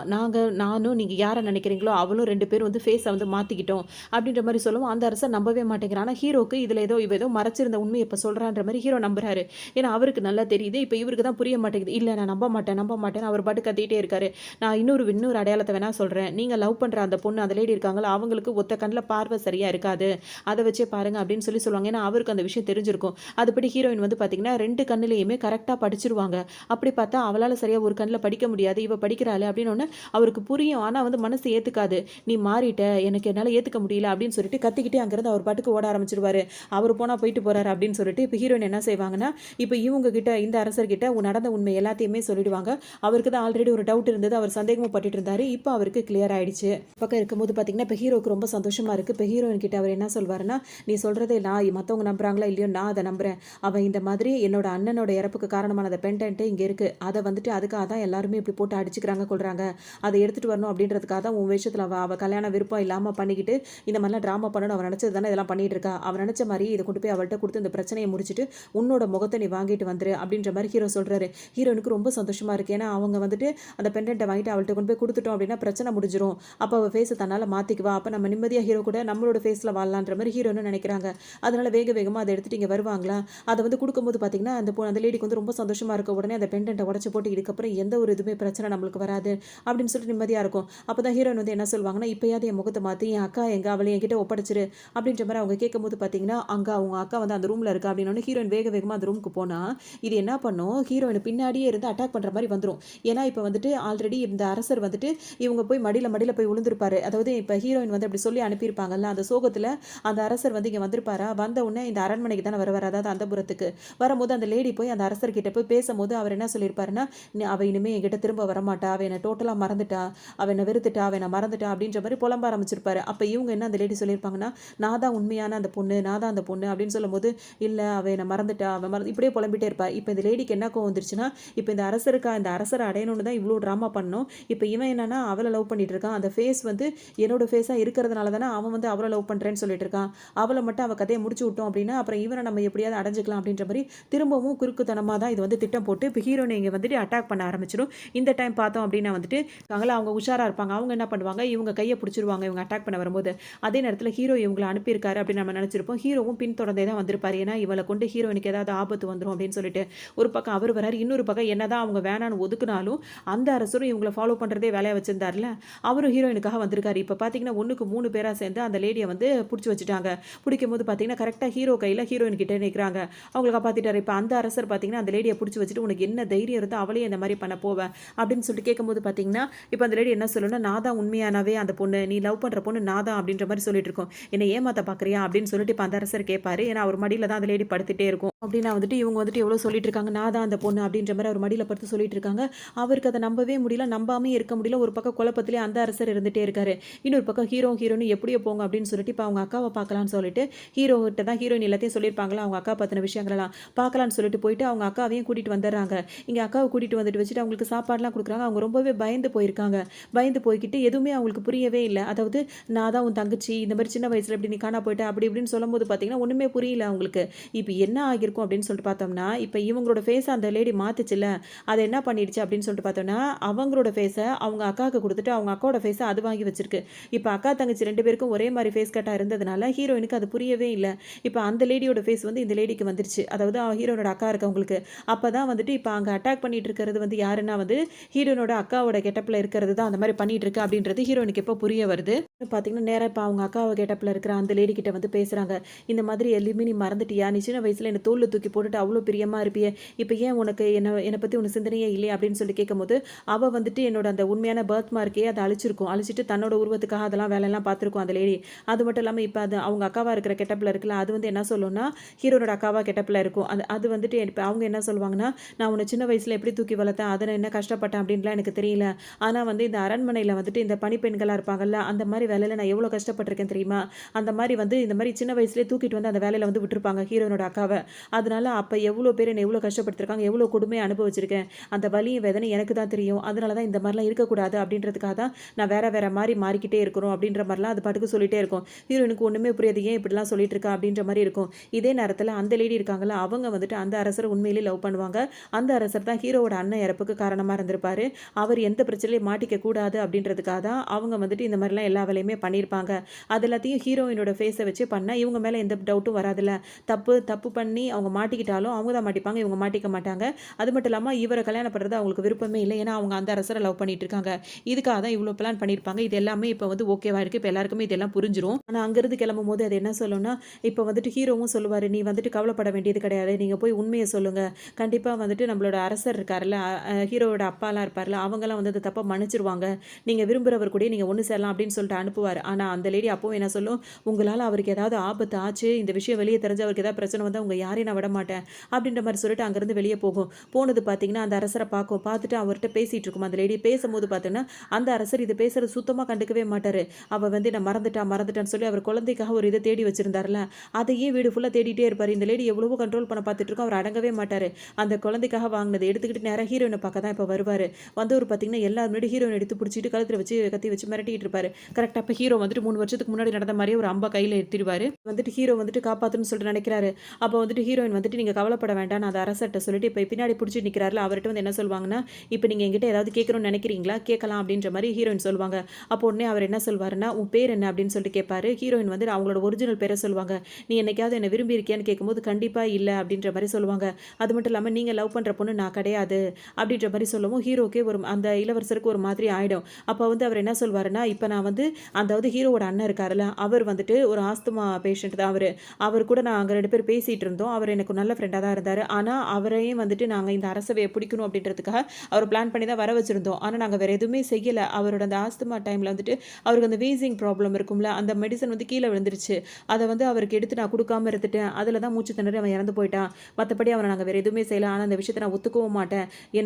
நானும் நீங்கள் யாரை நினைக்கிறீங்களோ அவளும் 2 பேரும் வந்து ஃபேஸை வந்து மாற்றிக்கிட்டோம் அப்படின்ற மாதிரி சொல்லவும் அந்த அரசர் நம்பவே மாட்டேங்கிறான். ஆனால் ஹீரோக்கு இதில் ஏதோ மறைச்சிருந்த உண்மையை இப்போ சொல்கிறான்ற மாதிரி ஹீரோ நம்புறாரு. ஏன்னா அவருக்கு நல்லா தெரியுது. இப்போ இவருக்கு தான் புரிய மாட்டேங்குது. இல்லை நான் நம்ப மாட்டேன் அவர் பாட்டு கத்திட்டே இருக்காரு. நான் இன்னொரு அடையாளத்தை வேணா சொல்கிறேன். நீங்கள் லவ் பண்ணுற அந்த பொண்ணு அந்த லேடி இருக்காங்களா, அவங்களுக்கு ஒத்த கண்ணில் பார்வை சரியாக இருக்காது, அதை வச்சே பாருங்க அப்படின்னு சொல்லுவாங்க. ஏன்னா அவருக்கு அந்த விஷயம் தெரிஞ்சிருக்கும். அதுபடி ஹீரோயின் வந்து பார்த்தீங்கன்னா 2 கண்ணிலையுமே கரெக்டாக படிச்சிருவாங்க. அப்படி பார்த்தா அவளால் சரியாக ஒரு கண்ணில் படிக்க முடியாது, இவ படிக்கிறாள் அப்படின்னு ஒன்று அவருக்கு புரியும். ஆனால் வந்து மனசு ஏற்றுக்காது. நீ மாறிட்ட, எனக்கு என்னால் ஏற்றுக்க முடியல அப்படின்னு சொல்லிட்டு கத்திக்கிட்டே அங்கேருந்து அவர் பாட்டுக்கு ஓட ஆரம்பிச்சிருவாரு. அவர் போனால் போயிட்டு போறாரு அப்படின்னு சொல்லிட்டு இப்போ ஹீரோயின் என்ன செய்வாங்கன்னா, இப்போ இவங்க கிட்ட இந்த அரசர்கிட்ட நடந்த உண்மை எல்லாத்தையுமே சொல்லிடுவாங்க. அவருக்கு தான் ஆல்ரெடி ஒரு டவுட் இருந்தது, அவர் சந்தேகமும் பட்டுட்டு இருந்தாரு. இப்போ அவருக்கு கிளியர் ஆயிடுச்சு. பக்கம் இருக்கும்போது பார்த்தீங்கன்னா இப்போ ஹீரோக்கு ரொம்ப சந்தோஷமா இருக்கு. இப்போ ஹீரோயின் கிட்ட அவர் என்ன சொல்வாருன்னா, நீ சொல்றதே நான் மற்றவங்க நம்புறாங்களா இல்லையோ நான் அதை நம்புறேன். அவன் இந்த மாதிரி என்னோட அண்ணனோட இறப்புக்கு காரணமான அந்த பெண்டன்ட் இங்கே இருக்கு, அதை வந்துட்டு அதுக்காக தான் எல்லாருமே இப்படி போட்டு அடிச்சுக்கிறாங்க கொள்றாங்க, அதை எடுத்துட்டு வரணும் அப்படின்றதுக்காக தான் உன் விஷயத்தில் அவள் கல்யாண விருப்பம் இல்லாமல் பண்ணிக்கிட்டு இந்த மாதிரிலாம் ட்ராமா பண்ணணும் அவன் நினச்சது தானே இதெல்லாம் பண்ணிட்டு இருக்கா, அவன் நினச்ச மாதிரி இதை கொண்டு போய் அவள்கிட்ட கொடுத்து இந்த பிரச்சனையை முடிச்சுட்டு உன்னோட முகத்தை நீ வாங்கிட்டு வந்துரு அப்படின்ற மாதிரி ஹீரோ சொல்றாரு. ஹீரோனுக்கு ரொம்ப சந்தோஷமா இருக்கு. ஏன்னா அவங்க வந்துட்டு அந்த பெண்டன்ட்டை வாங்கிட்டு அவள்கிட்ட கொண்டு போய் கொடுத்துட்டோம் அப்படின்னா பிரச்சனை முடிஞ்சிடும். அப்போ அவள் ஃபேஸை தன்னால் மாற்றிக்குவா, அப்போ நம்ம நிம்மதியாக ஹீரோ கூட நம்மளோட ஃபேஸில் வாழலான்ற மாதிரி ஹீரோன்னு நினைக்கிறாங்க. அதனால வேகமாக அதை எடுத்துட்டு இங்கே வருவாங்களா. அதை வந்து கொடுக்கும்போது பார்த்தீங்கன்னா அந்த லேடிக்கு வந்து ரொம்ப சந்தோஷமா இருக்க, உடனே அந்த பெண்டன்ட்டை உடச்சு போட்டு இதுக்கப்புறம் எந்த ஒரு இதுவுமே பிரச்சனை நம்மளுக்கு வராது அப்படின்னு சொல்லிட்டு நிம்மதியாக இருக்கும். அப்போ தான் ஹீரோயின் வந்து என்ன சொல்லுவாங்கன்னா, இப்போயாவது என் முகத்தை மாற்றி என் அக்கா எங்க அவளை என்கிட்ட ஒப்படைச்சிரு அப்படின்ற மாதிரி அவங்க கேட்கும்போது பார்த்தீங்கன்னா, அங்கே அவங்க அக்கா வந்து வந்து அந்த ரூமில் இருக்கா அப்படின்னோடனே ஹீரோயின் வேக வேகமாக அந்த ரூமுக்கு போனால் இது என்ன பண்ணும், ஹீரோயின் பின்னாடியே இருந்து அட்டாக் பண்ணுற மாதிரி வந்துடும். ஏன்னா இப்போ வந்துட்டு ஆல்ரெடி இந்த அரசர் வந்துட்டு இவங்க போய் மடியில் போய் விழுந்திருப்பாரு. அதாவது இப்போ ஹீரோயின் வந்து அப்படி சொல்லி அனுப்பியிருப்பாங்கல்ல, அந்த சோகத்தில் அந்த அரசர் வந்து இங்கே வந்திருப்பாரா, வந்த உடனே இந்த அரண்மனைக்கு தானே வருவார், அதாவது அந்தபுரத்துக்கு வரும்போது அந்த லேடி போய் அந்த அரசர்கிட்ட போய் பேசும்போது அவர் என்ன சொல்லியிருப்பாருன்னா, அவள் இனிமேல் என்கிட்ட திரும்ப வரமாட்டா, அவள் என்னை டோட்டலாக மறந்துட்டா, அவள் என்னை வெறுத்துட்டா, அவள் என்னை மறந்துட்டா அப்படின்ற மாதிரி புலம்ப ஆரம்பிச்சிருப்பாரு. அப்போ இவங்க என்ன அந்த லேடி சொல்லியிருப்பாங்கன்னா, நான் தான் உண்மையான அந்த பொண்ணு, நான் தான் அந்த பொண்ணு அப்படின்னு சொல்லும்போது, இல்லை அவள் என்னை மறந்துட்டா, அவன் இப்படியே புலம்பிட்டே இருப்பா. இப்போ இந்த லேடிக்கு என்ன கோவம் வந்துருச்சுன்னா, இப்போ இந்த அரசரை அடையணும்னு தான் இவ்வளோ ட்ராமா பண்ணணும். இப்போ இவன் என்னன்னா அவளை லவ் பண்ணிட்டு இருக்கான். அந்த ஃபேஸ் வந்து என்னோட ஃபேஸாக இருக்கிறதுனால தானே அவன் வந்து அவளை லவ் பண்ணுறேன்னு சொல்லிட்டு இருக்கான். அவளை மட்டும் அவள் கதையை முடிச்சு விட்டோம் அப்படின்னா அப்புறம் இவனை நம்ம எப்படியாவது அடைஞ்சிக்கலாம் அப்படின்ற மாதிரி திரும்பவும் குறுக்குத்தனமாக தான் இது வந்து திட்டம் போட்டு இப்போ ஹீரோனை இங்கே வந்துட்டு அட்டாக் பண்ண ஆரம்பிச்சிடும். இந்த டைம் பார்த்தோம் அப்படின்னா வந்துட்டு அவங்க உஷாராக இருப்பாங்க. அவங்க என்ன பண்ணுவாங்க, இவங்க கையை பிடிச்சிருவாங்க இவங்க அட்டாக் பண்ண வரும்போது. அதே நேரத்தில் ஹீரோ இவங்களை அனுப்பியிருக்காரு அப்படின்னு நம்ம நினச்சிருப்போம். ஹீரோவும் பின் தொடர்ந்தே தான் வந்திருப்பாரு. ஏன்னா இவளை கொண்டு ஹீரோயினுக்கு ஏதாவது ஆபத்து வந்துடும் அப்படின்னு சொல்லிட்டு ஒரு பக்கம் அவர் வராரு. இன்னொரு பக்கம் என்னதான் அவங்க வேணான்னு ஒதுக்குனாலும் அந்த அரசரும் இவங்களை ஃபாலோ பண்ணுறதே வேலையை வச்சிருந்தார்ல, அவரும் ஹீரோயினுக்காக வந்திருக்காரு. இப்போ பார்த்தீங்கன்னா 1க்கு 3 பேராக சேர்ந்து அந்த லேடியை வந்து பிடிச்சி வச்சுட்டாங்க. பிடிக்கும் போது பார்த்தீங்கன்னா கரெக்டாக ஹீரோ கையில் ஹீரோயின் கிட்டே நிற்கிறாங்க. அவங்களை காப்பாற்றிட்டாரு. இப்போ அந்த அரசர் பார்த்தீங்கன்னா அந்த லேடியை பிடிச்சி வச்சுட்டு உனக்கு என்ன தைரியம் இருந்தால் அவளையே இந்த மாதிரி பண்ண போவேன் அப்படின்னு சொல்லிட்டு கேட்கும்போது பார்த்தீங்கன்னா இப்போ அந்த லேடி என்ன சொல்லணும்னா, நான் தான் உண்மையானவே அந்த பொண்ணு, நீ லவ் பண்ணுற பொண்ணு நான் தான் அப்படின்ற மாதிரி சொல்லிட்டு இருக்கோம். என்னை ஏமாத்த பார்க்குறியா அப்படின்னு சொல்லிட்டு இப்போ அந்த அரசர் கேட்பாரு. ஏன்னா அவர் மடியில் தான் அந்த லேடி படுத்துட்டே இருக்கும். அப்படின்னா வந்துட்டு இவங்க வந்துட்டு எவ்வளோ சொல்லிட்டு இருக்காங்க, நான் தான் அந்த பொண்ணு அப்படின்ற மாதிரி அவர் மடியில் படுத்து சொல்லிட்டு இருக்காங்க. அவருக்கு அதை நம்பவே முடியல, நம்பாமே இருக்க முடியல. ஒரு பக்கம் குழப்பத்திலே அந்த அரசர் இருந்துகிட்டே இருக்காரு. இன்னொரு பக்கம் ஹீரோன்னு எப்படியோ போங்க அப்படின்னு சொல்லிட்டு இப்போ அவங்க அக்காவை பார்க்கலான்னு சொல்லிட்டு ஹீரோகிட்ட தான் ஹீரோயின் எல்லாத்தையும் சொல்லியிருப்பாங்களா அவங்க அக்கா பற்றின விஷயங்களெல்லாம் பார்க்கலான்னு சொல்லிட்டு போயிட்டு அவங்க அக்காவையும் கூட்டிகிட்டு வந்துடுறாங்க. இங்கே அக்காவை கூட்டிகிட்டு வந்துட்டு வச்சுட்டு அவங்களுக்கு சாப்பாடுலாம் கொடுக்குறாங்க. அவங்க ரொம்பவே பயந்து போயிருக்காங்க. பயந்து போய்கிட்டு எதுவுமே அவங்களுக்கு புரியவே இல்லை. அதாவது நான் தான் உன் தங்கச்சி, இந்த மாதிரி சின்ன வயசில் இப்படி நீ காணா போயிட்ட அப்படி இப்படின்னு சொல்லும்போது பார்த்தீங்கன்னா ஒன்றுமே புரியல அவங்களுக்கு. இப்போ என்ன ஆகியிருக்கும் அப்படின்னு சொல்லிட்டு பார்த்தோம்னா, இப்போ இவங்களோட ஃபேஸை அந்த லேடி மாத்துச்சுல, அதை என்ன பண்ணிடுச்சு அப்படின்னு சொல்லிட்டு பார்த்தோம்னா, அவங்களோட ஃபேஸை அவங்க அக்காவுக்கு கொடுத்துட்டு அவங்க அக்காவோட ஃபேஸை அது வாங்கி வச்சிருக்கு. இப்போ அக்கா தங்கச்சி 2 பேருக்கும் ஒரே மாதிரி ஃபேஸ் கட்டாக இருந்ததுனால ஹீரோயினுக்கு அது புரியவே இல்லை. இப்போ அந்த லேடியோட ஃபேஸ் வந்து இந்த லேடிக்கு வந்துருச்சு. அதாவது ஹீரோனோட அக்கா இருக்கவங்களுக்கு. அப்போ தான் வந்துட்டு இப்போ அங்கே அட்டாக் பண்ணிட்டு இருக்கிறது வந்து யாருன்னா வந்து ஹீரோனோட அக்காவோட கெட்டப்பில் இருக்கிறது தான் அந்த மாதிரி பண்ணிட்டு இருக்கு அப்படின்றது ஹீரோனுக்கு எப்போ புரிய வருது. பார்த்தீங்கன்னா நேராக இப்போ அவங்க அக்காவை கெட்டப்பில் இருக்கிற அந்த லேடி கிட்ட வந்து பேசுகிறாங்க. இந்த மாதிரி எதுவுமே நீ மறந்துட்டியா, நீ சின்ன வயசில் என்னை தோளில் தூக்கி போட்டுட்டு அவ்வளோ பிரியமாக இருப்பியே, இப்போ ஏன் உனக்கு என்னை பற்றி உனக்கு சிந்தனையே இல்லையே அப்படின்னு சொல்லி கேட்கும்போது அவள் வந்துட்டு என்னோட அந்த உண்மையான பர்த் மார்க்கே அதை அழிச்சிட்டு தன்னோட உருவத்துக்காக அதெல்லாம் வேலையெல்லாம் பார்த்துருக்கோம் அந்த லேடி. அது மட்டும் இல்லாமல் இப்போ அது அவங்க அக்காவாக இருக்கிற கெட்டப்பில் இருக்குல்ல, அது வந்து என்ன சொல்லும்னா ஹீரோனோட அக்காவாக கெட்டப்பில் இருக்கும். அது வந்துட்டு இப்போ அவங்க என்ன சொல்லுவாங்கன்னா, நான் உன்னை சின்ன வயசில் எப்படி தூக்கி வளர்த்தேன், அதை நான் என்ன கஷ்டப்பட்டேன் அப்படின்லாம் எனக்கு தெரியல. ஆனால் வந்து இந்த அரண்மனையில் வந்துட்டு இந்த பணிப்பெண்களாக இருப்பாங்கல்ல, அந்த மாதிரி வேலையில் நான் எவ்வளோ கஷ்டப்பட்டிருக்கேன் தெரியுமா. அந்த மாதிரி வந்து இந்த மாதிரி சின்ன வயசுலேயே தூக்கிட்டு வந்து அந்த வேலையில் வந்து விட்டுருப்பாங்க ஹீரோனோட அக்காவை. அதனால அப்போ எவ்வளோ பேர் என்னை எவ்வளோ கஷ்டப்படுத்திருக்காங்க, எவ்வளோ கொடுமையை அனுபவிச்சிருக்கேன், அந்த வலியும் வேதனை எனக்கு தான் தெரியும். அதனால தான் இந்த மாதிரிலாம் இருக்கக்கூடாது அப்படின்றதுக்காக தான் நான் வேற மாதிரி மாறிக்கிட்டே இருக்கிறோம் அப்படின்ற மாதிரிலாம் அது பாட்டுக்கு சொல்லிட்டே இருக்கும். ஹீரோனுக்கு ஒன்றுமே புரியாது, ஏன் இப்படிலாம் சொல்லிட்டு இருக்கா அப்படின்ற மாதிரி இருக்கும். இதே நேரத்தில் அந்த லேடி இருக்காங்கல்ல, அவங்க வந்துட்டு அந்த அரசரை உண்மையிலேயே லவ் பண்ணுவாங்க. அந்த அரசர் தான் ஹீரோவோட அண்ணன் இறப்புக்கு காரணமாக இருந்திருப்பாரு. அவர் எந்த பிரச்சனையும் மாட்டிக்க கூடாது அப்படின்றதுக்காக தான் அவங்க வந்துட்டு இந்த மாதிரிலாம் எல்லா வேலையுமே பண்ணியிருப்பாங்க. அது எல்லாத்தையும் ஹீரோயினோட ஃபேஸை வச்சு பண்ணால் இவங்க மேலே எந்த டவுட்டும் வராதுல்ல. தப்பு பண்ணி அவங்க மாட்டிக்கிட்டாலும் அவங்க தான் மாட்டிப்பாங்க, இவங்க மாட்டிக்க மாட்டாங்க. அது மட்டும் இல்லாமல் இவரை கல்யாணம் பண்ணுறது அவங்களுக்கு விருப்பமே இல்லை. ஏன்னா அவங்க அந்த அரசரை லவ் பண்ணிட்டு இருக்காங்க. இதுக்காக தான் இவ்வளோ பிளான் பண்ணியிருப்பாங்க. இது எல்லாமே இப்போ வந்து ஓகேவா இருக்குது. இப்போ எல்லாருக்குமே இதெல்லாம் புரிஞ்சிரும். ஆனால் அங்கேருந்து கிளம்பும் போது அது என்ன சொல்லும்னா, இப்போ வந்துட்டு ஹீரோவும் சொல்லுவார், நீ வந்துட்டு கவலைப்பட வேண்டியது கிடையாது, நீங்கள் போய் உண்மையை சொல்லுங்கள். கண்டிப்பாக வந்துட்டு நம்மளோட அரசர் இருக்கார்ல, ஹீரோவோட அப்பாலாம் இருப்பார்ல, அவங்களாம் வந்து அந்த தப்பாக மன்னிச்சிருவாங்க. நீங்கள் விரும்புகிறவர் கூட நீங்கள் ஒன்று சேரலாம் அப்படின்னு சொல்லிட்டு அனுப்புவார். ஆனால் அந்த லேடி அப்போவும் என்ன சொல்லும், உங்களால் அவருக்கு ஏதாவது ஆபத்து ஆச்சு, இந்த விஷயம் வெளியே தெரிஞ்சு அவருக்கு ஏதாவது பிரச்சனை வந்தால் உங்கள் யாரையும் நான் விட மாட்டேன் அப்படின்ற மாதிரி சொல்லிட்டு அங்கேருந்து வெளியே போனது பார்த்தீங்கன்னா அந்த அரசரை பார்த்துட்டு அவர்கிட்ட பேசிகிட்டு இருக்கும். அந்த லேடி பேசும்போது பார்த்தீங்கன்னா அந்த அரசர் இது பேசுறது சுத்தமாக கண்டுக்கவே மாட்டார். அவள் வந்து நான் மறந்துட்டான்னு சொல்லி அவர் குழந்தைக்காக ஒரு இதை தேடி வச்சிருந்தார்ல, அதையே வீடு ஃபுல்லாக தேடிட்டே இருப்பார். இந்த லேடி எவ்வளவோ கண்ட்ரோல் பண்ண பார்த்துட்டு இருக்கோம், அவர் அடங்கவே மாட்டார். அந்த குழந்தைக்காக வாங்கினதை எடுத்துக்கிட்டு நேராக ஹீரோயினை பார்க்க தான் இப்போ வருவார். வந்தவர் பார்த்தீங்கன்னா எல்லாரும் முன்னாடி ஹீரோயின் எடுத்து பிடிச்சிட்டு கழுத்தில் வச்சு கத்தி வச்சு மிரட்டிட்டு இருப்பார். கரெக்டாக இப்போ ஹீரோ வந்துட்டு 3 வருஷத்துக்கு முன்னாடி நடந்த மாதிரியே ஒரு அம்பா கையில் எடுத்துடுவார். வந்துட்டு ஹீரோ வந்துட்டு காப்பாற்றுன்னு சொல்லிட்டு நினைக்கிறாரு. அப்போ வந்துட்டு ஹீரோயின் வந்துட்டு நீங்கள் கவலைப்பட வேண்டாம், நான் அந்த அரசர்கிட்ட சொல்லிட்டு இப்போ பின்னாடி பிடிச்சி நிற்கிறாருல, அவர்கிட்ட வந்து என்ன சொல்லுவாங்கன்னா, இப்போ நீங்கள் என்கிட்ட ஏதாவது கேட்கணும்னு நினைக்கிறீங்களா, கேட்கலாம் அப்படின்ற மாதிரி ஹீரோயின் சொல்லுவாங்க. அப்போ உடனே அவர் என்ன சொல்வாருன்னா, உன் பேர் என்ன அப்படின்னு சொல்லிட்டு கேட்பாரு. ஹீரோயின் வந்து அவங்களோட ஒரிஜினல் பேரை சொல்லுவாங்க. நீ என்னைக்காவது என்னை விரும்பி இருக்கியான்னு கேட்கும்போது கண்டிப்பாக இல்லை அப்படின்ற மாதிரி சொல்லுவாங்க. அது மட்டும் இல்லாமல் நீங்கள் லவ் பண்ணுற பொண்ணு நான் கிடையாது அப்படின்ற மாதிரி சொல்லவும் ஹீரோக்கே அந்த இளவரசருக்கு ஒரு மாதிரி ஆகிடும். அப்போ வந்து அவர் என்ன சொல்வாருன்னா, இப்போ நான் வந்து அதாவது ஹீரோவோட அண்ணன் இருக்காருல்ல, அவர் வந்துட்டு ஒரு ஆஸ்துமா பேஷண்ட் தான். அவர் கூட நாங்க 2 பேரும் பேசிட்டு இருந்தோம். அவர் எனக்கு நல்ல ஃப்ரெண்டா தான் இருந்தாரு. ஆனா, அவரையும் வந்துட்டு நாங்க இந்த அரசவைய பிடிக்கணும் அப்படின்றதுக்காக அவர் பிளான் பண்ணி தான் வர வச்சிருந்தோம். ஆனா, நாங்க வேற எதுவுமே செய்யல. அவரோட அந்த ஆஸ்துமா டைம்ல வந்துட்டு அவருக்கு அந்த வீசிங் ப்ராப்ளம் இருக்கும்ல, அந்த மெடிசன் வந்து கீழ விழுந்துருச்சு. அத வந்து அவருக்கு எடுத்து நான் குடுக்காம இருந்துட்டேன். அதுல தான் மூச்சு திணறி அவன் இறந்து போயிட்டான். மத்தபடி அவன நாங்க வேற எதுவுமே செய்யல. ஆனா, அந்த விஷயத்த நான் ஒத்துக்கவும் மாட்டேன்.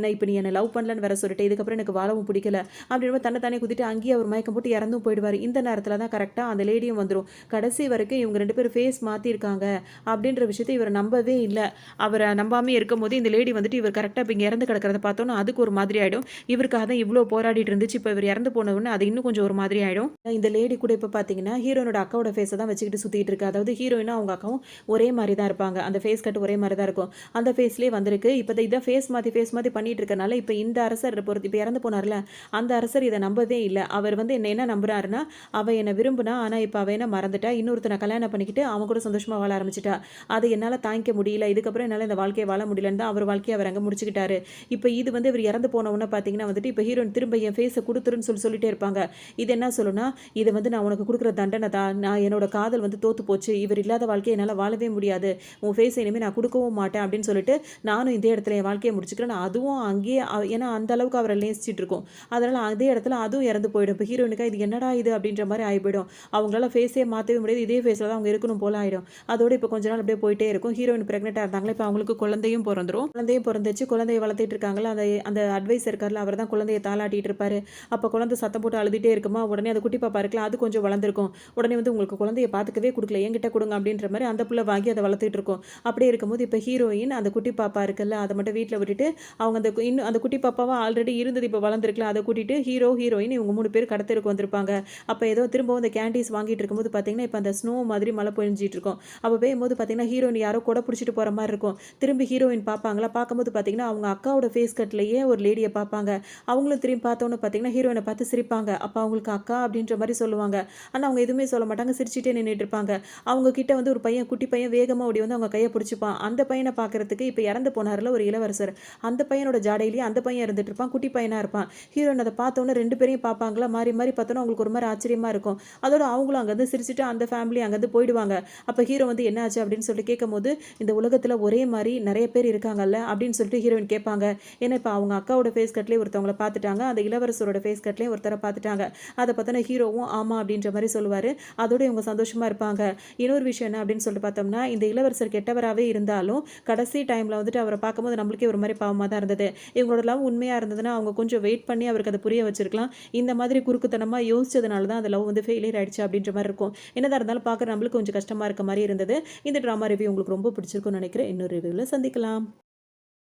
இப்ப நீ என்ன லவ் பண்ணலன்னு வேற சொல்லிட்ட. இதுக்கப்புறம் எனக்கு வாழவும் பிடிக்கல. அப்படின்ற தன்ன தானே குத்திட்டு அங்கேயே அவர் மயக்கம் போட்டு இறந்தும் போயிடுவாரு. இந்த நேரத்துல தான் கரெக்ட்டா அந்த லேடியும் வந்துரும். கடைசி வரைக்கும் இவங்க 2 பேரும் ஃபேஸ் மாத்திருக்காங்க அப்படின்ற விஷயத்த இவர் நம்பவே இல்ல. அவர நம்பாமயே இருக்கும்போது இந்த லேடி வந்துட்டு இவர் கரெக்ட்டா இப்ப இங்க இறந்து கிடக்கிறத பார்த்தோம்னா, அதுக்கு ஒரு மாதிரி ஆயிடும். இவருக்காக தான் இவ்ளோ போராடிட்டு இருந்துச்சு. இப்ப இவர் இறந்து போன உடனே அது இன்னும் கொஞ்சம் ஒரு மாதிரி ஆயிடும். இந்த லேடி கூட இப்ப பார்த்தீங்கன்னா, ஹீரோயினோட அக்காவோட ஃபேஸ தான் வச்சுக்கிட்டு சுத்திட்டு இருக்கு. அதாவது ஹீரோயினும் அவங்க அக்காவும் ஒரே மாரி தான் இருப்பாங்க. அந்த ஃபேஸ் கட் ஒரே மாரி தான் இருக்கும். அந்த ஃபேஸ்லயே வந்திருக்கு. இப்ப இத ஃபேஸ் மாத்தி பண்ணிட்டு இருக்கனால, இப்ப இந்த அரசர் இப்ப இறந்து போனார்ல, அந்த அரசர் இத நம்பவே இல்ல. அவர் வந்து என்ன நம்புறாருன்னா, அவ என்ன விரும்புனா, ஆனா இப்ப அவ என்ன மறந்துட்டா. இன்னொருத்தன கல்யாணம் பண்ணிக்கிட்டு அவன் கூட சந்தோஷமா வாழ ஆரம்பிச்சுட்டா. அத என்னால தாங்கிக்க முடியல. இதுக்கப்புறம் என்னால இந்த வாழ்க்கைய வாழ முடியலன்னு தான் அவர் வாழ்க்கைய அவர் அங்க முடிச்சுக்கிட்டாரு. இப்ப இது வந்து இவர் இறந்து போன உடனே பார்த்தீங்கன்னா வந்துட்டு, இப்ப ஹீரோயின் திரும்ப என் ஃபேஸ குடுத்துருன்னு சொல்லிட்டே இருப்பாங்க. இது என்ன சொல்லும்னா, இது வந்து நான் உனக்கு குடுக்குற தண்டனை தான். நான் என்னோட காதல் வந்து தோத்து போச்சு. இவர் இல்லாத வாழ்க்கைய என்னால வாழவே முடியாது. உன் ஃபேஸ இனிமே நான் குடுக்கவும் மாட்டேன் அப்படின்னு சொல்லிட்டு, நானும் இதே இடத்துல என் வாழ்க்கைய முடிச்சுக்கிறேன். அதுவும் அங்கேயே ஏன்னா அந்த அளவுக்கு அவர நேசிச்சுட்டு இருக்கும். அதனால அதே இடத்துல அதுவும் இறந்து போயிடும். இப்ப ஹீரோயினுக்கா இது என்னடா இது அப்படின்ற மாரி ஆயி போயிடும். அவங்களால ஃபேஸே மாத்தவே முடியாது. இதே ஃபேஸ்ல தான் அவங்க இருக்கணும் போல ஆயிடும். அதோட இப்ப கொஞ்ச நாள் அப்படியே போயிட்டே இருக்கும். ஹீரோயின் பிரெக்னன்ட்டா இருந்தாங்களா, இப்ப அவங்களுக்கு குழந்தையும் பொறந்துரும். குழந்தையும் பொறந்துச்சு. குழந்தைய வளர்த்துட்டு இருக்காங்கல்ல, அந்த அந்த அட்வைசர் இருக்கார்ல, அவர் தான் குழந்தைய தாலாட்டிட்டு இருப்பாரு. அப்ப குழந்தை சத்தம் போட்டு அழுதுட்டே இருக்குமா, உடனே அது குட்டி பாப்பா இருக்குல்ல, அது கொஞ்சம் வளர்ந்திருக்கும். உடனே வந்து உங்களுக்கு குழந்தைய பாத்துக்கவே குடுக்கல, என்கிட்ட குடுங்க அப்படின்ற மாரி அந்த புள்ள வாங்கி அத வளர்த்துட்டு இருக்கும். அப்படியே இருக்கும்போது இப்ப ஹீரோயின் அந்த குட்டி பாப்பா இருக்குல்ல, அத மட்டும் வீட்ல விட்டுட்டு அவங்க இன்னும் அந்த குட்டி பாப்பாவா ஆல்ரெடி இருந்தது இப்ப வளர்ந்திருக்குல்ல, அத கூட்டிட்டு ஹீரோயின் இவங்க 3 பேர் கடத்தெருக்கு வந்திருப்பாங்க. அப்ப ஏதோ திரும்பவும் இந்த கேண்டீஸ் வாங்கிட்டு இருக்கும்போது பாத்தீங்கன்னா, இப்ப அந்த ஸ்னோ மாதிரி மழை பொழிஞ்சிட்டு இருக்கும். அப்ப பெய்யும்போது பாத்தீங்கன்னா, ஹீரோயின் யாரோ கொடை புடிச்சிட்டு போற மாரி இருக்கும். திரும்பி ஹீரோயின் பாப்பாங்களா, பாக்கும்போது பாத்தீங்கன்னா, அவங்க அக்காவோட ஃபேஸ் கட்லயே ஒரு லேடிய பாப்பாங்க. அவங்களும் திரும்பி பார்த்தோன்னே பாத்தீங்கன்னா, ஹீரோயின பார்த்து சிரிப்பாங்க. அப்ப அவங்களுக்கு அக்கா அப்படின்ற மாரி சொல்லுவாங்க. ஆனா அவங்க எதுவுமே சொல்ல மாட்டாங்க. சிரிச்சுட்டே நின்னுட்டு இருப்பாங்க. அவங்க கிட்ட வந்து ஒரு பையன், குட்டி பையன் வேகமா ஓடி வந்து அவங்க கைய புடிச்சுப்பான். அந்த பையன பாக்குறதுக்கு இப்ப இறந்து போனார்ல ஒரு இளவரசர். அந்த பையனோட ஜாடையிலேயே அந்த பையன் இருந்துட்டு இருப்பான். குட்டி பையனா இருப்பான். ஹீரோயின் அத பார்த்தோன்னே 2 பேரையும் பாப்பாங்களா, மாறி மாறி பார்த்தோன்னே அவங்களுக்கு ஒரு மாரி ஆச்சரியமா இருக்கும். அதோட அவங்களும் அங்கருந்து சிரிச்சுட்டு அந்த ஃபேமிலி அங்கருந்து போயிடுவாங்க. அப்ப ஹீரோ வந்து என்ன ஆச்சு அப்படின்னு சொல்லிட்டு கேட்கும்போது, இந்த உலகத்துல ஒரே மாரி நெறைய பேர் இருக்காங்கல்ல அப்படின்னு சொல்லிட்டு ஹீரோயின் கேட்பாங்க. ஏன்னா இப்ப அவங்க அக்காவோட ஃபேஸ் கட்லயே ஒருத்தவங்கள பார்த்துட்டாங்க. அந்த இளவரசரோட ஃபேஸ் கட்லயே ஒருத்தர பார்த்துட்டாங்க. அத பார்த்தோன்னே ஹீரோவும் ஆமா அப்படின்ற மாரி சொல்லுவாரு. அதோட இவங்க சந்தோஷமா இருப்பாங்க. இன்னொரு விஷயம் என்ன அப்படின்னு சொல்லிட்டு பார்த்தோம்னா, இந்த இளவரசர் கெட்டவராவே இருந்தாலும், கடைசி டைம்ல வந்துட்டு அவர பார்க்கும்போது நம்மளுக்கே ஒரு மாரி பாவமா தான் இருந்தது. இவங்களோட லவ் உண்மையா இருந்ததுன்னா, அவங்க கொஞ்சம் வெயிட் பண்ணி அவருக்கு அத புரிய வச்சிருக்கலாம். இந்த மாதிரி குறுக்குத்தனமா யோசிச்சதுனால தான் அந்த லவ் வந்து ஃபெயிலியர் ஆயிடுச்சு அப்படின்ற மாரி இருக்கும். என்னதான் இருந்தாலும் பார்க்குற நம்மளுக்கு கொஞ்சம் கஷ்டமா இருக்க மாரி இருந்தது. இந்த ட்ராமா ரிவ்யூ உங்களுக்கு ரொம்ப பிடிச்சிருக்கும்னு நினைக்கிறேன். இன்னொரு ரிவ்யூல சந்திக்கலாம்.